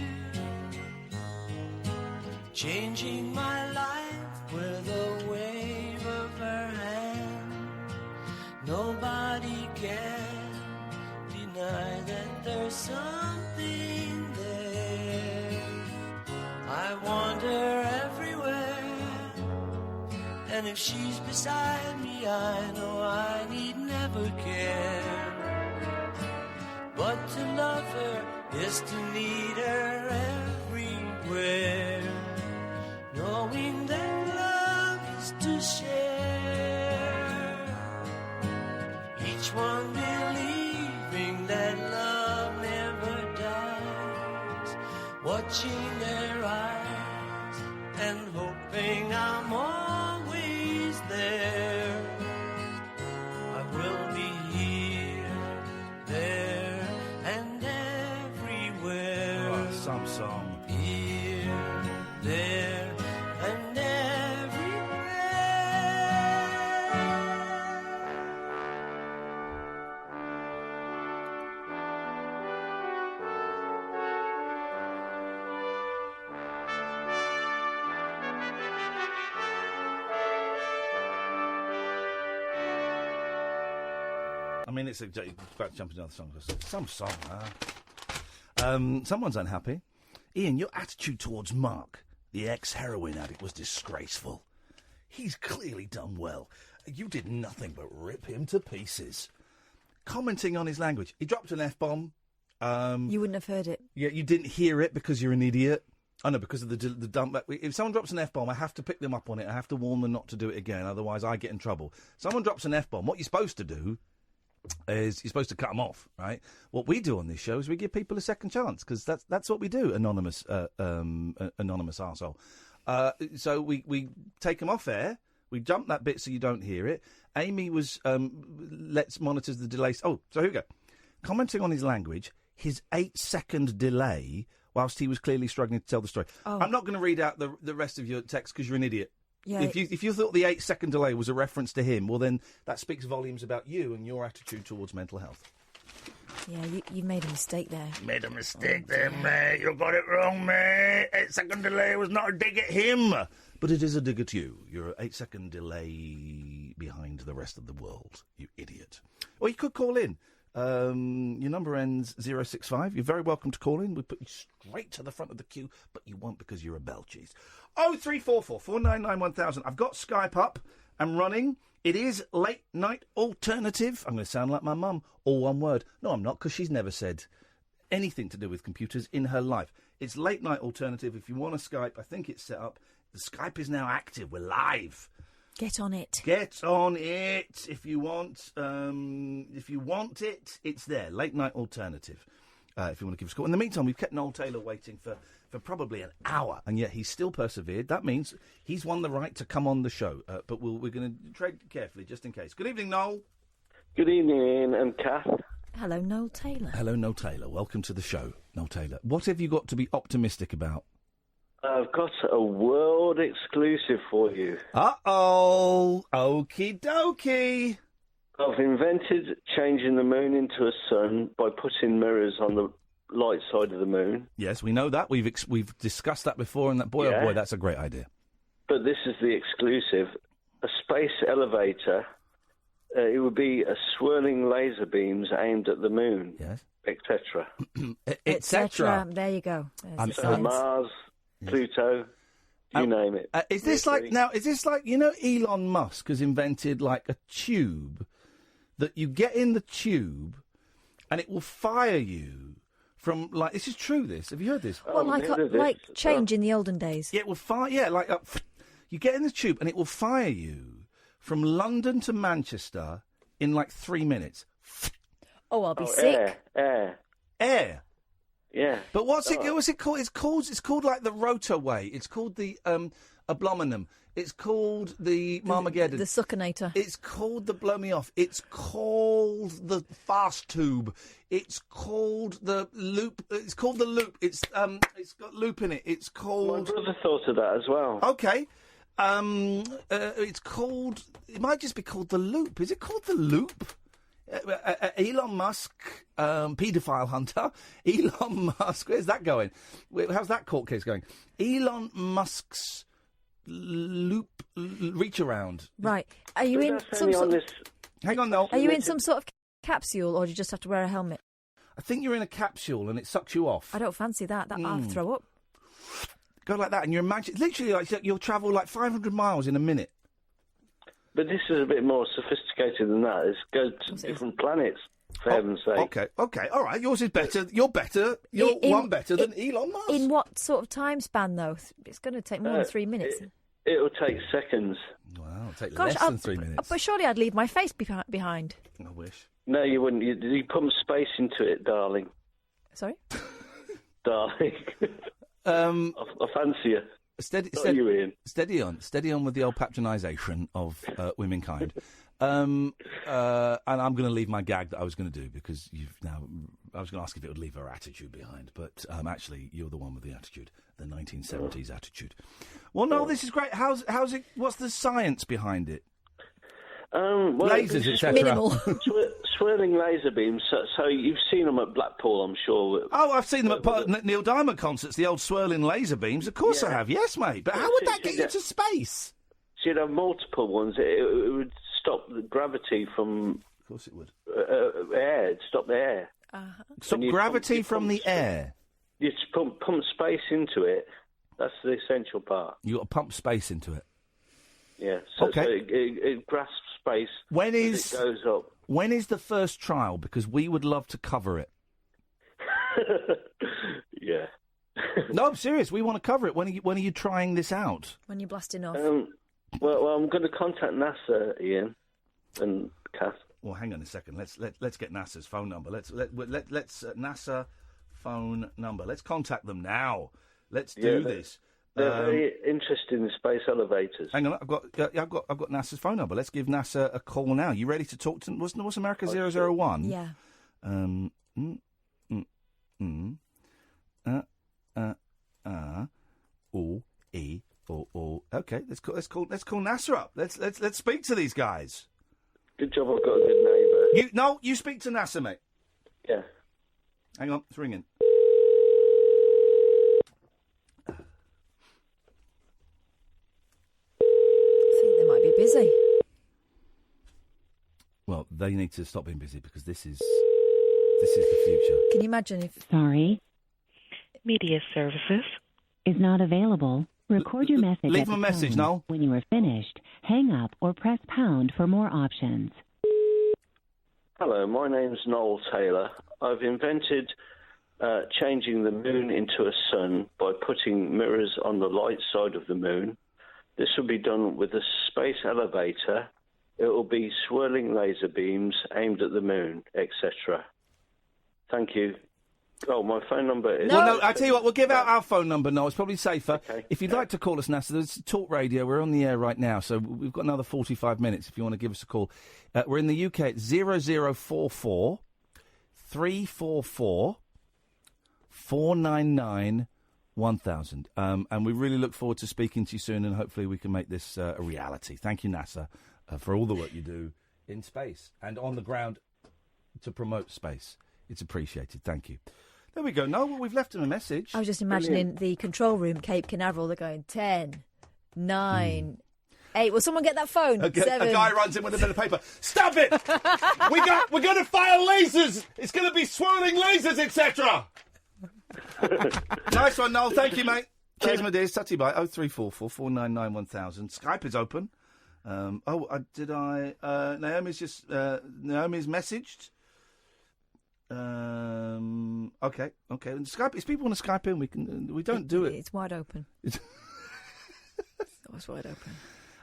N: changing my life with a wave of her hand. Nobody can deny that there's something there. I wander everywhere, and if she's beside me, I know I need never care. But to love her is to need her everywhere, knowing that love is to share. Each one believing that love never dies, watching their eyes and hoping I'm always there. I will be here, there, and everywhere.
F: Oh, some song.
N: Here, there, and
F: I mean, it's about to jump into another song. Some song, someone's unhappy. Ian, your attitude towards Mark, the ex-heroin addict, was disgraceful. He's clearly done well. You did nothing but rip him to pieces. Commenting on his language. He dropped an F-bomb.
G: You wouldn't have heard it.
F: Yeah, you didn't hear it because you're an idiot. I know, because of the dump. If someone drops an F-bomb, I have to pick them up on it. I have to warn them not to do it again, otherwise I get in trouble. Someone drops an F-bomb. What you're supposed to do is you're supposed to cut them off, right? What we do on this show is we give people a second chance, because that's what we do, anonymous arsehole. So we take them off air, we jump that bit so you don't hear it. Amy was monitors the delays. Oh, so here we go. Commenting on his language, his 8-second delay whilst he was clearly struggling to tell the story.
G: Oh.
F: I'm not going to read out the rest of your text because you're an idiot.
G: Yeah.
F: If you thought the 8-second delay was a reference to him, well, then that speaks volumes about you and your attitude towards mental health.
G: Yeah, you made a mistake there.
F: Made a mistake there, mate. You got it wrong, mate. 8-second delay was not a dig at him. But it is a dig at you. You're an 8-second delay behind the rest of the world, you idiot. Or you could call in. Your number ends 065. You're very welcome to call in. We'll put you straight to the front of the queue, but you won't because you're a bell cheese. 0344 499 1000. I've got Skype up and running. It is Late Night Alternative. I'm going to sound like my mum. All one word. No, I'm not, because she's never said anything to do with computers in her life. It's Late Night Alternative. If you want to Skype, I think it's set up. The Skype is now active. We're live.
G: Get on it.
F: Get on it if you want. If you want it, it's there. Late Night Alternative. If you want to give us a call. In the meantime, we've kept Noel Taylor waiting for for probably an hour, and yet he's still persevered. That means he's won the right to come on the show. But we're going to tread carefully, just in case. Good evening, Noel.
O: Good evening, Ian and Kath.
G: Hello, Noel Taylor.
F: Hello, Noel Taylor. Welcome to the show, Noel Taylor. What have you got to be optimistic about?
O: I've got a world exclusive for you.
F: Uh-oh. Okie dokie.
O: I've invented changing the moon into a sun by putting mirrors on the light side of the moon.
F: Yes, we know that. We've discussed that before, and that boy,
O: Yeah.
F: oh boy, that's a great idea.
O: But this is the exclusive. A space elevator. It would be a swirling laser beams aimed at the moon.
F: Yes.
O: Etc.
G: Etc. There you go. There's the
O: So
G: science.
O: Mars, Pluto, you name it.
F: Is this like Elon Musk has invented like a tube that you get in the tube and it will fire you from like, this is true, this. Have you heard this?
G: Well, like change in the olden days.
F: Yeah, it will fire, you get in the tube and it will fire you from London to Manchester in like 3 minutes.
G: Oh, I'll be sick.
O: Air. Yeah.
F: But what's it called? It's called like the Rotoway. It's called the Ablominum. It's called the Marmageddon.
G: The Suckinator.
F: It's called the Blow Me Off. It's called the Fast Tube. It's called the Loop. It's called the Loop. It's got loop in it. It's called.
O: My brother thought of that as well.
F: Okay. It's called. It might just be called the Loop. Is it called the Loop? Elon Musk, paedophile hunter. Elon Musk. Where's that going? How's that court case going? Elon Musk's loop reach around.
G: Right. Are you in some sort of...
F: Hang on, Noel.
G: Are you in some sort of capsule, or do you just have to wear a helmet?
F: I think you're in a capsule and it sucks you off.
G: I don't fancy that. I'll throw up.
F: Go like that, and you're literally like you'll travel like 500 miles in a minute.
O: But this is a bit more sophisticated than that. It's go to different planets, for heaven's sake.
F: Okay, all right. Yours is better. You're better. You're one better than Elon Musk.
G: In what sort of time span, though? It's going to take more than 3 minutes.
O: It'll take seconds.
F: Wow, it'll take less than 3 minutes.
G: But surely I'd leave my face behind.
F: I wish.
O: No, you wouldn't. You pump space into it, darling.
G: Sorry?
O: Darling. I fancy you.
F: Steady on with the old patronisation of womenkind. And I'm going to leave my gag that I was going to do because I was going to ask if it would leave her attitude behind, but actually you're the one with the attitude, the 1970s attitude. Well, no, this is great. How's it? What's the science behind it? Lasers, etc.
G: Minimal.
O: Swirling laser beams. So you've seen them at Blackpool, I'm sure.
F: Oh, I've seen them at Neil Diamond concerts, the old swirling laser beams. Of course I have. Yes, mate. But how would that get you to space?
O: So you'd have multiple ones. It would stop the gravity from...
F: Of course it would.
O: Air. It'd stop the air.
F: Stop gravity from the air?
O: You just pump space into it. That's the essential part.
F: You've got to pump space into it.
O: Yeah. So
F: Okay.
O: it grasps space as it goes up.
F: When is the first trial? Because we would love to cover it.
O: Yeah.
F: No, I'm serious. We want to cover it. When are you trying this out?
G: When you're blasting off.
O: Well, I'm going to contact NASA, Ian and Kath.
F: Well, hang on a second. Let's get NASA's phone number. Let's NASA phone number. Let's contact them now. Let's do this.
O: They're very interested in space elevators.
F: Hang on, I've got NASA's phone number. Let's give NASA a call now. You ready to talk to them? What's America 001?
G: Yeah.
F: Okay, let's call NASA up. Let's speak to these guys.
O: Good job, I've got a good neighbour.
F: You speak to NASA, mate.
O: Yeah.
F: Hang on, it's ringing.
G: I think they might be busy.
F: Well, they need to stop being busy because this is the future.
G: Can you imagine if...
T: Sorry. Media services is not available. Record your message.
F: Leave
T: at
F: a
T: the
F: message,
T: tone.
F: Noel.
T: When you are finished, hang up or press pound for more options.
O: Hello, my name's Noel Taylor. I've invented changing the moon into a sun by putting mirrors on the light side of the moon. This will be done with a space elevator. It will be swirling laser beams aimed at the moon, etc. Thank you.
I: Oh, my phone number is...
F: Well, no, I tell you what, we'll give out our phone number, Noel. It's probably safer. If you'd like to call us, NASA, there's Talk Radio. We're on the air right now, so we've got another 45 minutes if you want to give us a call. We're in the UK at 0044 344 499 1000. And we really look forward to speaking to you soon, and hopefully we can make this a reality. Thank you, NASA, for all the work you do in space and on the ground to promote space. It's appreciated. Thank you. There we go. No, well, we've left him a message.
G: I was just imagining the control room, Cape Canaveral. They're going 10, 9, 8. Will someone get that phone? 7.
F: A guy runs in with a bit of paper. Stop it! We're going to fire lasers. It's going to be swirling lasers, etc. Nice one, Noel. Thank you, mate. Cheers, my dears. Tutty bye. 0344 499 1000. Skype is open. Naomi's just Naomi's messaged. Okay. And Skype. If people want to Skype in, we don't do it.
G: It's wide open. It's always wide open.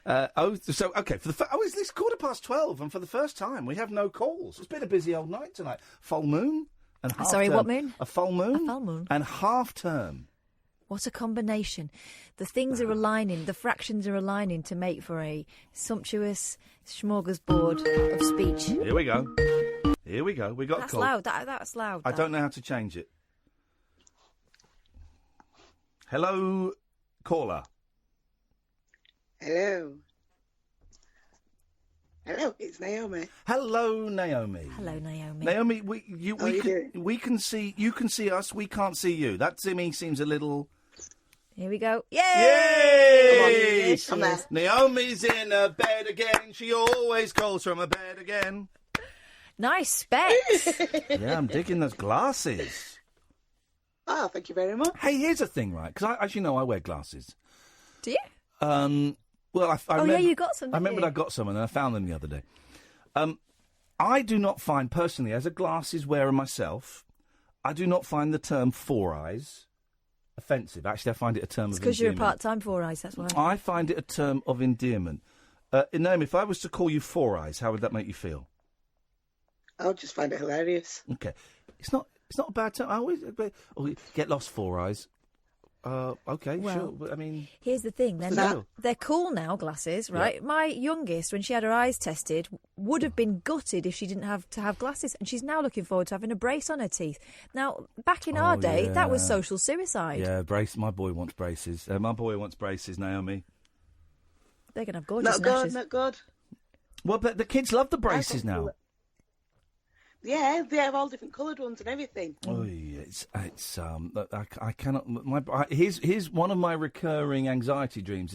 F: It's this 12:15, and for the first time we have no calls. It's been a busy old night tonight. Full moon and half
G: Sorry,
F: term.
G: what moon?
F: A full moon.
G: A full moon.
F: And half term.
G: What a combination. The things are aligning, the fractions are aligning to make for a sumptuous smorgasbord of speech.
F: Here we go. We got
G: That's
F: a call.
G: loud. That's loud.
F: I don't know how to change it. Hello, caller.
U: Hello, it's Naomi.
F: Hello, Naomi.
G: Hello, Naomi.
F: Naomi, we can see you can see us. We can't see you. That to me seems a little.
G: Here we go.
F: Yay!
G: Yay!
U: Come on.
F: Naomi's in her bed again. She always calls from her bed again.
G: Nice specs.
F: Yeah, I'm digging those glasses.
U: Oh, thank you very much.
F: Hey, here's a thing, right? Because as you know, I wear glasses.
G: Do you?
F: Well, I
G: yeah, you got some.
F: I remembered I got some, and I found them the other day. I do not find, personally, as a glasses wearer myself, I do not find the term four eyes offensive. Actually, I find it a term of endearment.
G: It's because you're a part-time four eyes, that's why.
F: I find it a term of endearment. Naomi, if I was to call you Four Eyes, how would that make you feel?
U: I'll just find it hilarious.
F: Okay. It's not a bad term. I always get lost, Four Eyes. Okay,
G: well,
F: sure. But, I mean,
G: here's the thing. They're cool now, glasses, right? Yeah. My youngest, when she had her eyes tested, would have been gutted if she didn't have to have glasses, and she's now looking forward to having a brace on her teeth. Now, back in our day, that was social suicide.
F: Yeah, brace. My boy wants braces. Naomi.
G: They're going to have gorgeous lashes.
U: Not good.
F: Well, but the kids love the braces now.
U: Yeah, they have all different coloured ones and everything.
F: Oh, yeah, I cannot. Here's one of my recurring anxiety dreams.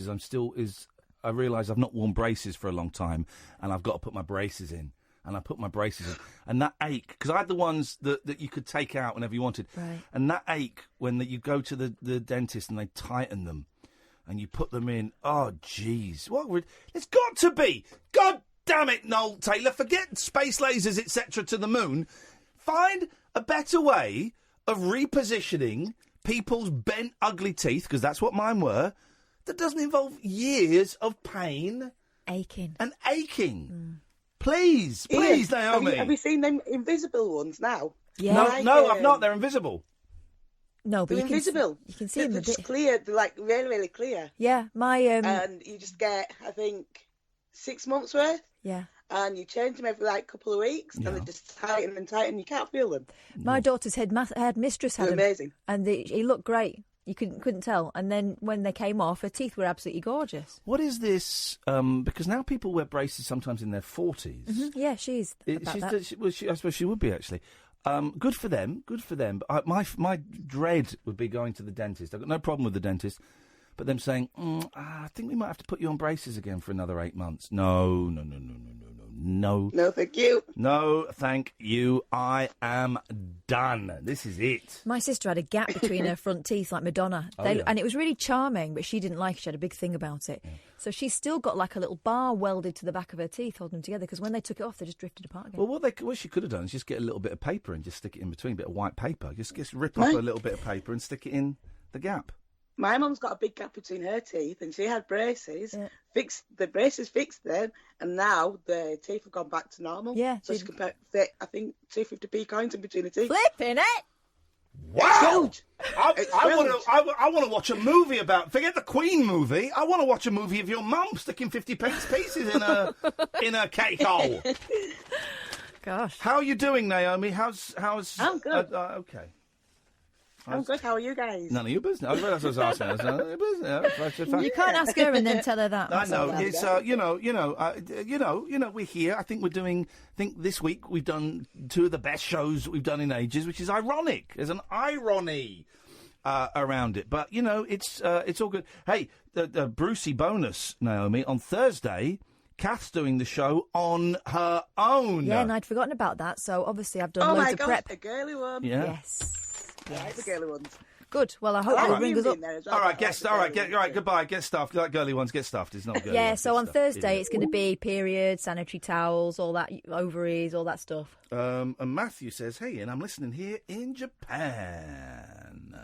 F: I realise I've not worn braces for a long time, and I've got to put my braces in. And I put my braces in, and that ache, because I had the ones that you could take out whenever you wanted,
G: right.
F: And that ache when you go to the dentist and they tighten them, and you put them in. Oh, jeez, it's got to be. God damn it, Noel Taylor, forget space lasers, etc. to the moon. Find a better way of repositioning people's bent, ugly teeth, because that's what mine were, that doesn't involve years of pain.
G: Aching.
F: Please, Naomi.
U: Have you seen them invisible ones now?
G: Yeah.
F: No, I've not. They're invisible.
G: No, but
U: they're invisible.
G: You can see them
U: they're
G: a
U: just
G: bit.
U: clear. They're like really, really clear.
G: Yeah,
U: and you just get, I think, 6 months worth.
G: Yeah.
U: And you change them every couple of weeks, and they just tighten and tighten. You can't feel them.
G: My daughter's headmistress had them.
U: Amazing.
G: And he looked great. You couldn't tell. And then when they came off, her teeth were absolutely gorgeous.
F: What is this? Because now people wear braces sometimes in their 40s.
G: Mm-hmm. Yeah, she's about that.
F: I suppose she would be, actually. Good for them. But my dread would be going to the dentist. I've got no problem with the dentist. But them saying, I think we might have to put you on braces again for another 8 months. No.
U: No, thank you.
F: No, thank you. I am done. This is it.
G: My sister had a gap between her front teeth like Madonna. And it was really charming, but she didn't like it. She had a big thing about it. Yeah. So she's still got like a little bar welded to the back of her teeth, holding them together, because when they took it off, they just drifted apart again.
F: Well, what she could have done is just get a little bit of paper and just stick it in between, a bit of white paper. Just rip off a little bit of paper and stick it in the gap.
U: My mum's got a big gap between her teeth, and she had braces. Yeah. The braces fixed them, and now the teeth have gone back to normal.
G: Yeah.
U: So she can fit, I think, 250p coins in between the teeth.
G: Flipping it!
F: Wow! I want to watch a movie about. Forget the Queen movie. I want to watch a movie of your mum sticking 50p pieces in a cake hole.
G: Gosh.
F: How are you doing, Naomi? How's?
U: I'm good.
F: Okay.
U: I'm good. How are you guys?
F: None of your business. That's what I was asking. None of your business.
G: You can't ask her and then tell her that.
F: I know. It's we're here. I think this week we've done two of the best shows we've done in ages, which is ironic. There's an irony around it, but it's all good. Hey, the Brucey bonus, Naomi, on Thursday. Kath's doing the show on her own.
G: Yeah, and I'd forgotten about that. So obviously I've done loads of prep.
U: The girly one.
F: Yeah.
G: Yes.
U: I like the girly ones.
G: Good. Well, I hope you'll ring us up.
F: All right, goodbye. Get stuffed. You like girly ones, get stuffed. It's not girly.
G: Yeah,
F: ones,
G: so on
F: stuffed.
G: Thursday it's going to be periods, sanitary towels, all that, ovaries, all that stuff.
F: And Matthew says, hey, and I'm listening here in Japan.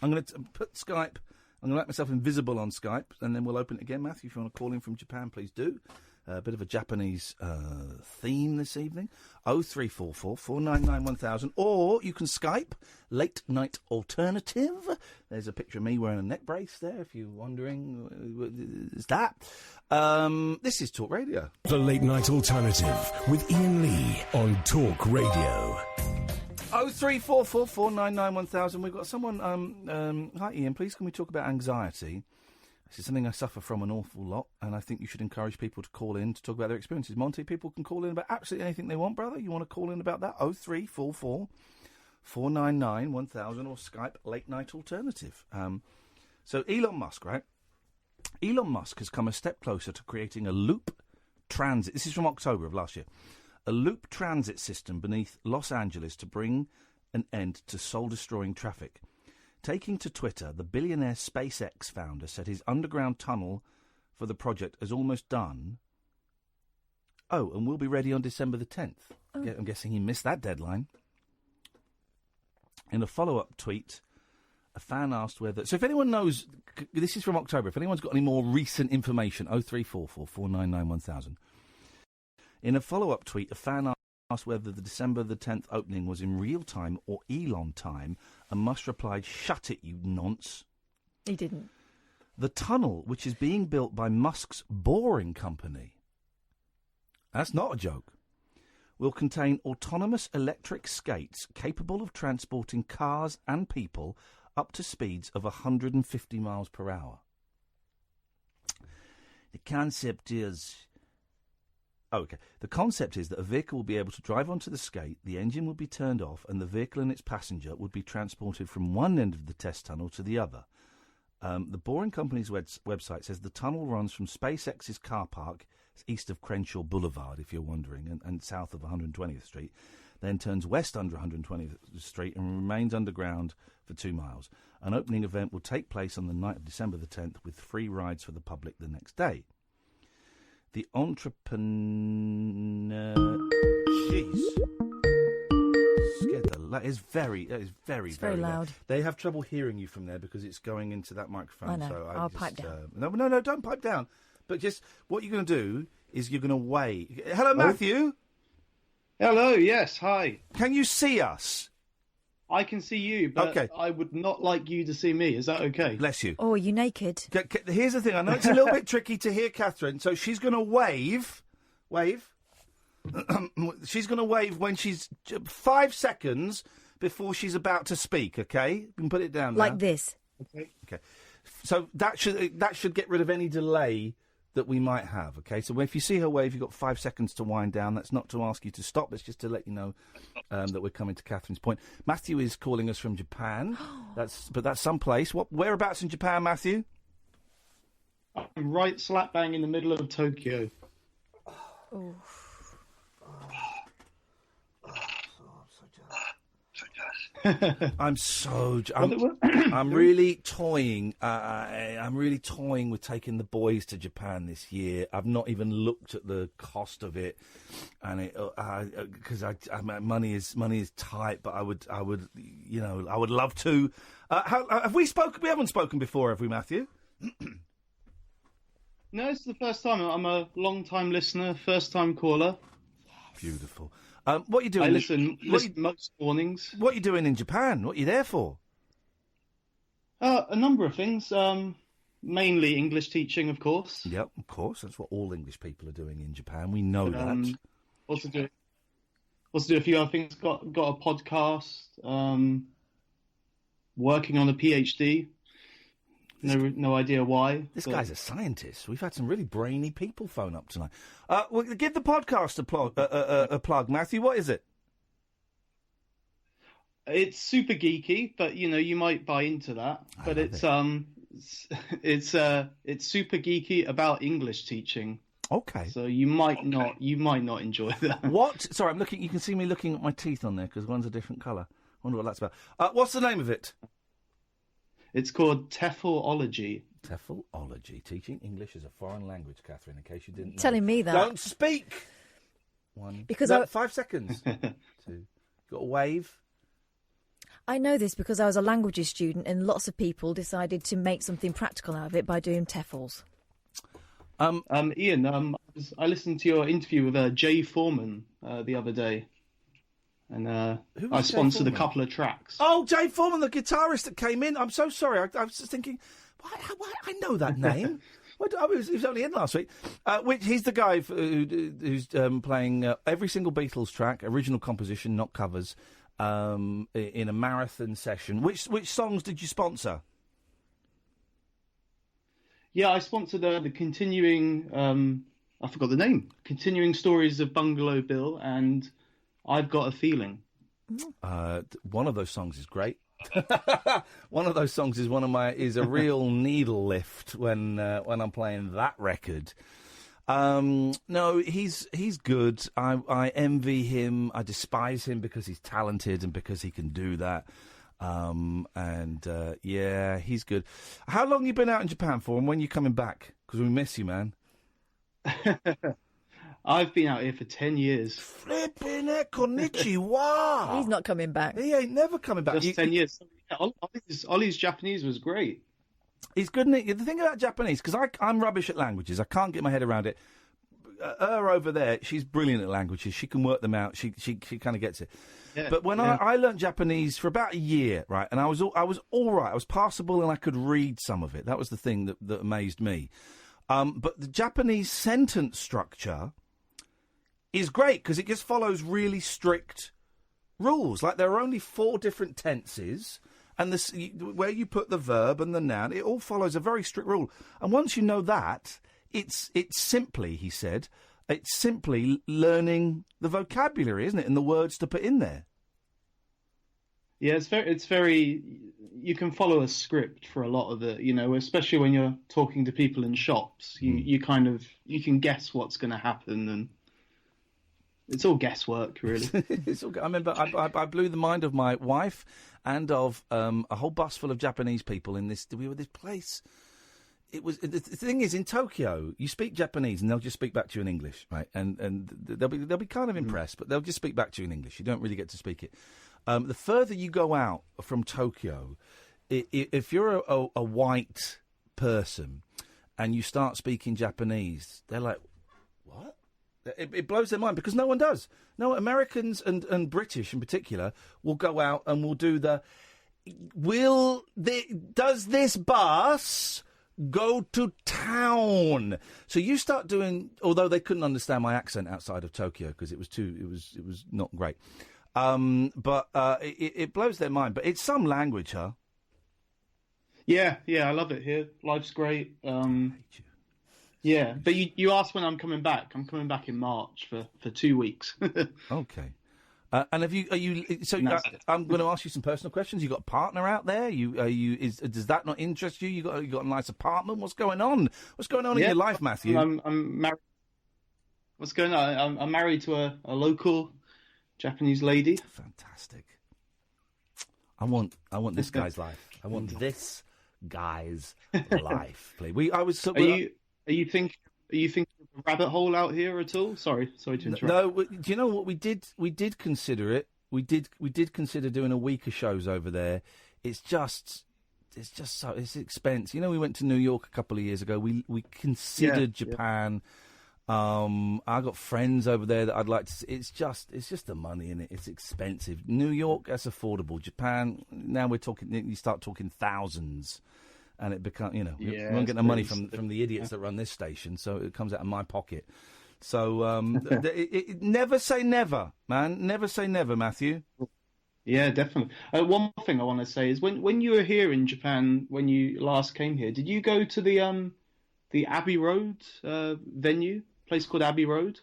F: I'm going to put Skype. I'm going to make myself invisible on Skype, and then we'll open it again. Matthew, if you want to call in from Japan, please do. A bit of a Japanese theme this evening. 0344 499 1000. Or you can Skype Late Night Alternative. There's a picture of me wearing a neck brace there, if you're wondering. Is that? This is Talk Radio.
A: The Late Night Alternative with Iain Lee on Talk Radio.
F: 0344 499 1000. We've got someone. Hi, Iain. Please, can we talk about anxiety? This is something I suffer from an awful lot, and I think you should encourage people to call in to talk about their experiences. Monty, people can call in about absolutely anything they want, brother. You want to call in about that? 0344 499 1000 or Skype Late Night Alternative. So Elon Musk, right? Elon Musk has come a step closer to creating a loop transit. This is from October of last year. A loop transit system beneath Los Angeles to bring an end to soul-destroying traffic. Taking to Twitter, the billionaire SpaceX founder said his underground tunnel for the project is almost done. Oh, and will be ready on December the 10th. Oh. I'm guessing he missed that deadline. In a follow-up tweet, a fan asked whether... So if anyone knows... This is from October. If anyone's got any more recent information, 0344 499 1000. In a follow-up tweet, a fan asked whether the December the 10th opening was in real time or Elon time, and Musk replied, "Shut it, you nonce."
G: He didn't.
F: The tunnel, which is being built by Musk's Boring Company, that's not a joke, will contain autonomous electric skates capable of transporting cars and people up to speeds of 150 miles per hour. The concept is... Okay. The concept is that a vehicle will be able to drive onto the skate, the engine will be turned off, and the vehicle and its passenger would be transported from one end of the test tunnel to the other. The Boring Company's website says the tunnel runs from SpaceX's car park, east of Crenshaw Boulevard, if you're wondering, and south of 120th Street, then turns west under 120th Street and remains underground for 2 miles. An opening event will take place on the night of December the 10th with free rides for the public the next day. The entrepreneur... Jeez. Scared that is very
G: loud.
F: They have trouble hearing you from there because it's going into that microphone.
G: I know.
F: So
G: I'll pipe down.
F: No, don't pipe down. But just what you're going to do is you're going to wave. Hello, Matthew.
E: Hello, yes, hi.
F: Can you see us?
E: I can see you, but
F: okay.
E: I would not like you to see me. Is that okay?
F: Bless you.
G: Oh, are you naked?
F: Here's the thing. I know it's a little bit tricky to hear Catherine, so she's going to wave. She's going to wave when she's 5 seconds before she's about to speak, okay? You can put it down now.
G: Like this.
F: Okay. So that should get rid of any delay that we might have, okay? So if you see her wave, you've got 5 seconds to wind down. That's not to ask you to stop. It's just to let you know that we're coming to Catherine's point. Matthew is calling us from Japan. That's someplace. Whereabouts in Japan, Matthew?
E: I'm right slap bang in the middle of Tokyo.
G: Oh.
F: I'm really toying. I'm really toying with taking the boys to Japan this year. I've not even looked at the cost of it, and because money is tight. But I would, I would love to. Have we spoken? We haven't spoken before, have we, Matthew?
E: No, it's the first time. I'm a long-time listener, first-time caller.
F: Beautiful. What are you doing?
E: I listen most mornings.
F: What are you doing in Japan? What are you there for?
E: A number of things. Mainly English teaching, of course.
F: Yep, of course. That's what all English people are doing in Japan. We know that.
E: Also do a few other things. Got a podcast. Working on a PhD. No idea why.
F: This guy's a scientist. We've had some really brainy people phone up tonight. Well, give the podcast a plug, Matthew. What is it?
E: It's super geeky, but you might buy into that. But it's super geeky about English teaching.
F: Okay.
E: So you might not enjoy that.
F: What? Sorry, I'm looking. You can see me looking at my teeth on there because one's a different colour. I wonder what that's about. What's the name of it?
E: It's called TEFLology.
F: TEFLology, teaching English as a foreign language, Catherine. In case you didn't know.
G: Telling me that.
F: Don't speak. 5 seconds. 2. Got a wave.
G: I know this because I was a languages student, and lots of people decided to make something practical out of it by doing TEFLs.
E: Iain, I listened to your interview with Jay Foreman the other day, and I sponsored a couple of tracks.
F: Oh, Jay Foreman, the guitarist that came in. I'm so sorry. I was just thinking, why I know that name. He was only in last week. He's the guy who's playing every single Beatles track, original composition, not covers, in a marathon session. Which songs did you sponsor?
E: Yeah, I sponsored the continuing. I forgot the name. Continuing Stories of Bungalow Bill and I've Got a Feeling.
F: One of those songs is great. One of those songs is a real needle lift when I'm playing that record. No, he's good. I envy him. I despise him because he's talented and because he can do that. Yeah, he's good. How long you been out in Japan for, and when you coming back? Because we miss you, man.
E: I've been out here for 10 years.
F: Flipping it, konnichiwa.
G: He's not coming back.
F: He ain't never coming back.
E: Just 10 years. Ollie's Japanese was great.
F: He's good, isn't he? The thing about Japanese, because I'm rubbish at languages. I can't get my head around it. Her over there, she's brilliant at languages. She can work them out. She kind of gets it.
E: Yeah,
F: but when I learnt Japanese for about a year, right, and I was all right. I was passable and I could read some of it. That was the thing that amazed me. But the Japanese sentence structure is great because it just follows really strict rules. Like there are only 4 different tenses, and where you put the verb and the noun, it all follows a very strict rule. And once you know that, it's simply, he said, it's simply learning the vocabulary, isn't it, and the words to put in there.
E: Yeah, it's very. You can follow a script for a lot of it, especially when you're talking to people in shops. You can guess what's going to happen, and it's all guesswork, really.
F: I remember I blew the mind of my wife and of a whole bus full of Japanese people in this. We were this place. It was the thing is in Tokyo, you speak Japanese and they'll just speak back to you in English, right? And they'll be kind of impressed, but they'll just speak back to you in English. You don't really get to speak it. The further you go out from Tokyo, if you're a white person and you start speaking Japanese, they're like, what? It blows their mind because no one does. No, Americans and British in particular will go out and will do does this bus go to town? So you start doing, although they couldn't understand my accent outside of Tokyo because it was not great. But it blows their mind. But it's some language, huh?
E: Yeah, I love it here. Life's great. Yeah, but you asked when I'm coming back. I'm coming back in March for 2 weeks.
F: Okay. And are you? So I'm going to ask you some personal questions. You got a partner out there? Does that not interest you? You got a nice apartment? What's going on? What's going on in your life, Matthew?
E: I'm married. What's going on? I'm married to a local Japanese lady.
F: Fantastic. I want this guy's life. I want this guy's life. Please.
E: Are you thinking of a rabbit hole out here at all? Sorry to interrupt.
F: No, do you know what we did? We did consider it. We did consider doing a week of shows over there. It's just it's expensive. We went to New York a couple of years ago. We considered Japan. I got friends over there that I'd like to see. It's just the money in it. It's expensive. New York, that's affordable. Japan, now you start talking thousands. And it becomes, we won't get no money from the idiots that run this station, so it comes out of my pocket. So never say never, man. Never say never, Matthew.
E: Yeah, definitely. One more thing I want to say is when you were here in Japan, when you last came here, did you go to the Abbey Road venue, place called Abbey Road?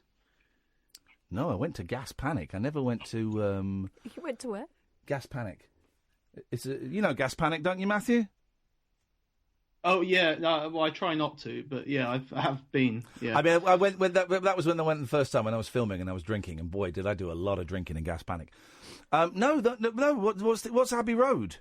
F: No, I went to Gas Panic. I never went to.
G: You went to where?
F: Gas Panic. You know Gas Panic, don't you, Matthew?
E: Oh yeah, well I try not to, but yeah, I have been. Yeah,
F: I mean, I went when that was when I went the first time when I was filming and I was drinking, and boy, did I do a lot of drinking in Gas Panic. No. What's Abbey Road?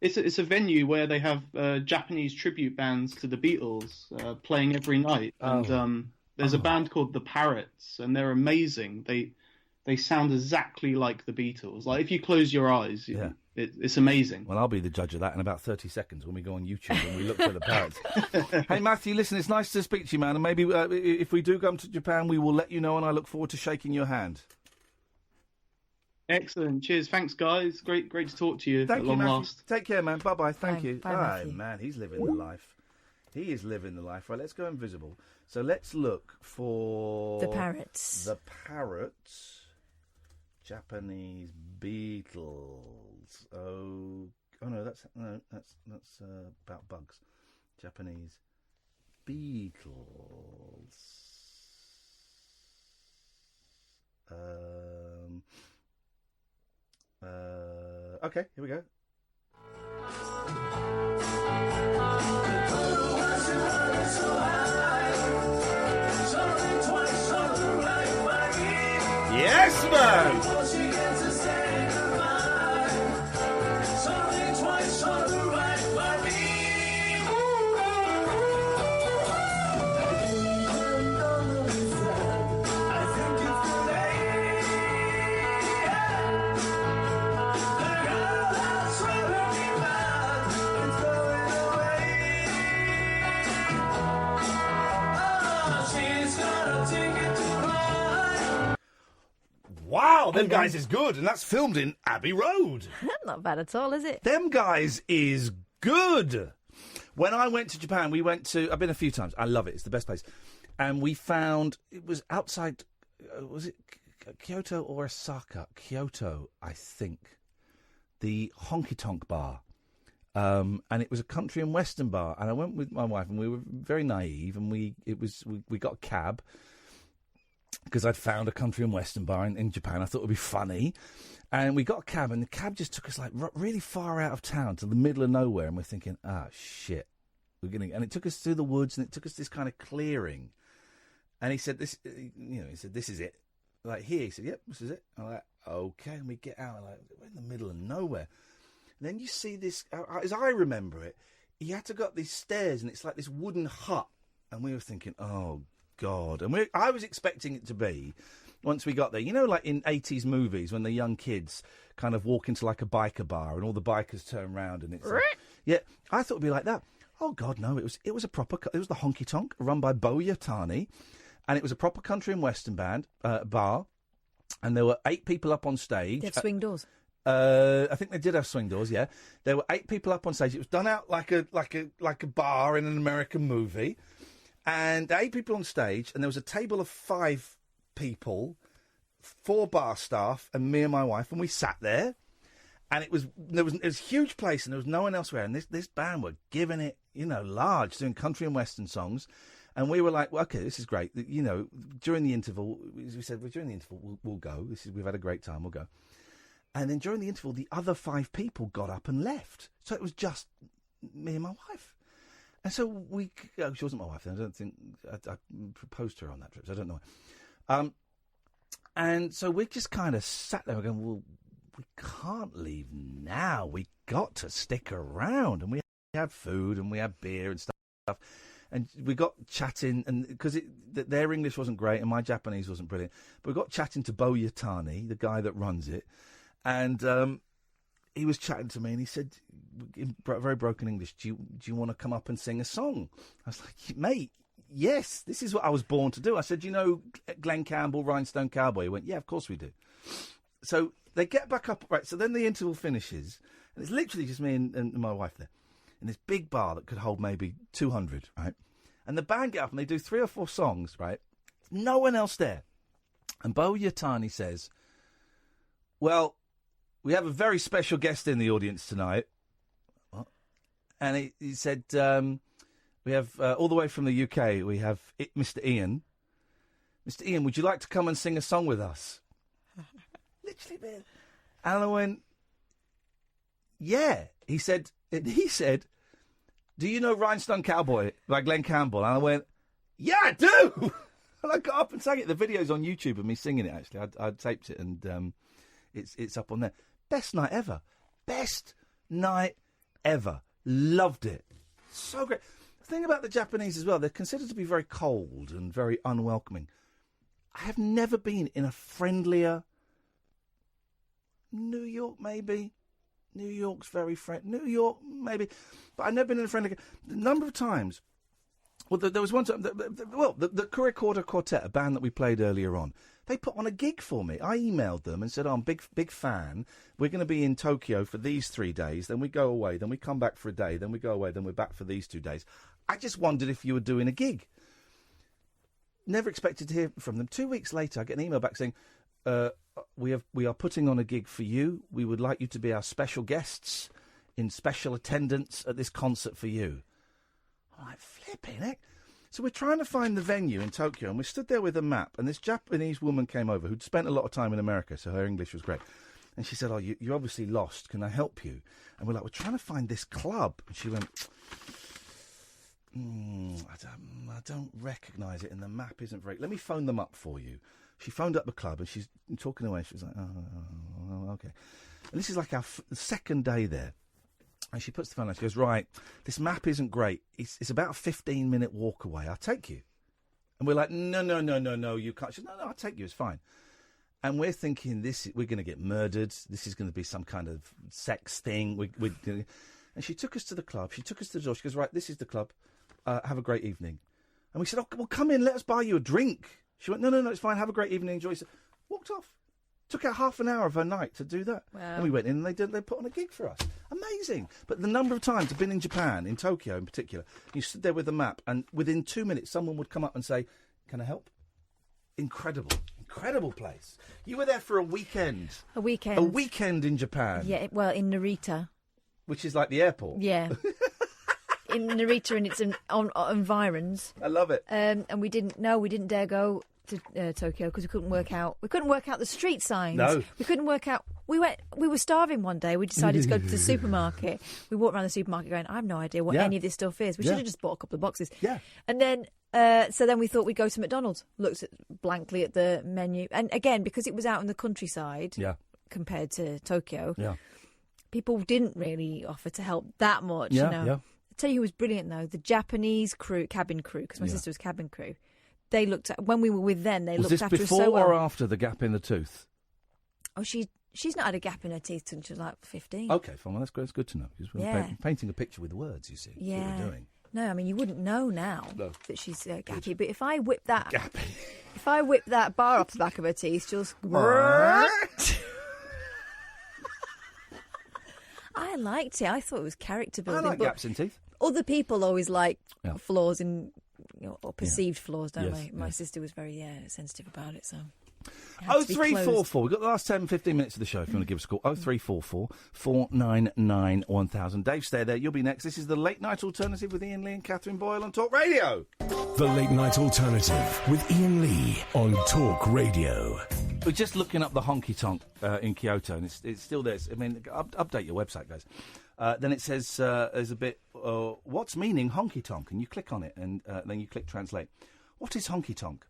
E: It's a venue where they have Japanese tribute bands to the Beatles playing every night, and there's a band called the Parrots, and they're amazing. They sound exactly like the Beatles. Like if you close your eyes, it's amazing.
F: Well, I'll be the judge of that in about 30 seconds when we go on YouTube and we look for the Parrots. Hey, Matthew, listen, it's nice to speak to you, man. And maybe if we do come to Japan, we will let you know, and I look forward to shaking your hand.
E: Excellent. Cheers. Thanks, guys. Great to talk to you.
F: Thank
E: at
F: you,
E: long
F: Matthew.
E: last.
F: Take care, man. Bye-bye. Thank you.
G: Bye, Matthew.
F: Man, he's living the life. He is living the life. Right, let's go invisible. So let's look for...
G: The Parrots.
F: The Parrots. Japanese Beatles. Oh no, that's about bugs. Japanese Beatles. Okay, here we go. Yes, man! Wow, them guys is good, and that's filmed in Abbey Road.
G: Not bad at all, is it?
F: Them guys is good. When I went to Japan, I've been a few times. I love it. It's the best place. And we found, it was outside, was it Kyoto or Osaka? Kyoto, I think. The Honky Tonk Bar. And it was a country and western bar. And I went with my wife, and we were very naive, and we got a cab. Because I'd found a country and western bar in Japan. I thought it would be funny. And we got a cab, and the cab just took us like really far out of town to the middle of nowhere. And we're thinking, shit. And it took us through the woods, and it took us this kind of clearing. And he said, this is it. Like, here. He said, yep, this is it. And I'm like, okay. And we get out, and we're in the middle of nowhere. And then you see this, as I remember it, he had to go up these stairs, and it's like this wooden hut. And we were thinking, oh, God. And I was expecting it to be, once we got there, like in 80s movies when the young kids kind of walk into like a biker bar and all the bikers turn round and it's yeah, I thought it'd be like that. Oh God, no, it was the Honky Tonk run by Bo Yatani, and it was a proper country and western bar, and there were 8 people up on stage.
G: They have swing doors.
F: I think they did have swing doors. Yeah, there were 8 people up on stage. It was done out like a bar in an American movie. And 8 people on stage, and there was a table of 5 people, 4 bar staff, and me and my wife, and we sat there. And it was a huge place, and there was no one else there. And this band were giving it, large, doing country and western songs. And we were like, well, okay, this is great. During the interval, we said, well, during the interval, we'll go. We've had a great time, we'll go. And then during the interval, the other 5 people got up and left. So it was just me and my wife. And so she wasn't my wife then. I don't think I proposed to her on that trip, so I don't know. And so we just kind of sat there going, well, we can't leave now. We got to stick around. And we had food and we had beer and stuff. And we got chatting, and because their English wasn't great and my Japanese wasn't brilliant, but we got chatting to Bo Yatani, the guy that runs it, and he was chatting to me, and he said, in very broken English, do you want to come up and sing a song? I was like, mate, yes, this is what I was born to do. I said, you know Glenn Campbell, Rhinestone Cowboy? He went, yeah, of course we do. So they get back up, right, so then the interval finishes, and it's literally just me and my wife there, in this big bar that could hold maybe 200, right? And the band get up and they do 3 or 4 songs, right? No one else there. And Bo Yatani says, well, we have a very special guest in the audience tonight. What? And he said, we have, all the way from the UK, we have Mr. Iain. Mr. Iain, would you like to come and sing a song with us? Literally, man. And I went, yeah. He said, do you know Rhinestone Cowboy by Glenn Campbell? And I went, yeah, I do. And I got up and sang it. The video's on YouTube of me singing it, actually. I taped it, and it's up on there. Best night ever. Best night ever. Loved it. So great. The thing about the Japanese as well, they're considered to be very cold and very unwelcoming. I have never been in a friendlier... New York, maybe. New York's very friendly. New York, maybe. But I've never been in a friendly... The number of times... Well, there was one time... The Curry Quarter Quartet, a band that we played earlier on, they put on a gig for me. I emailed them and said, I'm a big fan. We're going to be in Tokyo for these 3 days. Then we go away. Then we come back for a day. Then we go away. Then we're back for these 2 days. I just wondered if you were doing a gig. Never expected to hear from them. 2 weeks later, I get an email back saying, we are putting on a gig for you. We would like you to be our special guests in special attendance at this concert for you. I'm like, flipping heck. So we're trying to find the venue in Tokyo, and we stood there with a map, and this Japanese woman came over who'd spent a lot of time in America, so her English was great. And she said, you're obviously lost. Can I help you? And we're like, we're trying to find this club. And she went, I don't recognise it, and the map isn't very... Let me phone them up for you. She phoned up the club, and she's talking away. She was like, oh, okay. And this is like our second day there. And she puts the phone on. She goes, right, this map isn't great. It's about a 15-minute walk away. I'll take you. And we're like, no, you can't. She said, no, I'll take you. It's fine. And we're thinking, we're going to get murdered. This is going to be some kind of sex thing. And she took us to the club. She took us to the door. She goes, right, this is the club. Have a great evening. And we said, oh, well, come in. Let us buy you a drink. She went, no, it's fine. Have a great evening. Enjoy. Walked off. Took out half an hour of her night to do that. Wow. And we went in and they put on a gig for us. Amazing. But the number of times I've been in Japan, in Tokyo in particular, you stood there with a map and within 2 minutes someone would come up and say, can I help? Incredible. Incredible place. You were there for a weekend. A weekend in Japan.
G: Yeah, well, in Narita.
F: Which is like the airport.
G: Yeah. In Narita and its environs.
F: I love it.
G: And we didn't dare go to Tokyo because we couldn't work out the street signs.
F: No.
G: We couldn't work out. We were starving one day. We decided to go to the supermarket. We walked around the supermarket going, I have no idea what any of this stuff is. We should have just bought a couple of boxes.
F: Yeah.
G: And then so then we thought we'd go to McDonald's. Looked blankly at the menu. And again, because it was out in the countryside compared to Tokyo, people didn't really offer to help that much.
F: Yeah,
G: you know?
F: yeah.
G: I'll tell you who was brilliant though, the Japanese cabin crew, because my sister was cabin crew. They looked at, when we were with them, they looked after us so well.
F: Was this before or after the gap in the tooth?
G: Oh, she's not had a gap in her teeth since she was like 15.
F: Okay, fine. Well, that's good. It's good to know. We're painting a picture with words, you see.
G: Yeah.
F: That's what we're doing.
G: No, I mean, you wouldn't know now that she's gappy. But if I whip that...
F: Gappy.
G: If I whip that bar off the back of her teeth, she'll... I liked it. I thought it was character building.
F: I like gaps in teeth.
G: Other people always like flaws in... or perceived flaws, don't they? My sister was very sensitive about it, so...
F: 0344. We've got the last 10, 15 minutes of the show if you want to give us a call. 0344 499 1000. Dave, stay there. You'll be next. This is the Late Night Alternative with Iain Lee and Catherine Boyle on Talk Radio.
A: The Late Night Alternative with Iain Lee on Talk Radio.
F: We're just looking up the honky tonk in Kyoto, and it's still there. I mean, update your website, guys. Then it says there's a bit, what's meaning honky tonk? And you click on it, and then you click translate. What is honky tonk?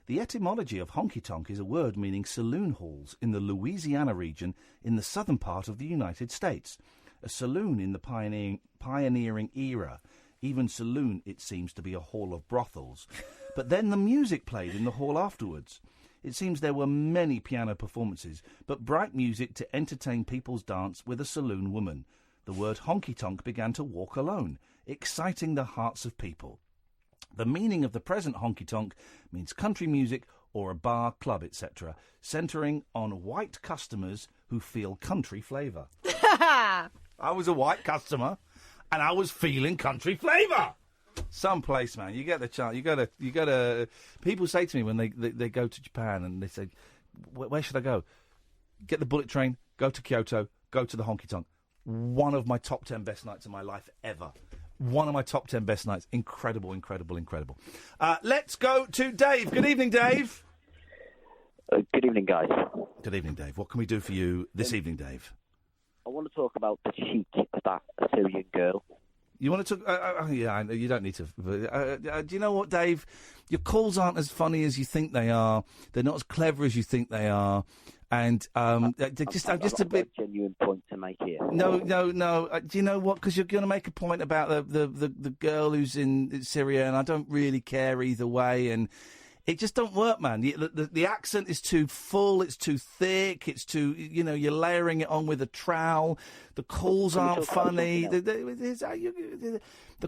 F: The etymology of honky tonk is a word meaning saloon halls in the Louisiana region in the southern part of the United States. A saloon in the pioneering era. Even saloon, it seems to be a hall of brothels. But then the music played in the hall afterwards. It seems there were many piano performances, but bright music to entertain people's dance with a saloon woman. The word honky tonk began to walk alone, exciting the hearts of people. The meaning of the present honky-tonk means country music or a bar, club, etc., centering on white customers who feel country flavour. I was a white customer, and I was feeling country flavour. Someplace, man, you get the chance. You gotta. People say to me when they go to Japan and they say, "Where should I go?" Get the bullet train. Go to Kyoto. Go to the honky-tonk. One of my top 10 best nights of my life ever. One of my top 10 best nights. Incredible, incredible, incredible. Let's go to Dave. Good evening, Dave.
J: Good evening, guys.
F: Good evening, Dave. What can we do for you this evening, Dave?
J: I want to talk about the cheek of that Syrian girl.
F: You want to talk? Yeah, you don't need to. Do you know what, Dave? Your calls aren't as funny as you think they are. They're not as clever as you think they are. And I'm just a bit
J: genuine point to make here.
F: No. Do you know what? Because you're going to make a point about the girl who's in Syria, and I don't really care either way. And it just don't work, man. The accent is too full. It's too thick. It's too, you're layering it on with a trowel. The calls aren't funny. The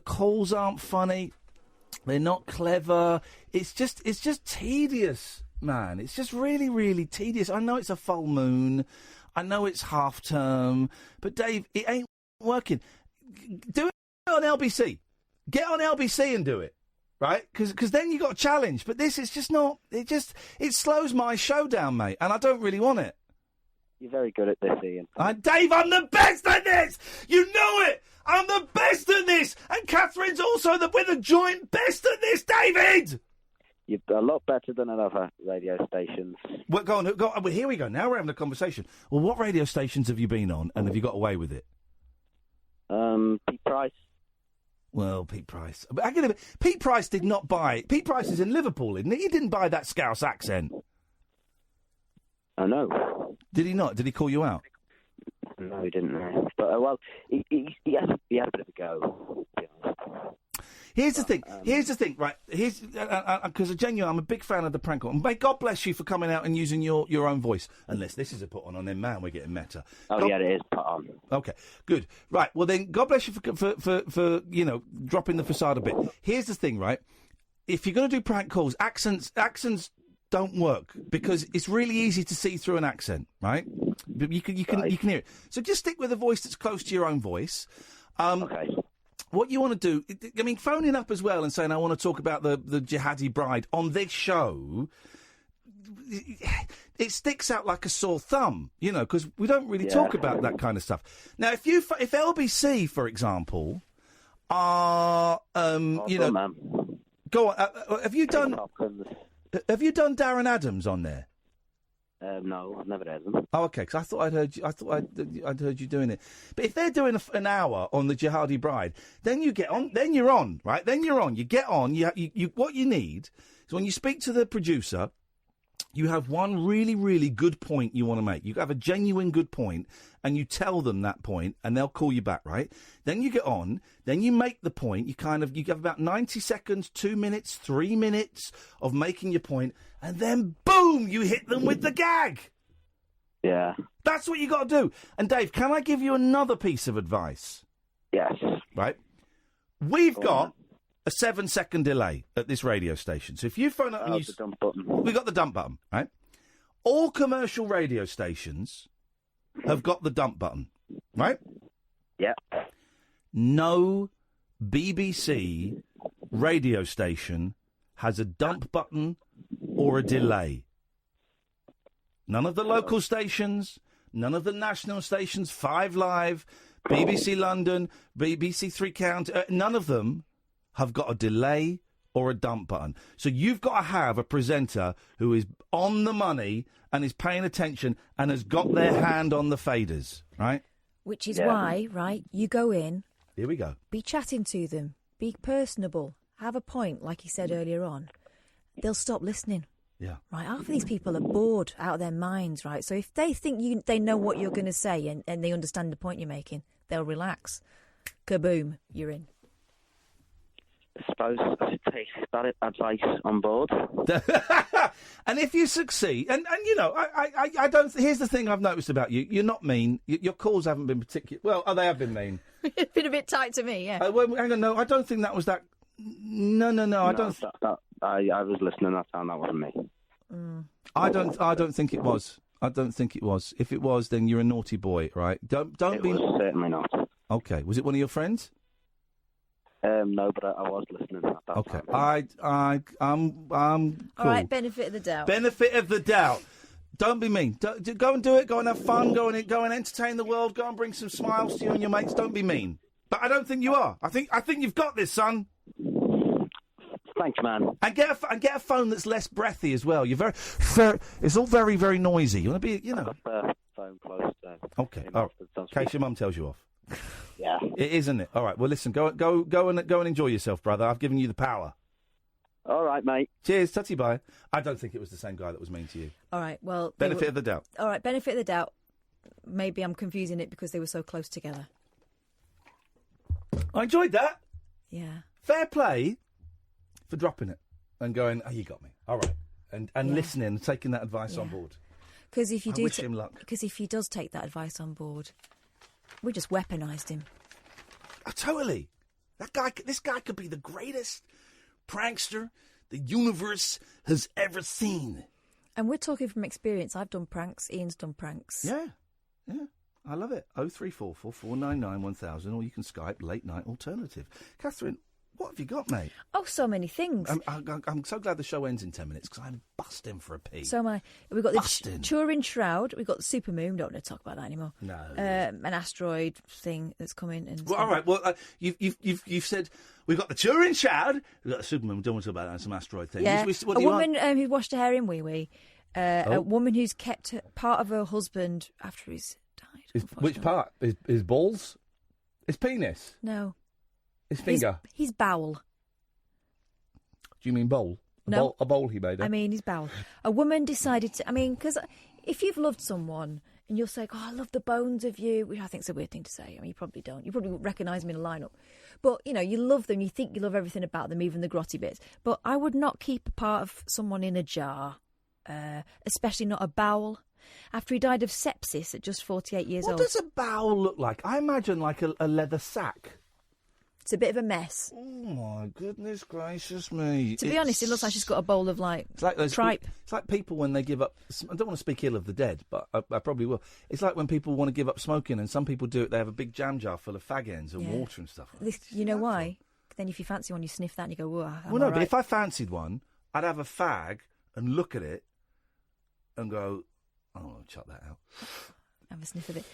F: calls aren't funny. They're not clever. It's just tedious, man. It's just really, really tedious. I know it's a full moon. I know it's half term. But, Dave, it ain't working. Do it on LBC. Get on LBC and do it. Right? Because then you got a challenge. But this is just not... It slows my show down, mate. And I don't really want it.
J: You're very good at this, Ian.
F: Dave, I'm the best at this! You know it! I'm the best at this! And Catherine's also we're the joint best at this, David!
J: You're a lot better than other radio stations.
F: Well, go on. Well, here we go. Now we're having a conversation. Well, what radio stations have you been on, and have you got away with it?
J: Pete Price.
F: Well, Pete Price. But Pete Price did not buy... Pete Price is in Liverpool, isn't he? He didn't buy that Scouse accent.
J: I know.
F: Did he not? Did he call you out?
J: No, he didn't. But, well, he had a bit of a go, to be honest.
F: Here's the thing, right? Here's because genuinely, I'm a big fan of the prank call. And may God bless you for coming out and using your own voice. Unless this is a put on then man, we're getting meta.
J: Yeah, it is put on.
F: Okay, good. Right, well then, God bless you for dropping the facade a bit. Here's the thing, right? If you're going to do prank calls, accents don't work because it's really easy to see through an accent, right? You can hear it. So just stick with a voice that's close to your own voice.
J: Okay.
F: What you want to do, I mean, phoning up as well and saying, I want to talk about the jihadi bride on this show, it sticks out like a sore thumb, because we don't really talk about that kind of stuff. Now, if LBC, for example, are, go on, have you done Darren Adams on there?
J: No, I've never heard them.
F: Oh, okay. Because I thought I'd heard you doing it. But if they're doing an hour on the Jihadi Bride, then you get on. Then you're on, right? Then you're on. You get on. You what you need is when you speak to the producer, you have one really, really good point you want to make. You have a genuine good point, and you tell them that point, and they'll call you back, right? Then you get on. Then you make the point. You have about 90 seconds, 2 minutes, 3 minutes of making your point. And then, boom, you hit them with the gag.
J: Yeah.
F: That's what you got to do. And, Dave, can I give you another piece of advice?
J: Yes.
F: Right? We've got a 7-second delay at this radio station. So if you phone up and
J: the dump button.
F: We've got the dump button, right? All commercial radio stations have got the dump button, right?
J: Yeah.
F: No BBC radio station has a dump button or a delay. None of the local stations, none of the national stations, 5 Live, BBC London, BBC 3 County, none of them have got a delay or a dump button. So you've got to have a presenter who is on the money and is paying attention and has got their hand on the faders, right?
G: Which is why, right, you go in.
F: Here we go.
G: Be chatting to them. Be personable. Have a point, like he said earlier on. They'll stop listening.
F: Yeah.
G: Right, half of these people are bored out of their minds, right? So if they think they know what you're going to say and they understand the point you're making, they'll relax. Kaboom, you're in.
J: I suppose I should take that advice on board.
F: And if you succeed, and I don't. Here's the thing I've noticed about you: you're not mean. Your calls haven't been particular. Well, they have been mean.
G: It's been a bit tight to me, yeah.
F: Well, hang on, no, I don't think that was that No, I don't.
J: I was listening that time. That wasn't me.
F: I don't think it was. I don't think it was. If it was, then you're a naughty boy, right? Don't be.
J: It was certainly not.
F: Okay. Was it one of your friends?
J: No, but I was listening at that
F: Okay.
J: time.
F: I'm cool.
G: All right, benefit of the doubt.
F: Benefit of the doubt. Don't be mean. Go and do it. Go and have fun. Go and entertain the world. Go and bring some smiles to you and your mates. Don't be mean. But I don't think you are. I think you've got this, son.
J: Thanks, man.
F: And get a phone that's less breathy as well. You're very it's all very, very noisy. You want to be, you know.
J: I've got the phone close.
F: Okay. All right. In case your mum tells you off.
J: Yeah.
F: It is, isn't it? All right. Well, listen. Go and enjoy yourself, brother. I've given you the power.
J: All right, mate.
F: Cheers. Tutty bye. I don't think it was the same guy that was mean to you.
G: All right, well...
F: Benefit of the doubt.
G: All right, benefit of the doubt. Maybe I'm confusing it because they were so close together.
F: I enjoyed that.
G: Yeah.
F: Fair play for dropping it and going, oh, you got me. All right. And listening and taking that advice on board.
G: Because if you
F: I wish him luck.
G: Because if he does take that advice on board, we just weaponised him.
F: Oh, totally. This guy could be the greatest prankster the universe has ever seen.
G: And we're talking from experience. I've done pranks. Ian's done pranks.
F: Yeah. I love it. 0344 499 1000, or you can Skype Late Night Alternative. Catherine, what have you got, mate?
G: Oh, so many things.
F: I'm so glad the show ends in 10 minutes because I'm busting for a pee.
G: So am I. We've got the Turin Shroud. We've got the supermoon. Don't want to talk about that anymore.
F: No.
G: An asteroid thing that's coming.
F: Well, all right. Well, you've said we've got the Turin Shroud. We've got the supermoon. We don't want to talk about that. Some asteroid thing.
G: Yeah.
F: What
G: a
F: do you
G: woman
F: want?
G: who washed her hair in wee-wee. A woman who's kept part of her husband after he's died.
F: Which part? His balls? His penis?
G: No.
F: His finger?
G: His bowel.
F: Do you mean bowl?
G: No.
F: A bowl he made.
G: I mean his bowel. A woman decided to... I mean, because if you've loved someone and you'll say, oh, I love the bones of you, which I think is a weird thing to say. I mean, you probably don't. You probably won't recognise them in a lineup. But, you know, you love them. You think you love everything about them, even the grotty bits. But I would not keep a part of someone in a jar, especially not a bowel. After he died of sepsis at just 48 years old.
F: What does a bowel look like? I imagine like a leather sack.
G: It's a bit of a mess.
F: Oh, my goodness gracious me.
G: To be honest, it looks like she's got a bowl of,
F: it's like those
G: tripe.
F: It's like people when they give up... I don't want to speak ill of the dead, but I probably will. It's like when people want to give up smoking, and some people do it, they have a big jam jar full of fag ends and water and stuff.
G: You know why? Then if you fancy one, you sniff that and you go, whoa,
F: but if I fancied one, I'd have a fag and look at it and go, oh, I'll chuck that out.
G: Have a sniff of it.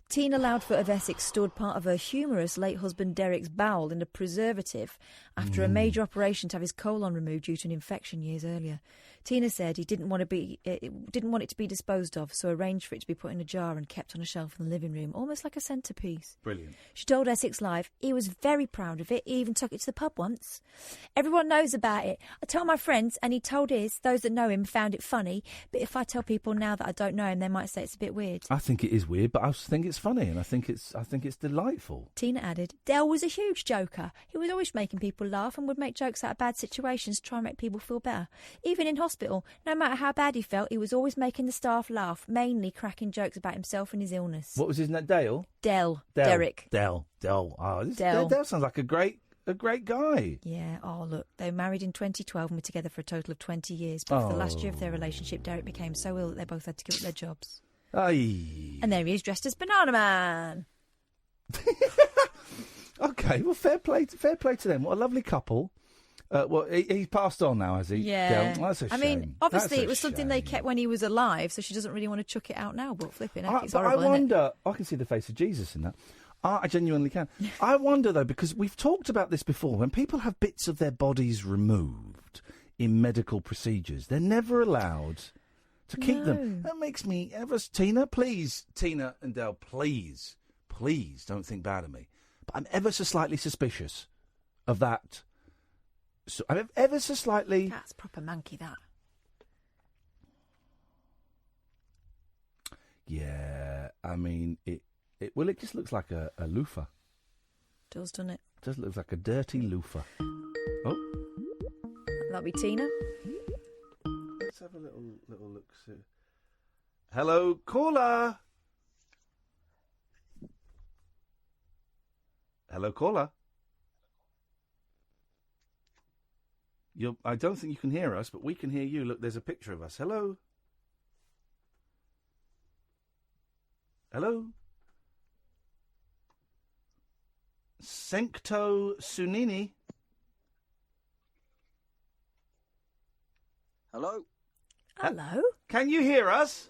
G: Tina Loudfoot of Essex stored part of her humorous late husband Derek's bowel in a preservative after a major operation to have his colon removed due to an infection years earlier. Tina said he didn't want it to be disposed of, so arranged for it to be put in a jar and kept on a shelf in the living room, almost like a centrepiece.
F: Brilliant.
G: She told Essex Live he was very proud of it. He even took it to the pub once. Everyone knows about it. I told my friends, and he told those that know him found it funny. But if I tell people now that I don't know him, they might say it's a bit weird.
F: I think it is weird, but I also think it's funny, and I think it's delightful.
G: Tina added, Del was a huge joker. He was always making people laugh and would make jokes out of bad situations to try and make people feel better. Even in hospital, no matter how bad he felt, he was always making the staff laugh, mainly cracking jokes about himself and his illness.
F: What was his name? Dale?
G: Derek.
F: Del. Oh, Del sounds like a great guy.
G: Yeah. Oh, look, they were married in 2012 and were together for a total of 20 years. But for the last year of their relationship, Derek became so ill that they both had to give up their jobs.
F: Aye.
G: And there he is, dressed as Banana Man.
F: Okay, well, fair play to them. What a lovely couple. Well, he's passed on now, has he?
G: Yeah.
F: Well, that's a shame.
G: I mean, obviously it was something they kept when he was alive, so she doesn't really want to chuck it out now, but flipping heck, it's horrible,
F: I wonder, I can see the face of Jesus in that. I genuinely can. I wonder, though, because we've talked about this before, when people have bits of their bodies removed in medical procedures, they're never allowed to keep them. That makes me ever... Tina and Del, please don't think bad of me. But I'm ever so slightly suspicious of that. So I'm ever so slightly...
G: That's proper manky, that.
F: Yeah, I mean, it just looks like a loofah.
G: Does, doesn't it?
F: It does look like a dirty loofah. Oh.
G: That'll be Tina.
F: Let's have a little look. See. Hello, caller. Hello, caller. I don't think you can hear us, but we can hear you. Look, there's a picture of us. Hello? Hello? Senkto Sunini.
H: Hello?
G: Hello?
F: Can you hear us?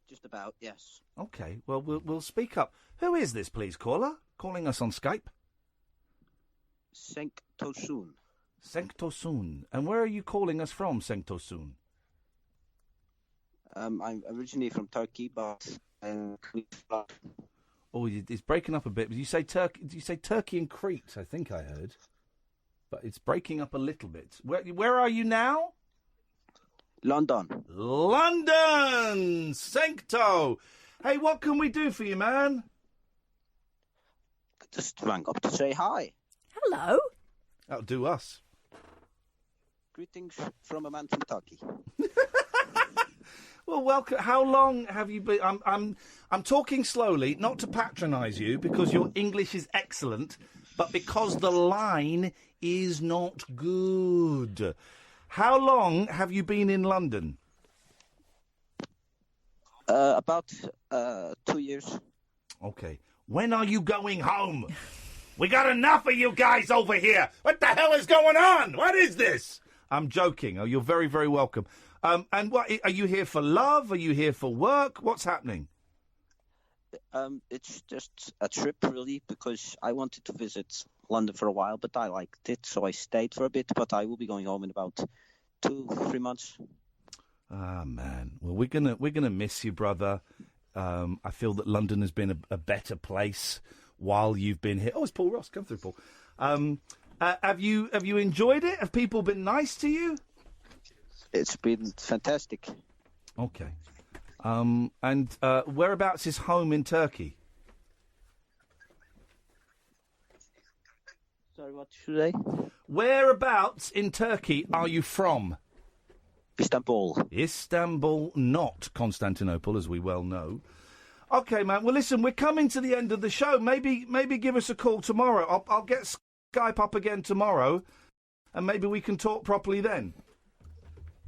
H: Just about, yes.
F: Okay, well, we'll speak up. Who is this, please, caller? Calling us on Skype?
H: Senktosun.
F: Senktosun. And where are you calling us from, Senktosun?
H: I'm originally from Turkey, but...
F: Oh, it's breaking up a bit. Did you say Turkey and Crete? I think I heard. But it's breaking up a little bit. Where are you now?
H: London.
F: London! Senkto! Hey, what can we do for you, man?
H: Just rang up to say hi.
G: Hello.
F: That'll do us.
H: Greetings from a man from Turkey.
F: Well, welcome. How long have you been? I'm talking slowly, not to patronise you, because your English is excellent, but because the line is not good. How long have you been in London?
H: About 2 years.
F: Okay. When are you going home? We got enough of you guys over here. What the hell is going on? What is this? I'm joking. Oh, you're very, very welcome. And what are you here for? Love? Are you here for work? What's happening?
H: It's just a trip, really, because I wanted to visit London for a while, but I liked it, so I stayed for a bit. But I will be going home in about 2-3 months.
F: Ah, man. Well, we're gonna miss you, brother. I feel that London has been a better place while you've been here. Oh, it's Paul Ross. Come through, Paul. Have you enjoyed it? Have people been nice to you?
H: It's been fantastic.
F: Okay. And whereabouts is home in Turkey?
H: Sorry, what should I?
F: Whereabouts in Turkey are you from?
H: Istanbul.
F: Istanbul, not Constantinople, as we well know. Okay, man. Well, listen, we're coming to the end of the show. Maybe give us a call tomorrow. I'll get Skype up again tomorrow, and maybe we can talk properly then.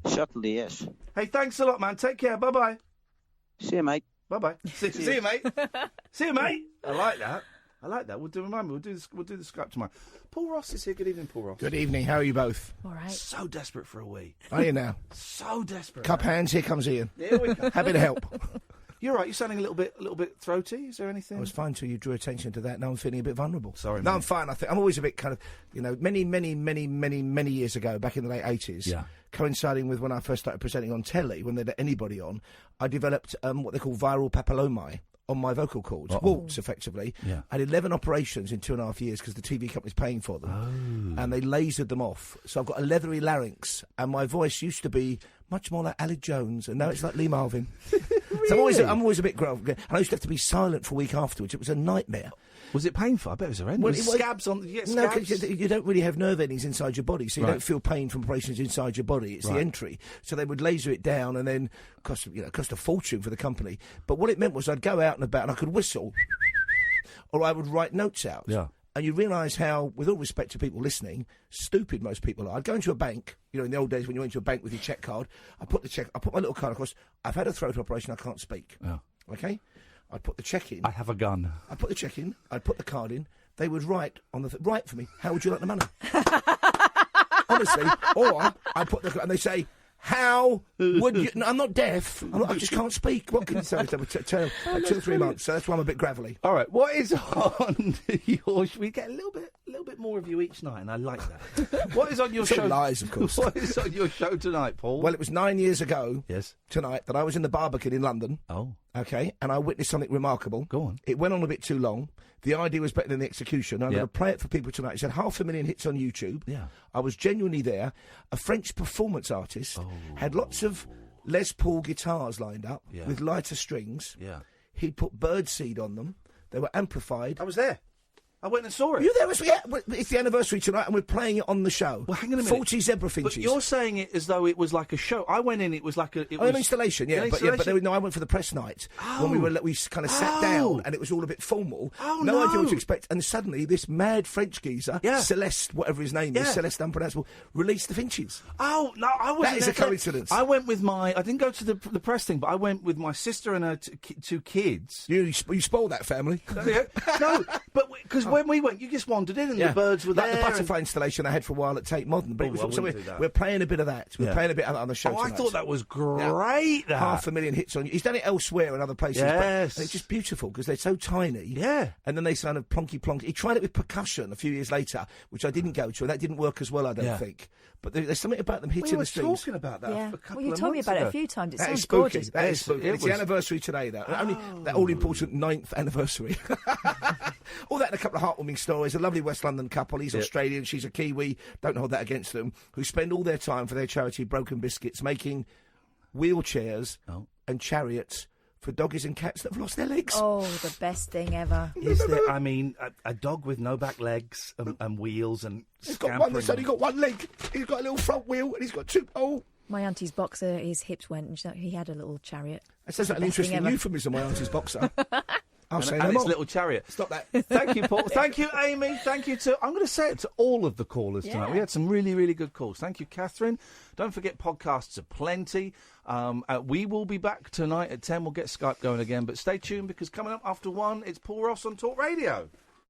H: Certainly, yes.
F: Hey, thanks a lot, man. Take care. Bye-bye.
H: See you, mate.
F: Bye-bye. See you, mate. See you, mate. I like that. We'll do the Skype tomorrow. Paul Ross is here. Good evening, Paul Ross.
V: Good evening. How are you both?
G: All right.
F: So desperate for a wee.
V: Are you now?
F: So desperate.
V: Cup hands. Here comes Ian.
F: Here we go.
V: Happy to help.
F: You're right. You're sounding a little bit throaty. Is there anything?
V: I was fine till you drew attention to that. Now I'm feeling a bit vulnerable.
F: Sorry,
V: No,
F: mate.
V: I'm fine. I think I'm always a bit kind of, many years ago, back in the late 80s, coinciding with when I first started presenting on telly, when they'd let anybody on, I developed what they call viral papillomae on my vocal cords, warts, effectively.
F: Yeah.
V: I had 11 operations in 2.5 years because the TV company's paying for them. And they lasered them off. So I've got a leathery larynx, and my voice used to be much more like Alec Jones, and now it's like Lee Marvin.
F: Really?
V: So I'm always a bit gruff. And I used to have to be silent for a week afterwards. It was a nightmare.
F: Was it painful? I bet it was horrendous.
V: Well,
F: With scabs on. You get
V: No,
F: scabs?
V: 'cause you don't really have nerve endings inside your body, so you
F: Right.
V: don't feel pain from operations inside your body. It's the
F: Right.
V: entry. So they would laser it down, and then cost a fortune for the company. But what it meant was I'd go out and about, and I could whistle, or I would write notes out.
F: Yeah.
V: And you realise how, with all respect to people listening, stupid most people are. I'd go into a bank, in the old days when you went to a bank with your cheque card, I put my little card across, I've had a throat operation, I can't speak.
F: Yeah.
V: Okay? I'd put the cheque in.
F: I have a gun.
V: I'd put the cheque in, I'd put the card in, they would write on the write for me, how would you like the money? Honestly, or I'd put and they say, how would you... No, I'm not deaf. I just can't speak. What can you say? 2 or 3 months, so that's why I'm a bit gravelly.
F: All right, what is on your... We get a little bit more of you each night, and I like that. What is on your show?
V: Lies, of course.
F: What is on your show tonight, Paul?
V: Well, it was 9 years ago
F: Yes.
V: tonight that I was in the Barbican in London.
F: Oh.
V: Okay, and I witnessed something remarkable.
F: Go on.
V: It went on a bit too long. The idea was better than the execution. I'm going to play it for people tonight. It's had 500,000 hits on YouTube.
F: Yeah.
V: I was genuinely there. A French performance artist had lots of Les Paul guitars lined up with lighter strings.
F: Yeah.
V: He'd put birdseed on them. They were amplified.
F: I was there. I went and saw it.
V: You there? Yeah, it's the anniversary tonight, and we're playing it on the show.
F: Well, hang on a minute.
V: 40 zebra finches.
F: But you're saying it as though it was like a show. I went in, it was like a...
V: An installation, yeah. No, I went for the press night when we kind of sat down, and it was all a bit formal. No idea what to expect, and suddenly this mad French geezer, Celeste, whatever his name is, Celeste unpronounceable, released the finches.
F: Oh, no, I wasn't...
V: That is a coincidence.
F: I went with I didn't go to the press thing, but I went with my sister and her two kids.
V: You spoiled that family.
F: No, but because when we went, you just wandered in and the birds were there.
V: Like the butterfly installation I had for a while at Tate Modern. But we're playing a bit of that. We're playing a bit of that on the show tonight.
F: I thought that was great.
V: Yeah. 500,000 hits on you. He's done it elsewhere in other places.
F: Yes.
V: But it's just beautiful because they're so tiny.
F: Yeah.
V: And then they kind of plonky plonk. He tried it with percussion a few years later, which I didn't go to, and that didn't work as well, I don't think. But there's something about them hitting the strings.
F: We were talking about that a couple
G: you
F: of
G: told me
F: months
G: about
F: ago.
G: it a few times. It
V: That
G: sounds
V: is spooky.
G: gorgeous.
V: That is spooky. It's the anniversary today, though. Only that all-important 9th anniversary. All that and a couple of heartwarming stories. A lovely West London couple. He's Australian, she's a Kiwi. Don't hold that against them. Who spend all their time for their charity Broken Biscuits making wheelchairs and chariots for doggies and cats that have lost their legs.
G: Oh, the best thing ever.
F: Is there? I mean, a dog with no back legs and wheels and
V: he's got one that's only got one leg. He's got a little front wheel and he's got two. Oh.
G: My auntie's boxer, his hips went, and he had a little chariot.
V: That sounds like an interesting euphemism, my auntie's boxer. I'll say
F: and
V: no
F: its
V: more.
F: little chariot.
V: Stop that.
F: Thank you, Paul. Thank you, Amy. Thank you to... I'm going to say it to all of the callers tonight. We had some really, really good calls. Thank you, Catherine. Don't forget, podcasts are plenty. We will be back tonight at 10. We'll get Skype going again. But stay tuned, because coming up after 1, it's Paul Ross on Talk Radio.